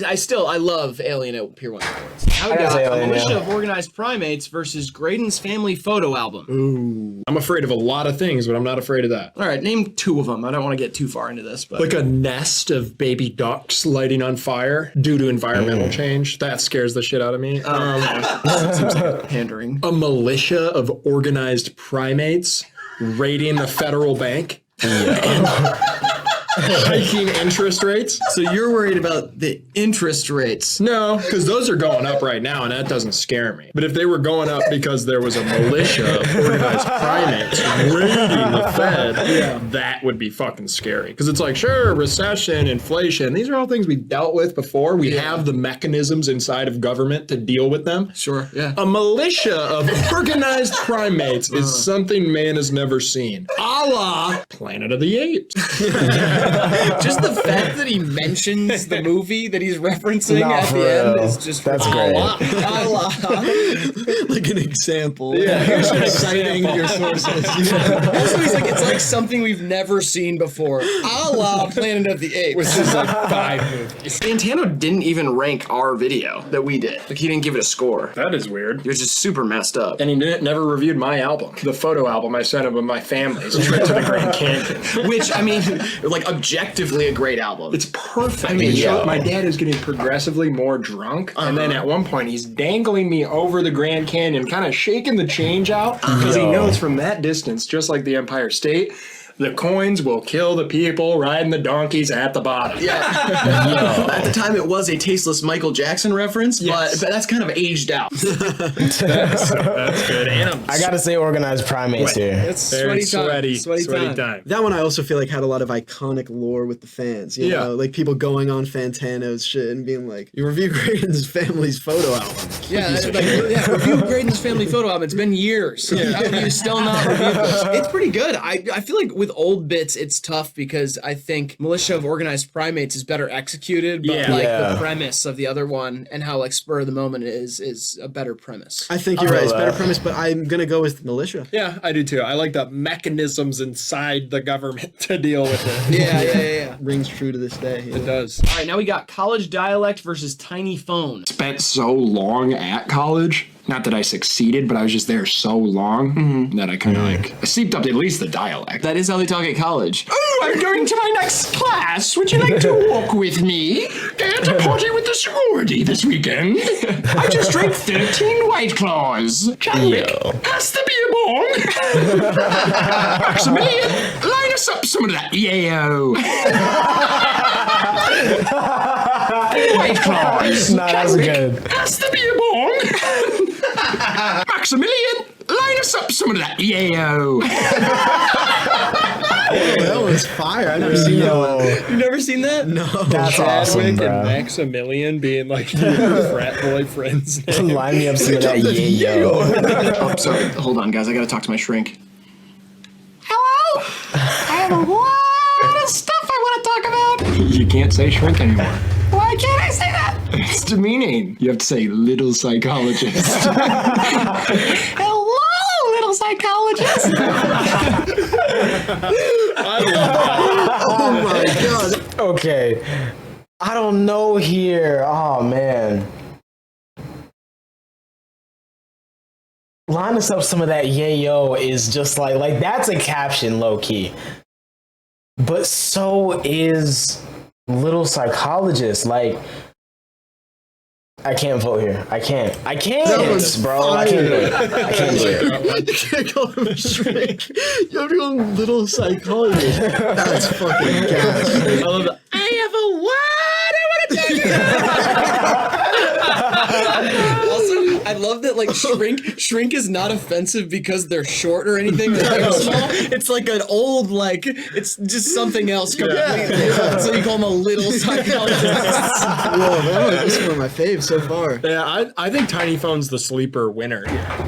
love Alien at Pier 1. How we got a militia of organized primates versus Graydon's family photo album. Ooh. I'm afraid of a lot of things, but I'm not afraid of that. All right, name 2 of them. I don't want to get too far into this, but like a nest of baby ducks lighting on fire due to environmental change. That scares the shit out of me. Seems like pandering. A militia of organized primates raiding the federal bank. hiking interest rates. So you're worried about the interest rates? No, because those are going up right now, and that doesn't scare me. But if they were going up because there was a militia of organized primates raiding the Fed, that would be fucking scary. Because it's like, sure, recession, inflation, these are all things we dealt with before. We have the mechanisms inside of government to deal with them. Sure, yeah. A militia of organized primates is something man has never seen. A la Planet of the Apes. Just the fact that he mentions the movie that he's referencing at the end is just that's great. Like an example. Yeah, Here's citing your sources. Also, he's like, it's like something we've never seen before. A la Planet of the Apes. Which is like 5 movies. Santano didn't even rank our video that we did. Like, he didn't give it a score. That is weird. He was just super messed up. And he never reviewed my album, the photo album I sent him with my family's trip to the Grand Canyon. Which, I mean, like, objectively a great album. It's perfect. I mean, my dad is getting progressively more drunk, and then at one point he's dangling me over the Grand Canyon, kind of shaking the change out, because he knows from that distance, just like the Empire State, the coins will kill the people riding the donkeys at the bottom. Yeah. At the time, it was a tasteless Michael Jackson reference, but that's kind of aged out. That's good. And I gotta say, organized primates here. It's sweaty time. That one I also feel like had a lot of iconic lore with the fans. You know, like people going on Fantano's shit and being like, "You review Graydon's family's photo album." Review Graydon's family photo album. It's been years. How have you still not reviewed this? It's pretty good. I feel like with old bits, it's tough because I think Militia of Organized Primates is better executed, but the premise of the other one and how like spur of the moment is a better premise. I think you're right. It's a better premise, but I'm gonna go with Militia. Yeah, I do too. I like the mechanisms inside the government to deal with it. Yeah. Rings true to this day. It does. All right, now we got College Dialect versus Tiny Phone. Spent so long at college. Not that I succeeded, but I was just there so long that I kind of I seeped up at least the dialect. That is how they talk at college. Oh, I'm going to my next class. Would you like to walk with me? Going to party with the sorority this weekend. I just drank 13 White Claws. Chadwick, pass the beer bong. Maximilian, line us up some of that yayo. White Claws. Nah, that's good. Pass the beer bong. Maximilian, line us up some of that yayo. That was fire. I've never seen that one. You've never seen that? No. That's awesome, Chadwick bro. and Maximilian being like your frat boy friends. Line me up some of that yayo. Oh, sorry. Hold on, guys. I gotta talk to my shrink. Hello? I have a lot of stuff I want to talk about. You can't say shrink anymore. Why can't I say that? It's demeaning. You have to say little psychologist. Hello, little psychologist. Oh my god. Okay. I don't know here. Oh man. Line us up some of that yayo is just like that's a caption low key. But so is little psychologist. Like I can't vote here. I can't, bro. I can't do it. I can't do it. You can't call him a shrink. You have to call him little psychologist. That's fucking gas. I love that. I have a what I want to tell you. Also, I love that like shrink is not offensive because they're short or anything. They're like small. It's like an old it's just something else completely. Yeah. So you call him a little psychologist. Whoa, man, this is one of my faves so far. Yeah, I think Tiny Phone's the sleeper winner.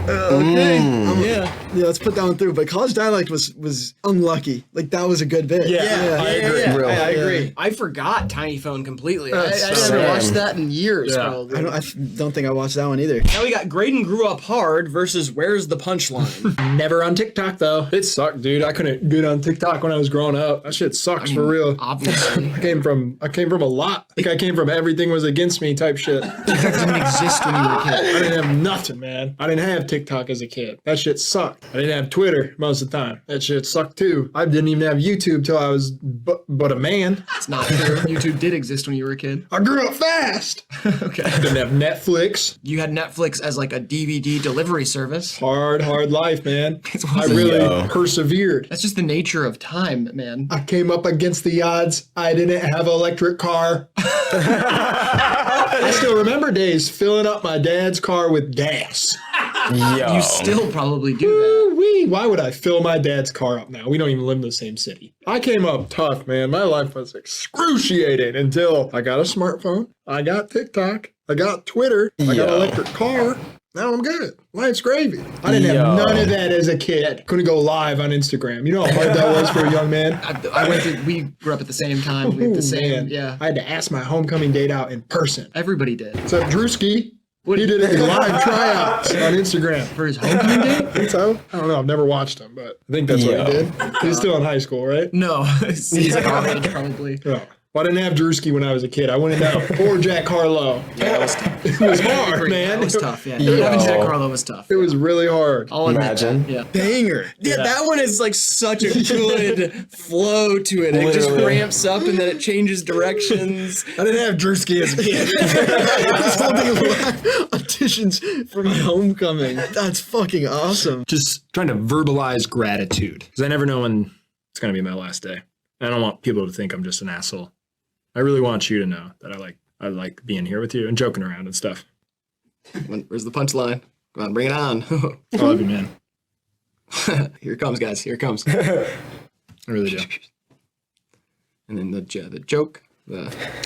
Okay. Yeah, let's put that one through. But College Dialect was unlucky. Like that was a good bit. Yeah, I agree. I agree. Yeah. I forgot Tiny Phone completely. I haven't watched that in years, probably. I don't think I watched that one either. Now we got Graydon Grew Up Hard versus Where's the Punchline? Never on TikTok though. It sucked, dude. I couldn't get on TikTok when I was growing up. That shit sucks for real. Obviously. I came from a lot. Like I came from everything was against me type shit. TikTok didn't exist when you were a kid. I didn't have nothing, man. I didn't have TikTok as a kid. That shit sucked. I didn't have Twitter most of the time. That shit sucked too. I didn't even have YouTube till I was but a man. It's not true. YouTube did exist when you were a kid. I grew up fast. Okay. I didn't have Netflix. You had Netflix books as like a DVD delivery service. Hard life, man. I really persevered. That's just the nature of time, man. I came up against the odds. I didn't have an electric car. I still remember days filling up my dad's car with gas. You still probably do that. Woo-wee. Why would I fill my dad's car up now? We don't even live in the same city. I came up tough, man. My life was excruciating until I got a smartphone. I got TikTok. I got Twitter. I got an electric car. Now I'm good. Life's gravy. I didn't have none of that as a kid. Couldn't go live on Instagram. You know how hard that was for a young man? We grew up at the same time. We had the same, I had to ask my homecoming date out in person. Everybody did. Except Drewski. He did it in live tryouts on Instagram. For his homecoming date? Think so? I don't know. I've never watched him, but I think that's what he did. He's still in high school, right? No. He's like our age, probably. Oh. Well, I didn't have Drewski when I was a kid. I wouldn't know. Or Jack Harlow. Yeah, that was tough. It was hard, man. That was tough, yeah. Having Jack Harlow was tough. It was really hard. I'll imagine. Yeah. Banger. Yeah, that one is like such a good flow to it. It just ramps up and then it changes directions. I didn't have Drewski as a kid. I was holding live auditions for my homecoming. That's fucking awesome. Just trying to verbalize gratitude. Because I never know when it's going to be my last day. I don't want people to think I'm just an asshole. I really want you to know that I like being here with you and joking around and stuff. Where's the punchline? Come on, bring it on. I love you, man. Here it comes, guys. Here it comes. I really do. And then the joke.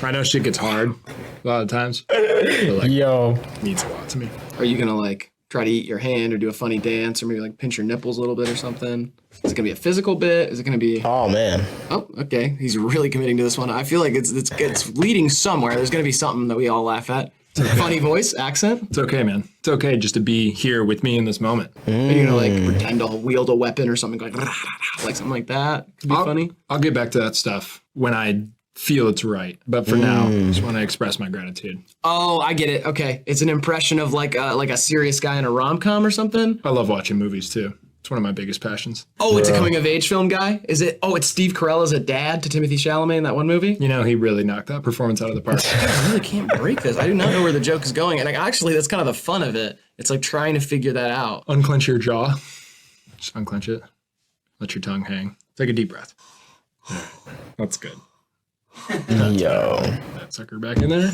I know shit gets hard a lot of times. But it means a lot to me. Are you gonna like try to eat your hand or do a funny dance or maybe like pinch your nipples a little bit or something? Is it gonna be a physical bit? Is it gonna be? Oh man. Oh, okay. He's really committing to this one. I feel like it's leading somewhere. There's gonna be something that we all laugh at. Funny voice, accent. It's okay, man. It's okay just to be here with me in this moment. Are you gonna like pretend to wield a weapon or something like something like that? Could be funny. I'll get back to that stuff when I feel it's right. But for now, I just want to express my gratitude. Oh, I get it. Okay. It's an impression of like a serious guy in a rom-com or something. I love watching movies too. It's one of my biggest passions. Oh, it's a coming of age film guy? Is it? Oh, it's Steve Carell as a dad to Timothy Chalamet in that one movie? You know, he really knocked that performance out of the park. I really can't break this. I do not know where the joke is going. And actually, that's kind of the fun of it. It's like trying to figure that out. Unclench your jaw. Just unclench it. Let your tongue hang. Take a deep breath. That's good. That sucker back in there.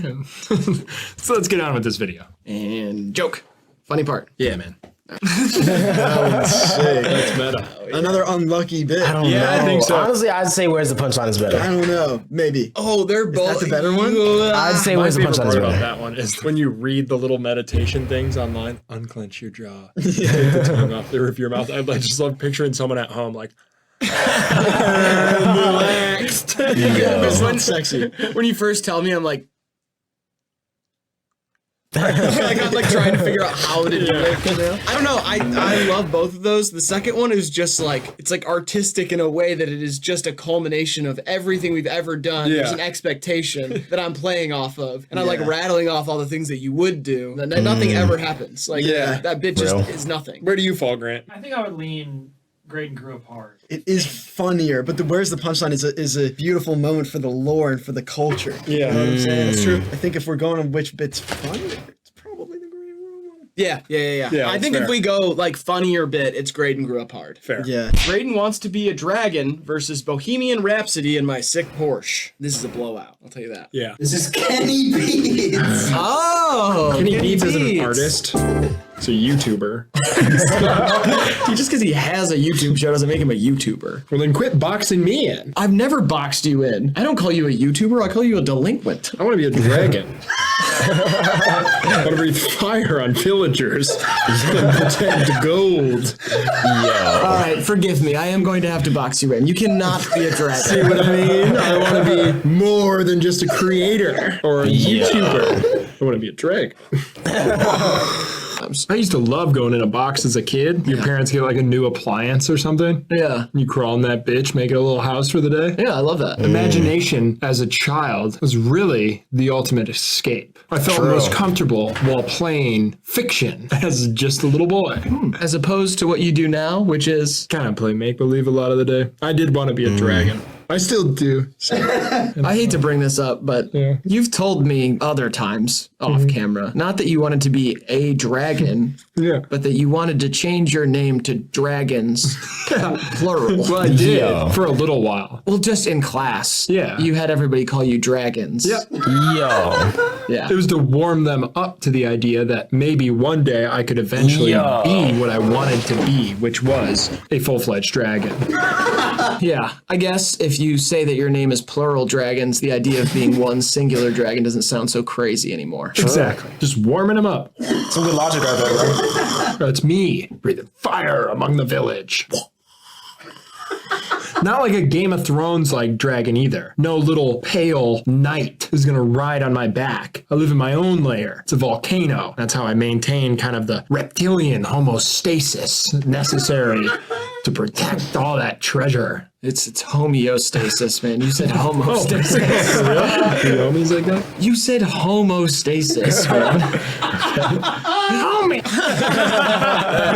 So let's get on with this video. And joke. Funny part. Yeah, man. That one's sick. That's meta. Another unlucky bit. I don't know. I think so. Honestly, I'd say Where's the Punchline is better. I don't know. Maybe. Oh, they're both. Is that the better one? I'd say Where's the Punchline is Part about better. that one is when you read the little meditation things online. Unclench your jaw. Take the tongue off the roof of your mouth. I just love picturing someone at home like. Relaxed. This one's sexy. When you first tell me, I'm like, I'm like trying to figure out how to do it. I don't know. I love both of those. The second one is just like, it's like artistic in a way that it is just a culmination of everything we've ever done. There's an expectation that I'm playing off of. And I'm like rattling off all the things that you would do. And nothing ever happens. Like that bit just is nothing. Where do you fall, Grant? I think I would lean Great and Grew Apart. It is funnier, but Where's the Punchline is a beautiful moment for the lore and for the culture. Yeah. You know what I'm saying? That's true. I think if we're going on which bit's funnier, it's probably the Great and Grew one. Yeah. I think if we go like funnier bit, it's Graydon Grew Up Hard. Fair. Yeah. Graydon Wants to Be a Dragon versus Bohemian Rhapsody in My Sick Porsche. This is a blowout. I'll tell you that. Yeah. This is Kenny Beats. Oh, Kenny Beats is an artist. He's a YouTuber. Just because he has a YouTube show doesn't make him a YouTuber. Well, then quit boxing me in. I've never boxed you in. I don't call you a YouTuber. I call you a delinquent. I want to be a dragon. I want to breathe fire on villagers and protect gold. All right, forgive me. I am going to have to box you in. You cannot be a dragon. See what I mean? I want to be more than just a creator or a YouTuber. I want to be a dragon. I used to love going in a box as a kid. Your parents get like a new appliance or something. Yeah. You crawl in that bitch, make it a little house for the day. Yeah, I love that. Imagination as a child was really the ultimate escape. I felt most comfortable while playing fiction as just a little boy. As opposed to what you do now, which is kind of play make-believe a lot of the day. I did want to be a dragon. I still do. I hate to bring this up, but you've told me other times off camera, not that you wanted to be a dragon, but that you wanted to change your name to Dragons, plural. Well, I did for a little while. Well, just in class. Yeah. You had everybody call you Dragons. Yep. Yo. Yeah. It was to warm them up to the idea that maybe one day I could eventually be what I wanted to be, which was a full-fledged dragon. Yeah. I guess if you say that your name is plural dragons, the idea of being one singular dragon doesn't sound so crazy anymore. Exactly. Just warming them up. Some good logic right there, bro. It's me breathing fire among the village. Not like a Game of Thrones like dragon either. No little pale knight is gonna ride on my back. I live in my own lair. It's a volcano. That's how I maintain kind of the reptilian homeostasis necessary to protect all that treasure. It's homeostasis, man. You said homostasis. You homies like that? You said homostasis, man. Homie.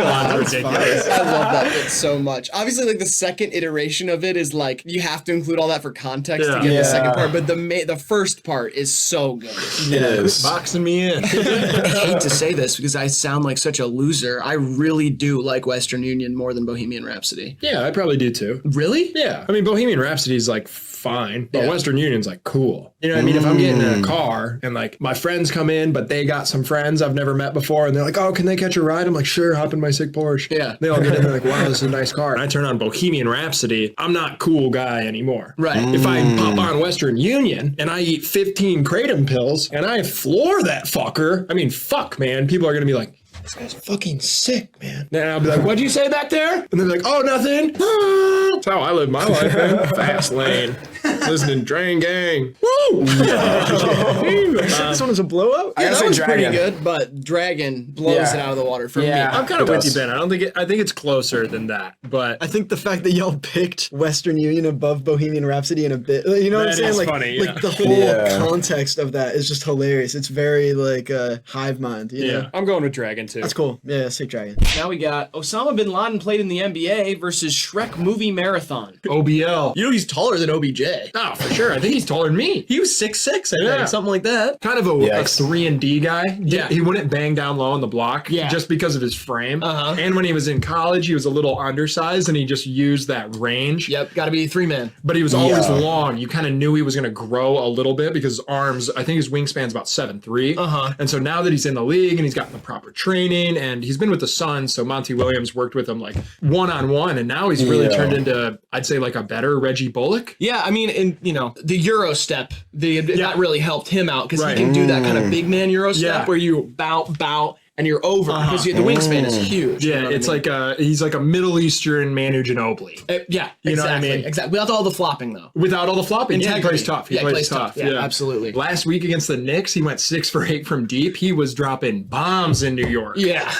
That's ridiculous. I love that bit so much. Obviously, like the second iteration of it is like you have to include all that for context to get the second part, but the first part is so good. It is. Boxing me in. I hate to say this because I sound like such a loser. I really do like Western Union more than Bohemian Rhapsody. Yeah, I probably do too. Really? Yeah. I mean, Bohemian Rhapsody is like fine, but Western Union's like cool. You know what I mean? If I'm getting in a car and like my friends come in, but they got some friends I've never met before and they're like, oh, can they catch a ride? I'm like, sure, hop in my sick Porsche. Yeah. They all get in, they're like, wow, this is a nice car. And I turn on Bohemian Rhapsody, I'm not cool guy anymore. Right. If I pop on Western Union and I eat 15 Kratom pills and I floor that fucker, I mean, fuck, man. People are going to be like, this guy's fucking sick, man. Then I'll be like, what'd you say back there? And they're like, oh, nothing. That's how I live my life, man. Fast lane. Listening to Drain Gang. Woo! This one was a blow up? Yeah, that was pretty good, but Dragon blows it out of the water for me. I'm kind of with you, Ben. I think it's closer than that, but I think the fact that y'all picked Western Union above Bohemian Rhapsody in a bit, you know what I'm saying? is Like, funny, like the whole context of that is just hilarious. It's very like hive mind, you know? I'm going with Dragon too. That's cool. Yeah, sick Dragon. Now we got Osama bin Laden played in the NBA versus Shrek movie marathon. OBL. You know he's taller than OBJ. Oh, for sure. I think he's taller than me. He was 6'6", I think, something like that. Kind of a 3-and-D guy. Yeah. He wouldn't bang down low on the block just because of his frame. And when he was in college, he was a little undersized and he just used that range. Yep, got to be 3-man. But he was always long. You kind of knew he was going to grow a little bit because his arms, I think his wingspan's about 7'3". And so now that he's in the league and he's gotten the proper training and he's been with the Suns, so Monty Williams worked with him like one-on-one, and now he's really turned into, I'd say, like a better Reggie Bullock. Yeah, I mean, and you know, the Euro step, that really helped him out because he can do that kind of big man Euro step where you bow, and you're over because the wingspan is huge. Yeah, it's like he's like a Middle Eastern Manu Ginobili. Yeah, you know what I mean? Exactly. Without all the flopping, though. Without all the flopping, he plays tough. He plays tough. Yeah, absolutely. Last week against the Knicks, he went 6 for 8 from deep. He was dropping bombs in New York. Yeah.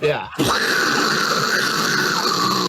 Yeah.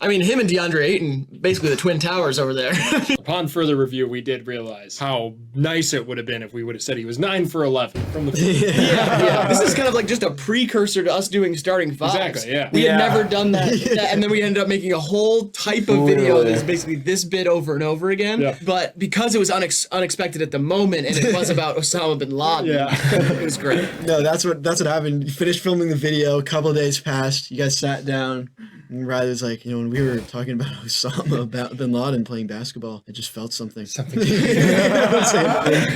I mean, him and DeAndre Ayton, basically the Twin Towers over there. Upon further review, we did realize how nice it would have been if we would have said he was 9 for 11 from the field. Yeah. This is kind of like just a precursor to us doing starting fives. Exactly, yeah. We had never done that, and then we ended up making a whole type of video that is basically this bit over and over again. Yeah. But because it was unexpected at the moment, and it was about Osama bin Laden, it was great. No, that's what happened. You finished filming the video, a couple of days passed, you guys sat down, and Riley's like, you know, when we were talking about Osama bin Laden playing basketball, I just felt something.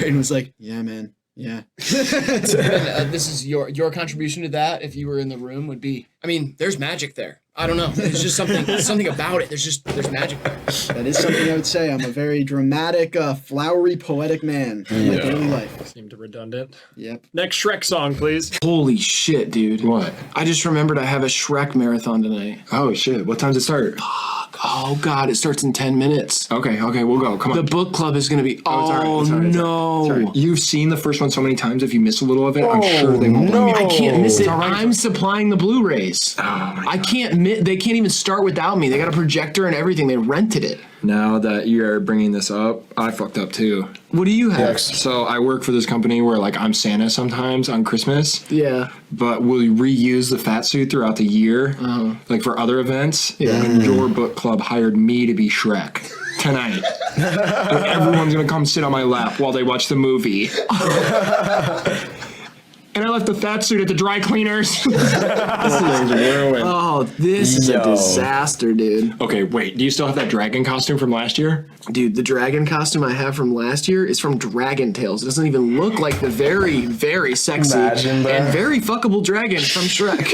And was like, yeah, man. Yeah. This is your contribution to that. If you were in the room, would be. I mean, there's magic there. I don't know. There's just something about it. There's magic there. That is something I would say. I'm a very dramatic, flowery, poetic man in my daily life. Seemed redundant. Yep. Next Shrek song, please. Holy shit, dude. What? I just remembered I have a Shrek marathon tonight. Oh shit! What time does it start? Oh god, it starts in 10 minutes. Okay, we'll go. Come on. The book club is gonna be. It's all right. No! You've seen the first one so many times. If you miss a little of it, I'm sure they won't let me. I can't miss it. I'm supplying the Blu-rays. I can't. They can't even start without me. They got a projector and everything. They rented it. Now that you're bringing this up, I fucked up too. What do you have? So I work for this company where like I'm Santa sometimes on Christmas. Yeah. But we'll reuse the fat suit throughout the year, like for other events. Yeah. And your book club hired me to be Shrek. tonight. And everyone's gonna come sit on my lap while they watch the movie. And I left the fat suit at the dry cleaners. Oh, this is a disaster, dude. Okay, wait. Do you still have that dragon costume from last year? Dude, the dragon costume I have from last year is from Dragon Tales. It doesn't even look like the very, very sexy and very fuckable dragon from Shrek.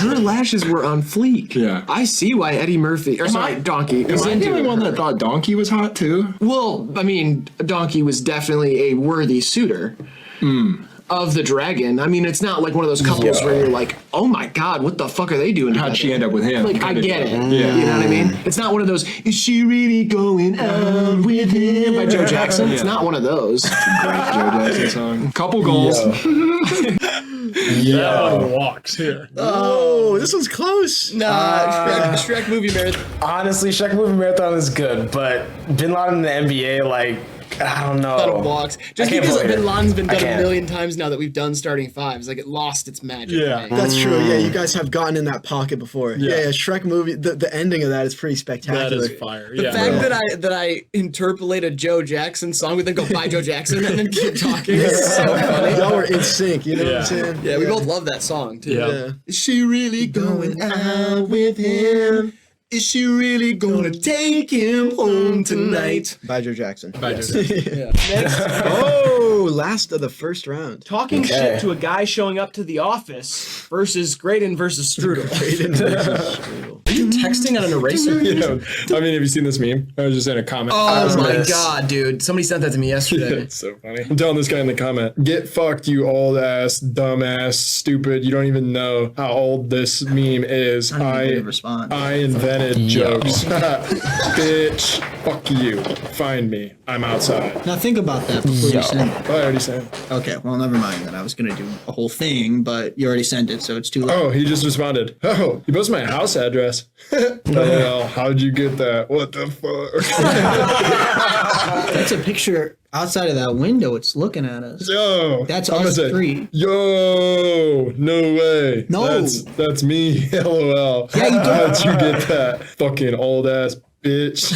Her lashes were on fleek. Yeah. I see why Eddie Murphy, Donkey. Am I the only one that thought Donkey was hot too? Well, I mean, Donkey was definitely a worthy suitor. Of the dragon. I mean, it's not like one of those couples where you're like, oh my god, what the fuck are they doing? How'd she end up with him? Like, I get it. Yeah. You know what I mean? It's not one of those, is she really going out with him by Joe Jackson? It's not one of those. Great Joe Jackson song. Couple goals. That one walks here. Oh, this was close. Shrek movie marathon. Honestly, Shrek movie marathon is good, but Bin Laden in the NBA, like, I don't know. Out of blocks. Just because Bin Laden's been done can't. a million times now that we've done starting fives, like it lost its magic. Yeah. That's true. Yeah, you guys have gotten in that pocket before. Yeah, Shrek movie. The ending of that is pretty spectacular. That is fire. The fact that I interpolate a Joe Jackson song, we then go buy Joe Jackson and then keep talking. It's so funny. Y'all were in sync. You know what I'm saying? Yeah, we both love that song too. Yeah. Is she really going out with him? Is she really gonna take him home tonight? By Joe Jackson. By Joe Jackson. Next. Oh, last of the first round. Talking shit to a guy showing up to the office versus Graydon versus Strudel. Are you texting on an eraser? I mean, have you seen this meme? I was just in a comment. Oh my god, dude. Somebody sent that to me yesterday. It's so funny. I'm telling this guy in the comment, get fucked, you old ass, dumb ass, stupid. You don't even know how old this meme is. I invented jokes. Bitch, fuck you. Find me. I'm outside. Now think about that before you send it. I already sent it. Okay, well, never mind then. I was going to do a whole thing, but you already sent it, so it's too late. Oh, he just responded. Oh, you posted my house address. Well, how'd you get that? What the fuck? That's a picture outside of that window. It's looking at us. Yo, that's I'm us gonna say, three. Yo, no way. No. That's me. LOL. Yeah, you how'd you get that? Fucking old ass bitch.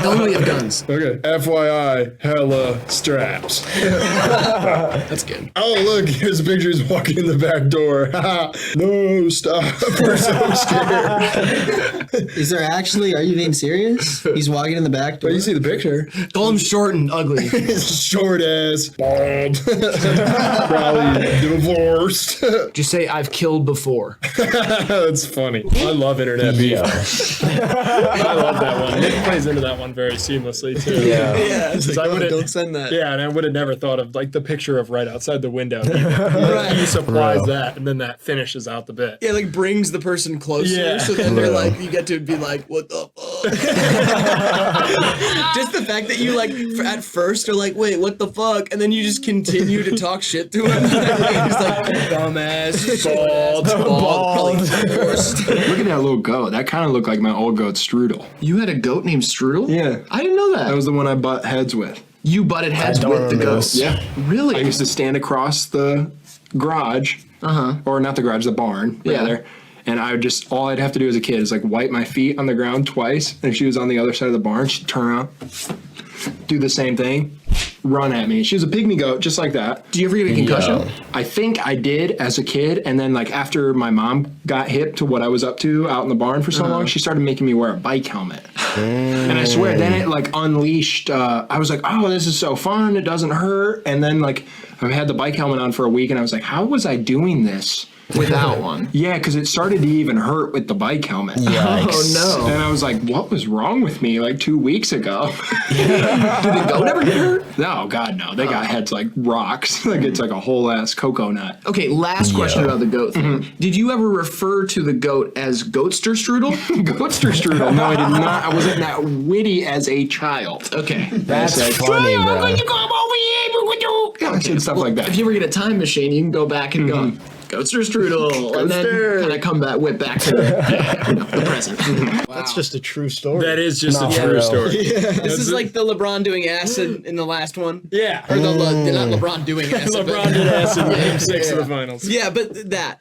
Don't we have guns? Okay. FYI, hella straps. That's good. Oh, look, here's a picture. He's walking in the back door. No, stop. We're so scared. Is there actually, are you being serious? He's walking in the back door. But you see the picture. Call him short and ugly. Short ass, bald, probably divorced. Just say, I've killed before. That's funny. I love internet beef. I love that one. Nick plays into that one very seamlessly too. Yeah. It's like, Don't send that. Yeah, and I would have never thought of like the picture of right outside the window. He supplies that, and then that finishes out the bit. Yeah, like brings the person closer. Yeah. So then they're like, you get to be like, what the fuck? Just the fact that you like at first are like, wait, what the fuck? And then you just continue to talk shit to him. He's like, dumbass, bald, probably divorced. Look at that little goat. That kind of looked like my old goat Strudel. You had a goat named Strudel? Yeah. I didn't know that. That was the one I butt heads with. You butted heads with the goat? Yeah. Really? I used to stand across the garage. Or not the garage, the barn, rather. And I would just, all I'd have to do as a kid is like wipe my feet on the ground twice. And if she was on the other side of the barn, she'd turn around, do the same thing, run at me. She was a pygmy goat, just like that. Do you ever get a concussion? I think I did as a kid. And then like after my mom got hip to what I was up to out in the barn for so long, she started making me wear a bike helmet. And I swear, then it like unleashed, I was like, oh, this is so fun. It doesn't hurt. And then like I had the bike helmet on for a week and I was like, how was I doing this? Without one? Yeah, because it started to even hurt with the bike helmet. Yikes. Oh, no. And I was like, what was wrong with me like 2 weeks ago? Did the goat ever get hurt? No, God, no. They got heads like rocks. Like it's like a whole ass cocoa nut. Okay, last question about the goat thing. Did you ever refer to the goat as Goatster Strudel? Goatster Strudel? No, I did not. I wasn't that witty as a child. Okay. That's funny, bro. Yeah, I said stuff like that. If you ever get a time machine, you can go back and go, Goatster strudel, and then kind of come back, whip back to the present. That's just a true story. That is just a true story. This is like the LeBron doing acid in the last one. Yeah. Or not LeBron doing acid. LeBron did acid in Game 6 of the finals. Yeah, but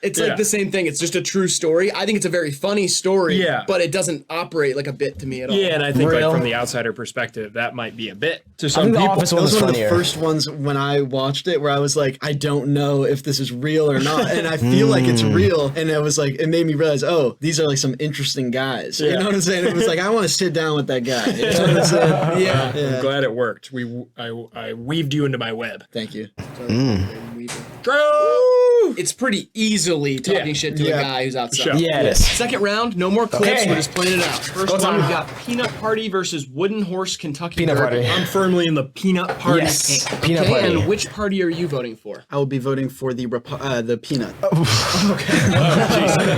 it's like the same thing. It's just a true story. I think it's a very funny story, but it doesn't operate like a bit to me at all. Yeah, and I think like from the outsider perspective, that might be a bit to some That people. was one of the first ones when I watched it where I was like, I don't know if this is real or not. And I feel like it's real. And it was like, it made me realize, oh, these are like some interesting guys. You know what I'm saying? It was like, I want to sit down with that guy. You know what I'm saying? Yeah. I'm glad it worked. I weaved you into my web. Thank you. It's pretty easily talking shit to a guy who's outside. Yeah, it is. Second round, no more clips. Okay. We're just playing it out. First one, we've got Peanut Party versus Wooden Horse Kentucky Peanut Derby. Party. I'm firmly in the peanut party Yes. camp. Peanut Okay, Party. and which party are you voting for? I will be voting for the peanut.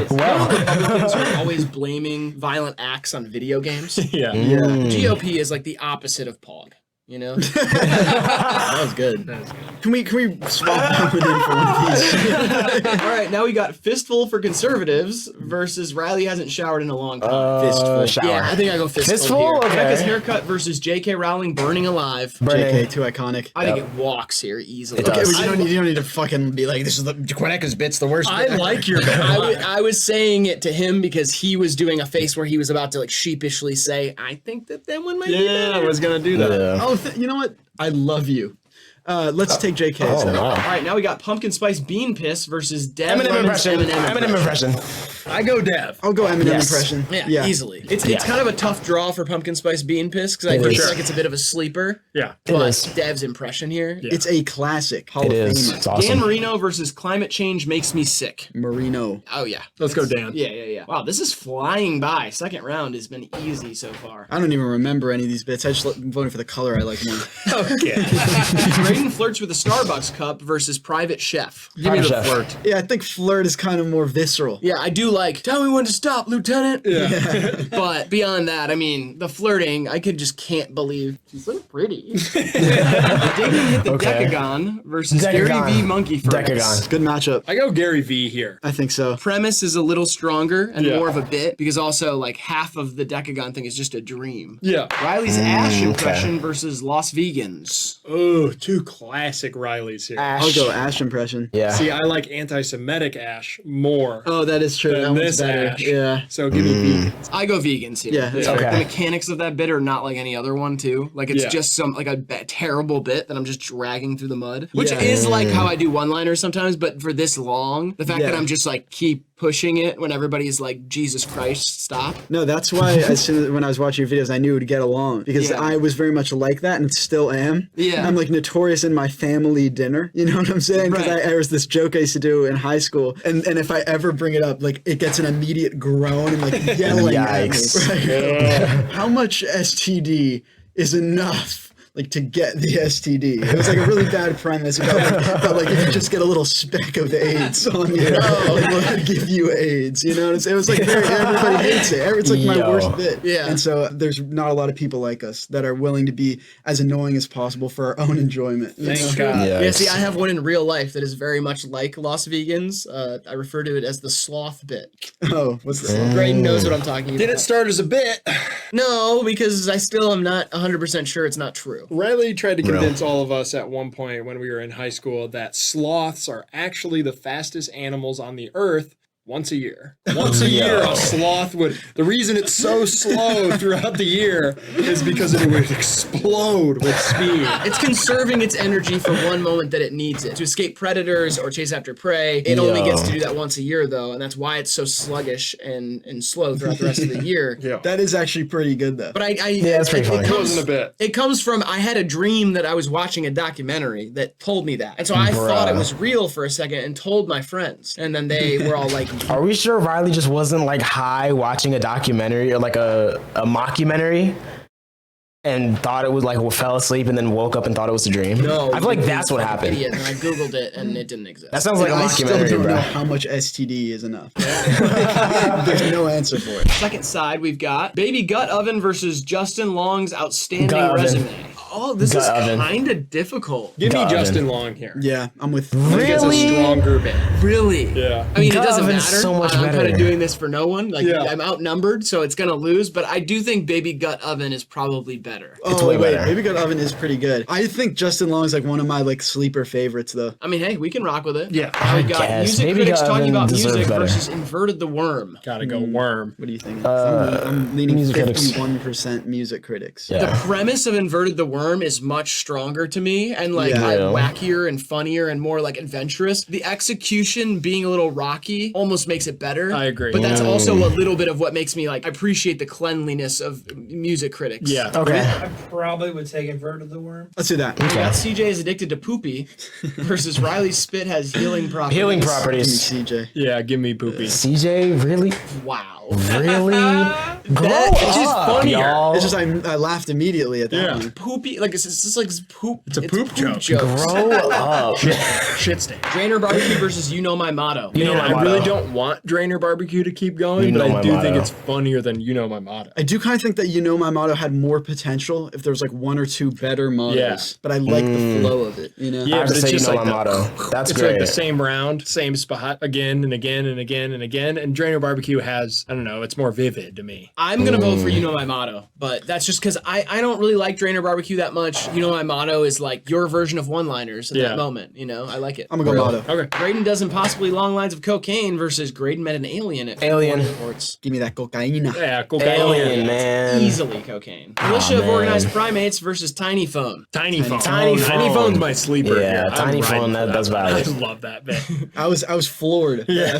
Republicans are always blaming violent acts on video games. Yeah. GOP is like the opposite of Pog. You know? That was good. Can we swap that one in for one of these? All right, now we got Fistful for conservatives versus Riley hasn't showered in a long time. Fistful. Shower. Yeah, I think I go Fistful, Fistful? here. Okay. Rebecca's haircut versus J.K. Rowling burning alive. JK, too iconic. I think it walks here easily. It Okay, does. but you don't need to fucking be like, this is the Quadeca's bit's the worst. I like your I was saying it to him because he was doing a face where he was about to like sheepishly say, I think that one might be Yeah, I better. was going to do that. Yeah. Oh, you know what? I love you. Let's take JK's. Oh, though. wow. All right, now we got Pumpkin Spice Bean Piss versus Dev Eminem Lemon's impression. Eminem Eminem impression. I go Dev. I'll go Eminem Yes. impression. Yeah, easily. It's kind of a tough draw for Pumpkin Spice Bean Piss because I feel like it's a bit of a sleeper. Yeah. But is. Dev's impression here. Yeah. It's a classic. Hall It of is. Famer. It's awesome. Dan Marino versus Climate Change Makes Me Sick. Marino. Oh, yeah. Let's go Dan. Yeah. Wow, this is flying by. Second round has been easy so far. I don't even remember any of these bits. I just voted for the color I like more. Okay. Braden flirts with a Starbucks cup versus Private Chef. Give me the Chef. flirt. Yeah, I think flirt is kind of more visceral. Yeah, I do like, tell me when to stop, Lieutenant. Yeah. But beyond that, I mean, the flirting, I just can't believe. She's so pretty. Dignan hit the Decagon versus Gary V. Monkey Furnace. Decagon. Good matchup. I go Gary V here. I think so. Premise is a little stronger and Yeah. more of a bit because also like half of the Decagon thing is just a dream. Yeah. Riley's Ash impression versus Las Vegans. Oh, two classic Rileys here. I'll go Ash impression. Yeah. See, I like anti-Semitic Ash more Oh, that is true. than That one's this better. Ash. Yeah. So give me vegans. I go vegans here. Yeah, that's The fair. mechanics of that bit are not like any other one too. Like it's Yeah. just some like a terrible bit that I'm just dragging through the mud, which Yeah. is like how I do one-liners sometimes. But for this long, the fact that Yeah. I'm just like keep pushing it when everybody's like, Jesus Christ, stop. No, that's why as soon as when I was watching your videos, I knew it would get along because Yeah. I was very much like that and still am. Yeah. I'm like notorious in my family dinner. You know what I'm saying? Because Right. there was this joke I used to do in high school, and if I ever bring it up, like it gets an immediate groan and like yelling Yikes. at me. Right? How much STD is enough? Like to get the STD. It was like a really bad premise about like if you just get a little speck of AIDS on you, like will that give you AIDS? You know what I'm saying? It was like everybody hates it. It's like my Yo. worst bit. Yeah. And so there's not a lot of people like us that are willing to be as annoying as possible for our own enjoyment. you Thank know? God. Yeah. Yeah, see, I have one in real life that is very much like Las Vegans. I refer to it as the sloth bit. Oh, what's the song? Graydon knows what I'm talking about. Did it start as a bit? No, because I still am not 100% sure it's not true. Riley tried to convince all of us at one point when we were in high school that sloths are actually the fastest animals on the earth once a year. Once a year, a sloth would. The reason it's so slow throughout the year is because it would explode with speed. It's conserving its energy for one moment that it needs it. To escape predators or chase after prey, it only gets to do that once a year, though, and that's why it's so sluggish and slow throughout the rest of the year. Yeah. That is actually pretty good though. But Yeah, that's pretty funny. It wasn't a bit. It comes from I had a dream that I was watching a documentary that told me that. And so I thought it was real for a second and told my friends. And then they were all like, Are we sure Riley just wasn't like high watching a documentary or like a mockumentary and thought it was like fell asleep and then woke up and thought it was a dream? no. I feel like that's what happened. Idiot. And I Googled it and it didn't exist. That sounds like a I still don't mockumentary, know bro. how much STD is enough. There's no answer for it. Second side, we've got Baby Gut Oven versus Justin Long's outstanding Gut Oven. resume. Oh, this Gut is oven. kind of difficult. Give me Gut Justin oven. Long here. Yeah, I'm with. I think it's a stronger bit. Really? Yeah. I mean, it Gut doesn't oven's matter. so much I'm kind better. of doing this for no one. Like, Yeah. I'm outnumbered, so it's gonna lose. But I do think Baby Gut Oven is probably better. It's Oh way wait, better. Baby Gut Oven is pretty good. I think Justin Long is like one of my like sleeper favorites though. I mean, hey, we can rock with it. Yeah. We got guess. music Baby critics Gut talking Oven about deserves music better. versus Inverted the Worm. Gotta go Worm. What do you think? I'm leaning music critics. 51% music critics. Yeah. The premise of Inverted the Worm is much stronger to me and like Yeah. wackier and funnier and more like adventurous. The execution being a little rocky almost makes it better. I agree. But that's also a little bit of what makes me like appreciate the cleanliness of music critics. Yeah. Okay. I probably would take Inverted the Worm. Let's do that. We got CJ is addicted to poopy versus Riley's spit has healing properties. Healing Give me properties. CJ. Yeah, give me Poopy. CJ, really? Wow. Really? Grow It's just up, funnier. y'all. It's just I laughed immediately at that Yeah. one. Poopy, like it's just like poop. It's a poop joke. jokes. Grow up. Shit stain. Drainer Barbecue versus You Know My Motto. You know Man, my I motto. really don't want Drainer Barbecue to keep going, You but know I my do think motto. it's funnier than You Know My Motto. I do kind of think that You Know My Motto had more potential if there was like one or two better mottos. Yeah. But I like the flow of it, you know? Yeah, I have but to it's say, you just know like my the- motto. That's It's great. like the same round, same spot again and again and again and again. And Drainer Barbecue has, I don't know, it's more vivid to me. I'm gonna vote for You Know My Motto, but that's just because I don't really like Drainer Barbecue that much. You Know My Motto is like your version of one-liners at Yeah. that moment. You know, I like it. I'm gonna go Motto. Okay. Graydon does impossibly long lines of cocaine versus Graydon met an alien at Alien. reports. Give me that cocaina. Yeah, cool. Alien, man. Easily cocaine. Militia of man. Organized Primates versus Tiny Phone. Tiny Phone. Tiny Tiny Phone. Phone's my sleeper. Yeah, here. I'm Tiny riding Phone, for that's one. valid. I love that bit. I was floored. Yeah.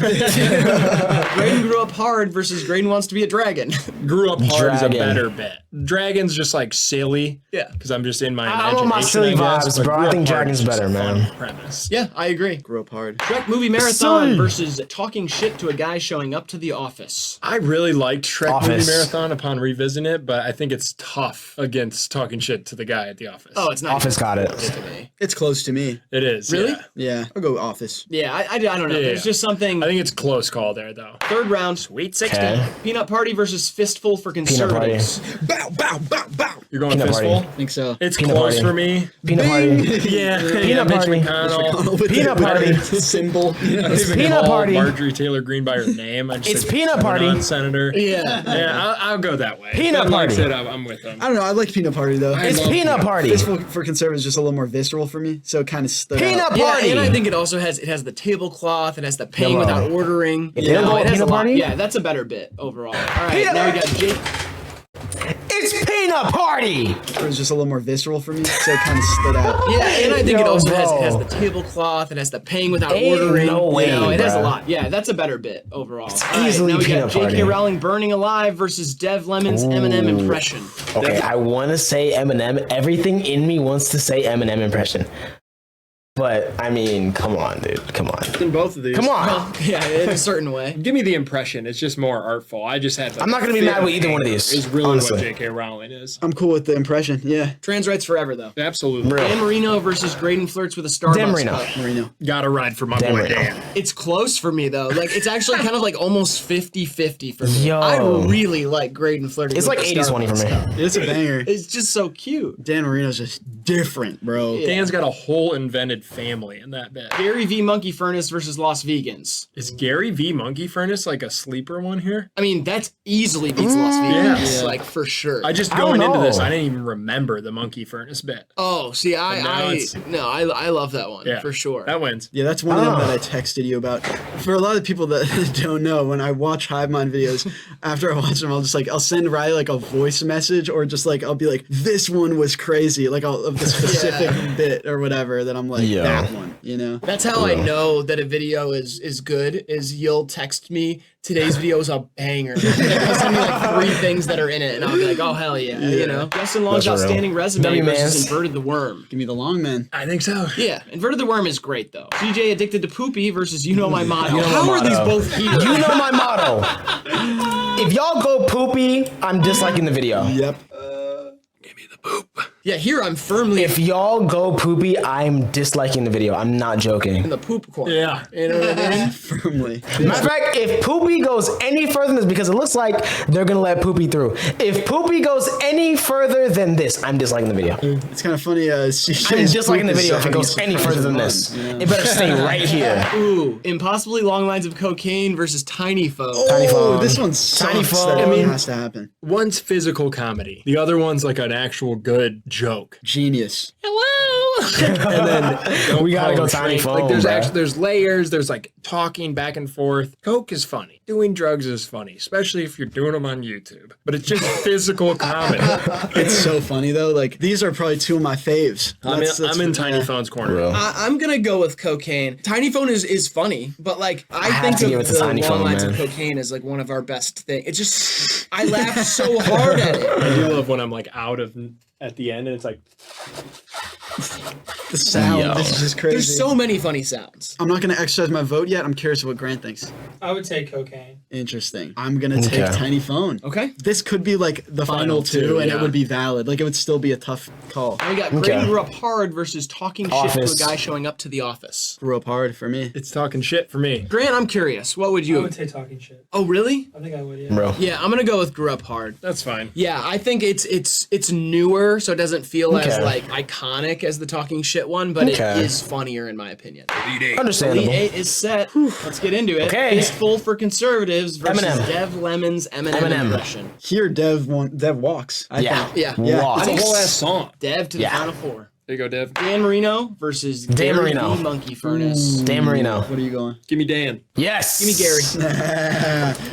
Graydon grew up hard versus Graydon wants to be a dragon. Grew up hard is a Dragon. better bit. Dragon's just like silly. Yeah. Because I'm just in my I imagination. want my silly guess, vibes, but bro. I Grew Up think Hard Dragon's is just better, a fun man. Premise. Yeah, I agree. Grew up hard. Shrek Movie Marathon versus talking shit to a guy showing up to the office. I really liked Shrek Movie Office. Marathon upon revisiting it, but I think it's tough against talking shit to the guy at the office. Oh, it's not. Office got it. to me. It's close to me. It is. Really? Yeah. Yeah, I'll go Office. Yeah, I don't know. Yeah. There's just something. I think it's close call there, though. Third round, Sweet 16. Okay. Peanut Party versus Fistful for Party. Conservatives. Bow, bow, bow, bow. You're going Peanut fistful? Party. I think so. It's Peanut close Party. for me. Peanut party. Yeah. Peanut Mitch Party. McConnell. With Peanut the- party. with the symbol. I don't even Peanut call Party. Marjorie Taylor Greene by her name. I just It's said, Peanut "Come Party." on, Senator. Yeah. Yeah, I'll go that way. Peanut Glenn likes Party. it, I'm with him. I don't know. I like Peanut Party though. It's love Peanut Party. Fistful for conservatives is just a little more visceral for me, so it kind of stood Peanut out. Party. Yeah, and I think it also has the tablecloth, it has the paying Yeah, well, without ordering. if they don't go it with has a Peanut lot. Party? Yeah, that's a better bit overall. All right, Peanut- now we got Jake. It's Peanut Party. It was just a little more visceral for me, so it kind of stood out. Yeah, and I think it Yo, also has bro. the tablecloth, it has the paying without Ain't ordering. no way, it has a bruh. lot. Yeah, that's a better bit overall. It's easily now we got Peanut J.K. Party. Rowling Burning Alive versus Dev Lemon's Eminem impression. Okay, I want to say Eminem. Everything in me wants to say Eminem impression. But, I mean, come on, dude. Come on. In both of these. Come on. Well, yeah, in a certain way. Give me the impression. It's just more artful. I just had. I'm not going to be mad with either one of these. Is really honestly. what J.K. Rowling is. I'm cool with the impression. Yeah, Trans rights forever, though. Absolutely. Real. Dan Marino versus Graydon flirts with a Starbucks Dan Marino. cup. Marino. Gotta ride for my Dan boy Marino. Dan. It's close for me, though. Like, it's actually kind of like almost 50-50 for me. Yo. I really like Graydon flirting It's with like the 80-20 for Starbucks me. cup. It's a banger. It's just so cute. Dan Marino's just different, bro. Yeah. Dan's got a whole invented family in that bit. Gary V. Monkey Furnace versus Lost Vegans. Is Gary V. Monkey Furnace like a sleeper one here? I mean, that's easily beats Lost Vegans, Yeah. like for sure. I just I don't going into this, know. I didn't even remember the Monkey Furnace bit. Oh, see, And now I love that one Yeah, for sure. That wins. Yeah, that's one of them that I texted you about. For a lot of people that don't know, when I watch HiveMind videos, after I watch them, I'll send Riley like a voice message, or just like I'll be like, this one was crazy, like of the specific bit or whatever. That I'm like, Yeah. that one, you know. That's how I know that a video is good. Is you'll text me, today's video is a banger. You'll send me like 3 things that are in it, and I'll be like, oh hell yeah, you know. Justin Long's That's real. outstanding resume W versus Mans. Inverted the Worm. Give me the long man. I think so. Yeah, Inverted the Worm is great though. DJ Addicted to Poopy versus You Know My Motto. You Know How My are these Motto. both here? You know my motto. If y'all go poopy, I'm disliking the video. Yep. Yeah, here I'm firmly If y'all go poopy, I'm disliking the video. I'm not joking. in the poop corner. Yeah. You know what I mean? Firmly. Matter of fact, if poopy goes any further than this, because it looks like they're gonna let poopy through. If poopy goes any further than this, I'm disliking the video. It's kind of funny. I'm disliking the video if it goes any further than this. It better stay right here. Ooh, impossibly long lines of cocaine versus tiny phone. Tiny phone. This one sucks. Tiny phone. That has to happen. One's physical comedy. The other one's like an actual good joke. Genius. And then We gotta go tiny phone. Like there's bruh. there's layers. There's like talking back and forth. Coke is funny. Doing drugs is funny, especially if you're doing them on YouTube. But it's just physical comedy. It's so funny though. Like these are probably two of my faves. I'm in Tiny Phone's corner. I'm gonna go with cocaine. Tiny phone is funny, but like I have think to give of it to the Tiny long Phone, lines man. of cocaine as like one of our best things. It just I laugh so hard at it. I do love when I'm like out of at the end and it's like The sound. This is just crazy. There's so many funny sounds. I'm not gonna exercise my vote yet. I'm curious what Grant thinks. I would take cocaine. Interesting. I'm gonna take Okay. Tiny Phone. Okay. This could be like the final two, and yeah. it would be valid. Like it would still be a tough call. And we got Grady grew up hard versus talking shit Office. to a guy showing up to the office. Grew up hard for me. it's talking shit for me. Grant, I'm curious. What would I you? would take talking shit. Oh, really? I think I would, yeah. Bro. Yeah, I'm gonna go with grew up hard. That's fine. Yeah, I think it's newer, so it doesn't feel as Okay. like iconic as the talking shit one, but Okay. it is funnier in my opinion. Understandable. Elite 8 is set. Let's get into it. Okay. Fistful for conservatives versus Eminem. Dev Lemon's Eminem Eminem. impression. Here, Dev walks. I Yeah. think. Yeah. Yeah. Walks. It's a whole ass song. Dev to the Yeah. final four. There you go, Dev. Dan Marino versus Dan Gary Marino. V. Monkey Furnace. Dan Marino. What are you going? Give me Dan. Yes. Give me Gary.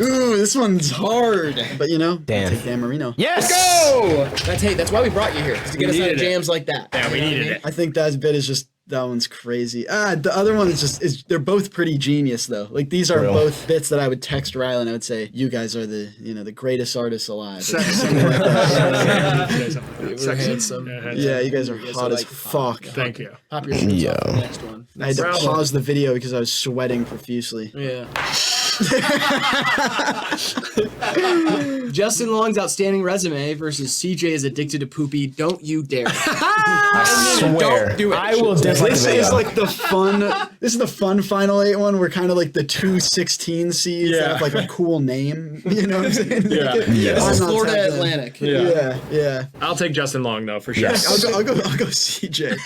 Ooh, this one's hard. But you know, Dan. I'll take Dan Marino. Yes. Go! That's why we brought you here, to get us out of needed it. jams like that. Yeah, we You know what needed I mean? it. I think that bit is just that one's crazy. The other one is they're both pretty genius though. Like these are Real. both bits that I would text Rylan and I would say, you guys are the greatest artists alive. Or something like that. We're handsome. Yeah, you guys are You guys hot are as like fuck. Thank you. Pop your shirts Yo. off for the next one. I had to pause the video because I was sweating profusely. Yeah. Justin Long's outstanding resume versus CJ is addicted to poopy. Don't you dare. I swear. Don't do it. I will dislike the This video. is like the fun. This is the fun Final 8 one. Where kind of like the 2 16 seeds that have like a cool name. You know what I'm saying? Yeah. This I'm is not Florida tapped in. Atlantic. Yeah. I'll take Justin Long though for sure. Yes. I'll go CJ.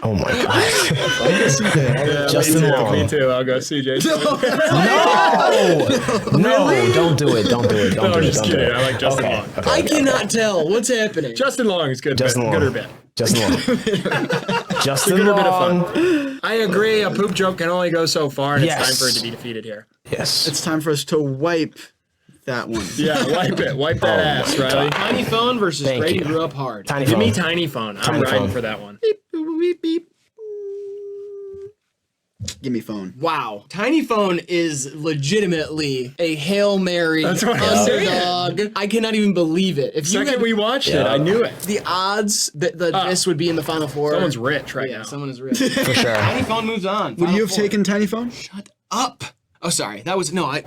Oh my god. I'll go CJ. Yeah, Justin me too. Long. Me too. I'll go CJ. No, don't do it. Don't do it. Don't No, do I'm it. just Don't do kidding. it. I like Justin Okay, Long. okay, I okay. cannot tell what's happening. Justin Long is good. Justin Good Long. or bad? Justin Long. Justin Good or bit of Long. fun. I agree. A poop joke can only go so far, and Yes. it's time for it to be defeated here. Yes. It's time for us to wipe that one. Yeah, wipe it. Wipe that Oh ass, my Riley. Tiny phone versus Thank Grady you. grew up hard. Tiny Give phone. me Tiny Phone. I'm Tiny riding phone. for that one. Beep, beep. Give me phone. Wow. Tiny phone is legitimately a Hail Mary That's what I'm saying. underdog. I cannot even believe it. If you Second had we watched it, I knew it. the odds that this would be in the final four. Someone's rich right yeah, now. someone is rich. For sure. Tiny phone moves on. Would Final you have four. taken Tiny Phone? Shut up. Oh, sorry. That was sorry,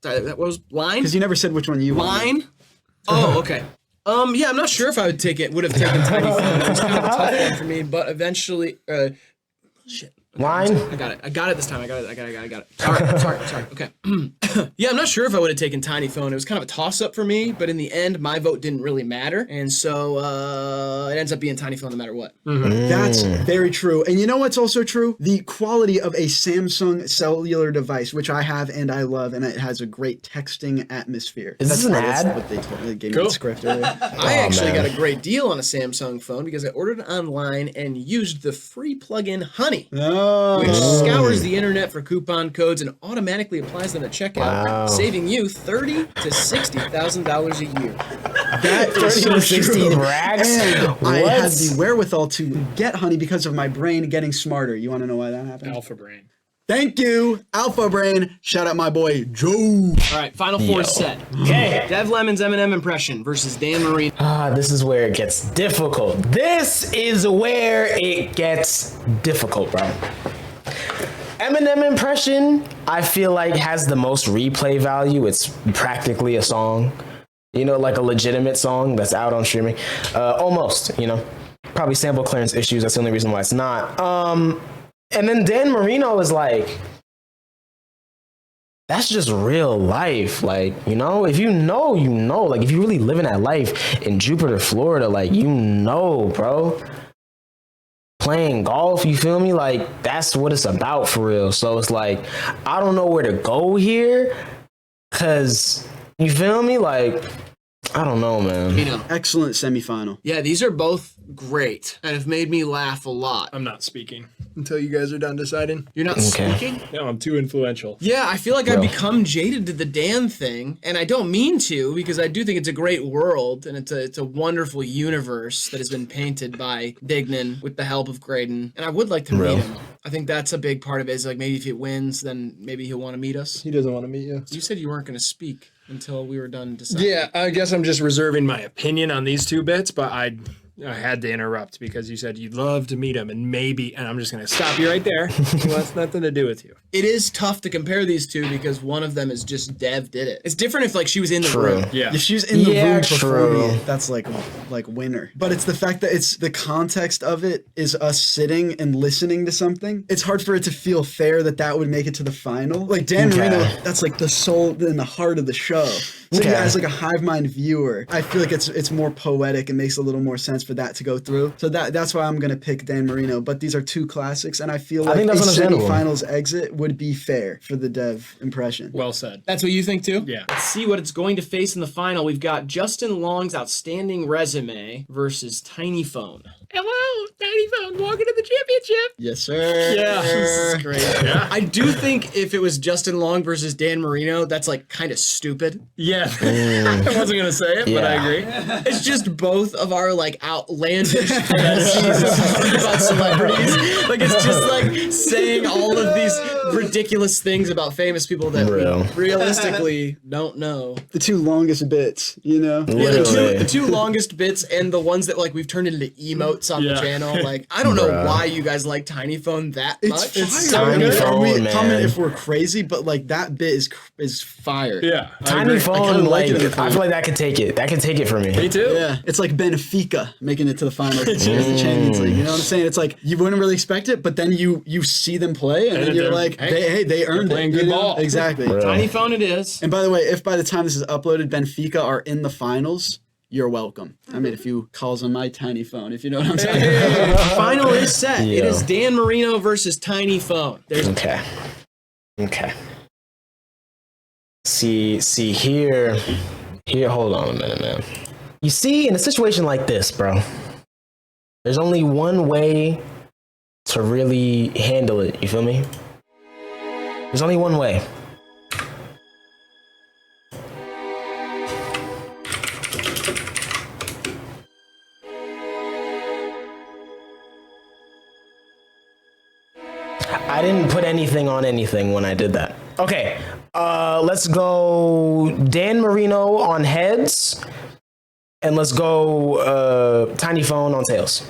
that was line? Because you never said which one you wanted. Line? Oh, okay. Yeah, I'm not sure if I would would have taken Tiny Phone. It was kind of a tough one for me, but eventually shit. Line. I got it. I got it this time. I got it. Sorry. Okay. Yeah, I'm not sure if I would have taken Tiny Phone. It was kind of a toss-up for me, but in the end, my vote didn't really matter, and so it ends up being Tiny Phone no matter what. That's very true. And you know what's also true? The quality of a Samsung cellular device, which I have and I love, and it has a great texting atmosphere. Is this an That's ad? what they told me. They gave me the script earlier. I actually man. got a great deal on a Samsung phone because I ordered it online and used the free plugin Honey, which scours the internet for coupon codes and automatically applies them at checkout, Wow. saving you $30,000 to $60,000 a year. That is 30 to so 60 true. rags? And I What? had the wherewithal to get Honey because of my brain getting smarter. You want to know why that happened? Alpha Brain. Thank you, Alpha Brain. Shout out my boy Joe. All right, final four set. Okay. Dev Lemon's Eminem impression versus Dan Marino. This is where it gets difficult. This is where it gets difficult, bro. Eminem impression, I feel like has the most replay value. It's practically a song, you know, like a legitimate song that's out on streaming. Almost, you know. probably sample clearance issues. That's the only reason why it's not. And then Dan Marino is like, that's just real life. Like, you know, if you know, you know. Like, if you really living that life in Jupiter, Florida, like, you know, bro. Playing golf, you feel me? Like, that's what it's about for real. So it's like, I don't know where to go here, because, you feel me? Like, I don't know, man. You know, excellent semifinal. Yeah, these are both great and have made me laugh a lot. I'm not speaking until you guys are done deciding. You're not speaking? No, I'm too influential. Yeah, I feel like I've become jaded to the Dan thing, and I don't mean to, because I do think it's a great world, and it's a wonderful universe that has been painted by Dignan with the help of Graydon, and I would like to meet him. I think that's a big part of it, is like, maybe if he wins, then maybe he'll want to meet us. He doesn't want to meet you. You said you weren't going to speak until we were done deciding. Yeah, I guess I'm just reserving my opinion on these two bits, but I had to interrupt because you said you'd love to meet him, and maybe, and I'm just going to stop you right there. It wants nothing to do with you. It is tough to compare these two because one of them is just Dev did it. It's different if like she was in the room. Yeah. If she was in the room before me, that's like winner. But it's the fact that it's the context of it is us sitting and listening to something. It's hard for it to feel fair that would make it to the final. Like Dan Marino, that's like the soul and the heart of the show. So yeah, as like a HiveMind viewer, I feel like it's more poetic and makes a little more sense for that to go through. So that's why I'm gonna pick Dan Marino. But these are two classics, and I feel like a semifinals exit would be fair for the Dev impression. Well said. That's what you think too? Yeah. Let's see what it's going to face in the final. We've got Justin Long's outstanding resume versus Tiny Phone. Hello, Tiny Phone, walking to the championship. Yes, sir. Yeah, this is great. Yeah. I do think if it was Justin Long versus Dan Marino, that's like kind of stupid. Yeah. I wasn't gonna say it, but I agree. It's just both of our like outlandish fantasies about celebrities. Like it's just like saying all of these ridiculous things about famous people that we realistically don't know. The two longest bits, you know? Yeah, the two longest bits and the ones that like we've turned into emotes on the channel. Like I don't know why you guys like Tiny Phone that much. It's so good. Comment if we're crazy, but like that bit is fire. Yeah. Tiny Phone, like I feel like that could take it. That could take it for me. Me too. Yeah. It's like Benfica making it to the finals. The Champions League. You know what I'm saying? It's like you wouldn't really expect it, but then you see them play, and then you're like, they earned it. Playing good ball. Exactly. Tiny Phone it is. And by the way, if by the time this is uploaded, Benfica are in the finals, you're welcome. I made a few calls on my Tiny Phone, if you know what I'm saying. Final is set. It is Dan Marino versus Tiny Phone. Okay. See here, hold on a minute, man. You see, in a situation like this, bro, there's only one way to really handle it, you feel me? There's only one way. I didn't put anything on anything when I did that. Okay, let's go Dan Marino on heads, and let's go Tiny Phone on tails.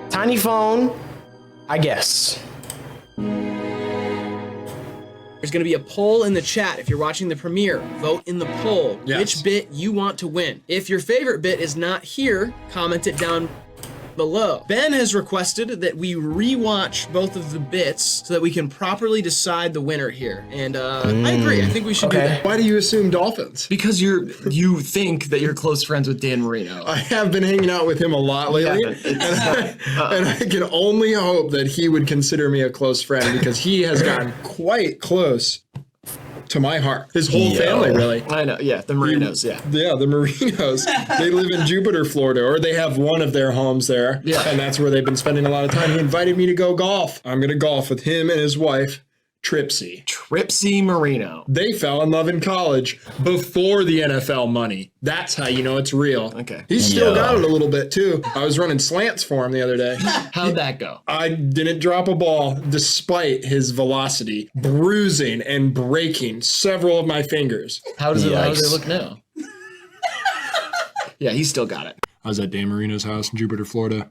Tiny Phone, I guess. There's going to be a poll in the chat. If you're watching the premiere, vote in the poll which bit you want to win. If your favorite bit is not here, comment it down below. Ben has requested that we rewatch both of the bits so that we can properly decide the winner here. And I agree. I think we should do that. Why do you assume Dolphins? Because you think that you're close friends with Dan Marino. I have been hanging out with him a lot lately, and I can only hope that he would consider me a close friend because he has gotten quite close to my heart. His whole family, really. I know, yeah, the Marinos, Yeah, the Marinos. They live in Jupiter, Florida, or they have one of their homes there, and that's where they've been spending a lot of time. He invited me to go golf. I'm going to golf with him and his wife, Tripsy. Tripsy Marino. They fell in love in college before the NFL money. That's how you know it's real. Okay. He's still got it a little bit, too. I was running slants for him the other day. How'd that go? I didn't drop a ball despite his velocity, bruising and breaking several of my fingers. How does it look now? Yeah, he's still got it. I was at Dan Marino's house in Jupiter, Florida.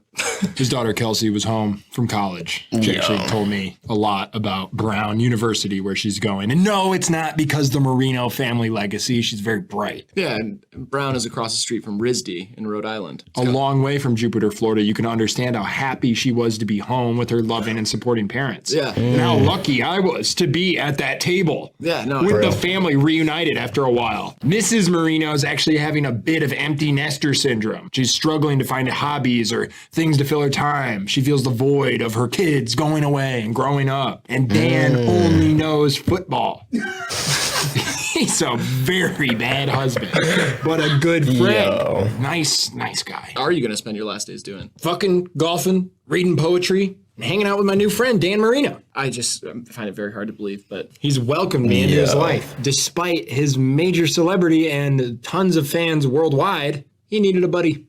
His daughter Kelsey was home from college. She actually told me a lot about Brown University, where she's going. And no, it's not because the Marino family legacy. She's very bright. Yeah, and Brown is across the street from RISD in Rhode Island. A long way from Jupiter, Florida. You can understand how happy she was to be home with her loving and supporting parents. Yeah. And how lucky I was to be at that table. Yeah, no. With the family reunited after a while. Mrs. Marino is actually having a bit of empty nester syndrome. She's struggling to find hobbies or things to fill her time. She feels the void of her kids going away and growing up. And Dan only knows football. He's a very bad husband, but a good friend. Nice guy. How are you going to spend your last days doing? Fucking golfing, reading poetry, and hanging out with my new friend, Dan Marino. I find it very hard to believe, but he's welcomed me into his life. Despite his major celebrity and tons of fans worldwide, he needed a buddy.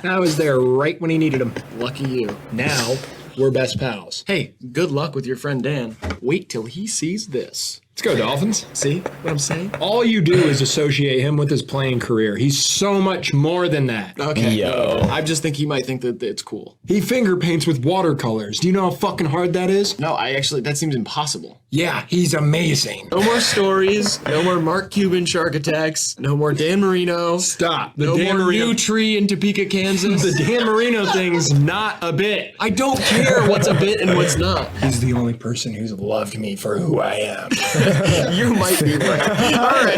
I was there right when he needed him. Lucky you. Now, we're best pals. Hey, good luck with your friend Dan. Wait till he sees this. Let's go, Dolphins. See what I'm saying? All you do is associate him with his playing career. He's so much more than that. Okay. I just think he might think that it's cool. He finger paints with watercolors. Do you know how fucking hard that is? No, that seems impossible. Yeah, he's amazing. No more stories. No more Mark Cuban shark attacks. No more Dan Marino. Stop. No more new tree in Topeka, Kansas. The Dan Marino thing's not a bit. I don't care what's a bit and what's not. He's the only person who's loved me for who I am. You might be right. All right.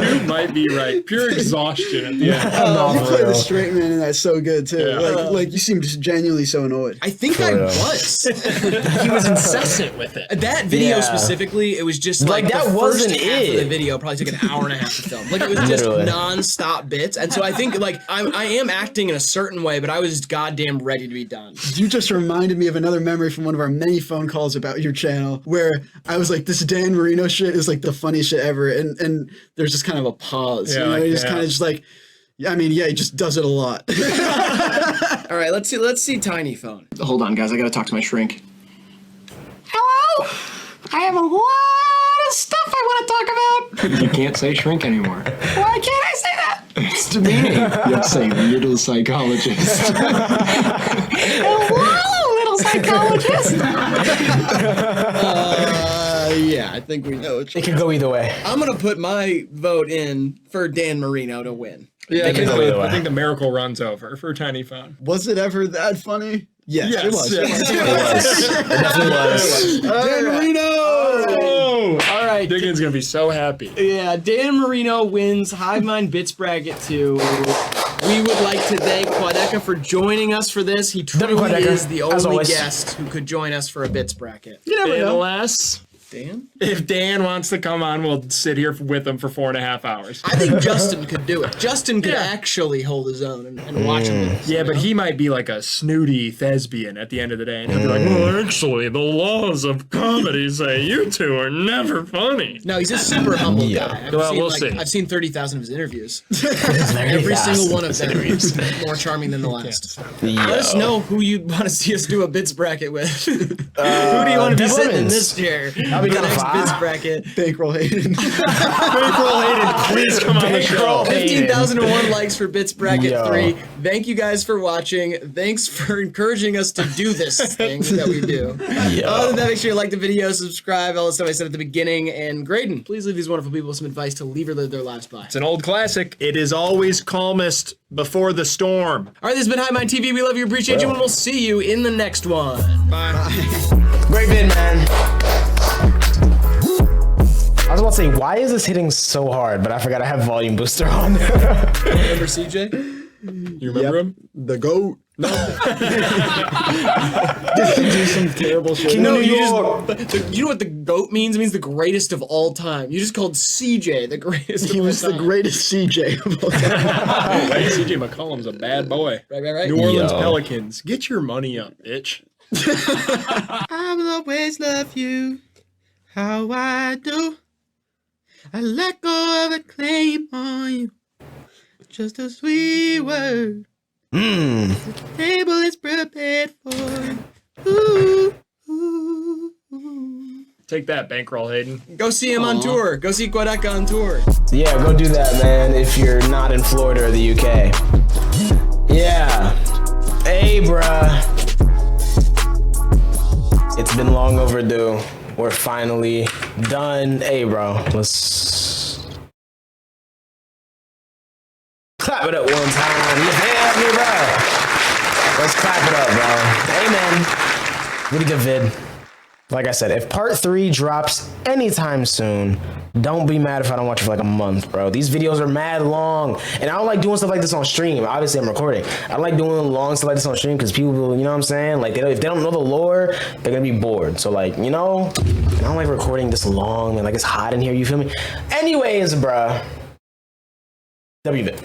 You might be right. Pure exhaustion at the end. You play the straight man, and that's so good too. Yeah. Like you seem just genuinely so annoyed. I think I was. He was incessant with it. That video specifically, it was just like that the wasn't first half it. of the video probably took an hour and a half to film. Like it was just non-stop bits, and so I think like I am acting in a certain way, but I was goddamn ready to be done. You just reminded me of another memory from one of our many phone calls about your channel, where I was like, this Dan Marino shit is like the funniest shit ever, and there's just kind of a pause. Yeah, you know, like, he's kind of just like, I mean, he just does it a lot. All right, let's see Tiny Phone. Hold on, guys. I gotta talk to my shrink. Hello. I have a lot of stuff I want to talk about. You can't say shrink anymore. Why can't I say that? It's demeaning. You have to say little psychologist. Hello, little psychologist. Yeah, I think we know. It can go either way. I'm gonna put my vote in for Dan Marino to win. Yeah, I think the miracle runs over for Tiny Phone. Was it ever that funny? Yes, it was. It definitely was. Dan Marino! Oh! All right. Diggins gonna be so happy. Yeah, Dan Marino wins HiveMind Bits Bracket 2. We would like to thank Quadeca for joining us for this. He truly is the only guest who could join us for a Bits Bracket. You never know. Unless Dan? If Dan wants to come on, we'll sit here with him for 4.5 hours. I think Justin could do it. Justin could actually hold his own and watch him with us. Yeah, but he might be like a snooty thespian at the end of the day, and he'll be like, well, actually, the laws of comedy say you two are never funny. No, he's a super humble guy. We'll see. I've seen 30,000 of his interviews. Every single one of them is more charming than the last. Let us know who you want to see us do a Bits Bracket with. Who do you want to be sitting in this chair? That'll be the kind of next fun. Bits Bracket. Bankroll Hayden. Bankroll Hayden, please come on the show. 15,001 likes for Bits Bracket 3. Thank you guys for watching. Thanks for encouraging us to do this thing that we do. Other than that, make sure you like the video, subscribe, all the stuff I said at the beginning. And Graydon, please leave these wonderful people some advice to leave or live their lives by. It's an old classic. It is always calmest before the storm. All right, this has been HiveMind TV. We love you, appreciate you, and we'll see you in the next one. Bye. Great vid, man. I was about to say, why is this hitting so hard? But I forgot I have volume booster on. Remember CJ? You remember him? The GOAT. No. Do some terrible shit. You know what the GOAT means? It means the greatest of all time. You just called CJ the greatest He of all was time. the greatest CJ of all time. Right, CJ McCollum's a bad boy. Right. New Orleans Pelicans. Get your money up, bitch. I will always love you how I do. I let go of a claim on you. Just a sweet word. The table is prepared for you. Ooh. Take that, Bankroll Hayden. Go see him on tour. Go see Quadeca on tour. Yeah, go do that, man, if you're not in Florida or the UK. Yeah. Hey, bruh. It's been long overdue. We're finally done. Hey, bro. Let's clap it up one time. You feel me, bro? Let's clap it up, bro. Hey, man. Really good vid. Like I said, if part 3 drops anytime soon, don't be mad if I don't watch it for like a month, bro. These videos are mad long, and I don't like doing stuff like this on stream. Obviously, I'm recording. I like doing long stuff like this on stream because people will, you know what I'm saying? Like, if they don't know the lore, they're gonna be bored. So, like, you know, I don't like recording this long, and like it's hot in here, you feel me? Anyways, bruh. WVIP.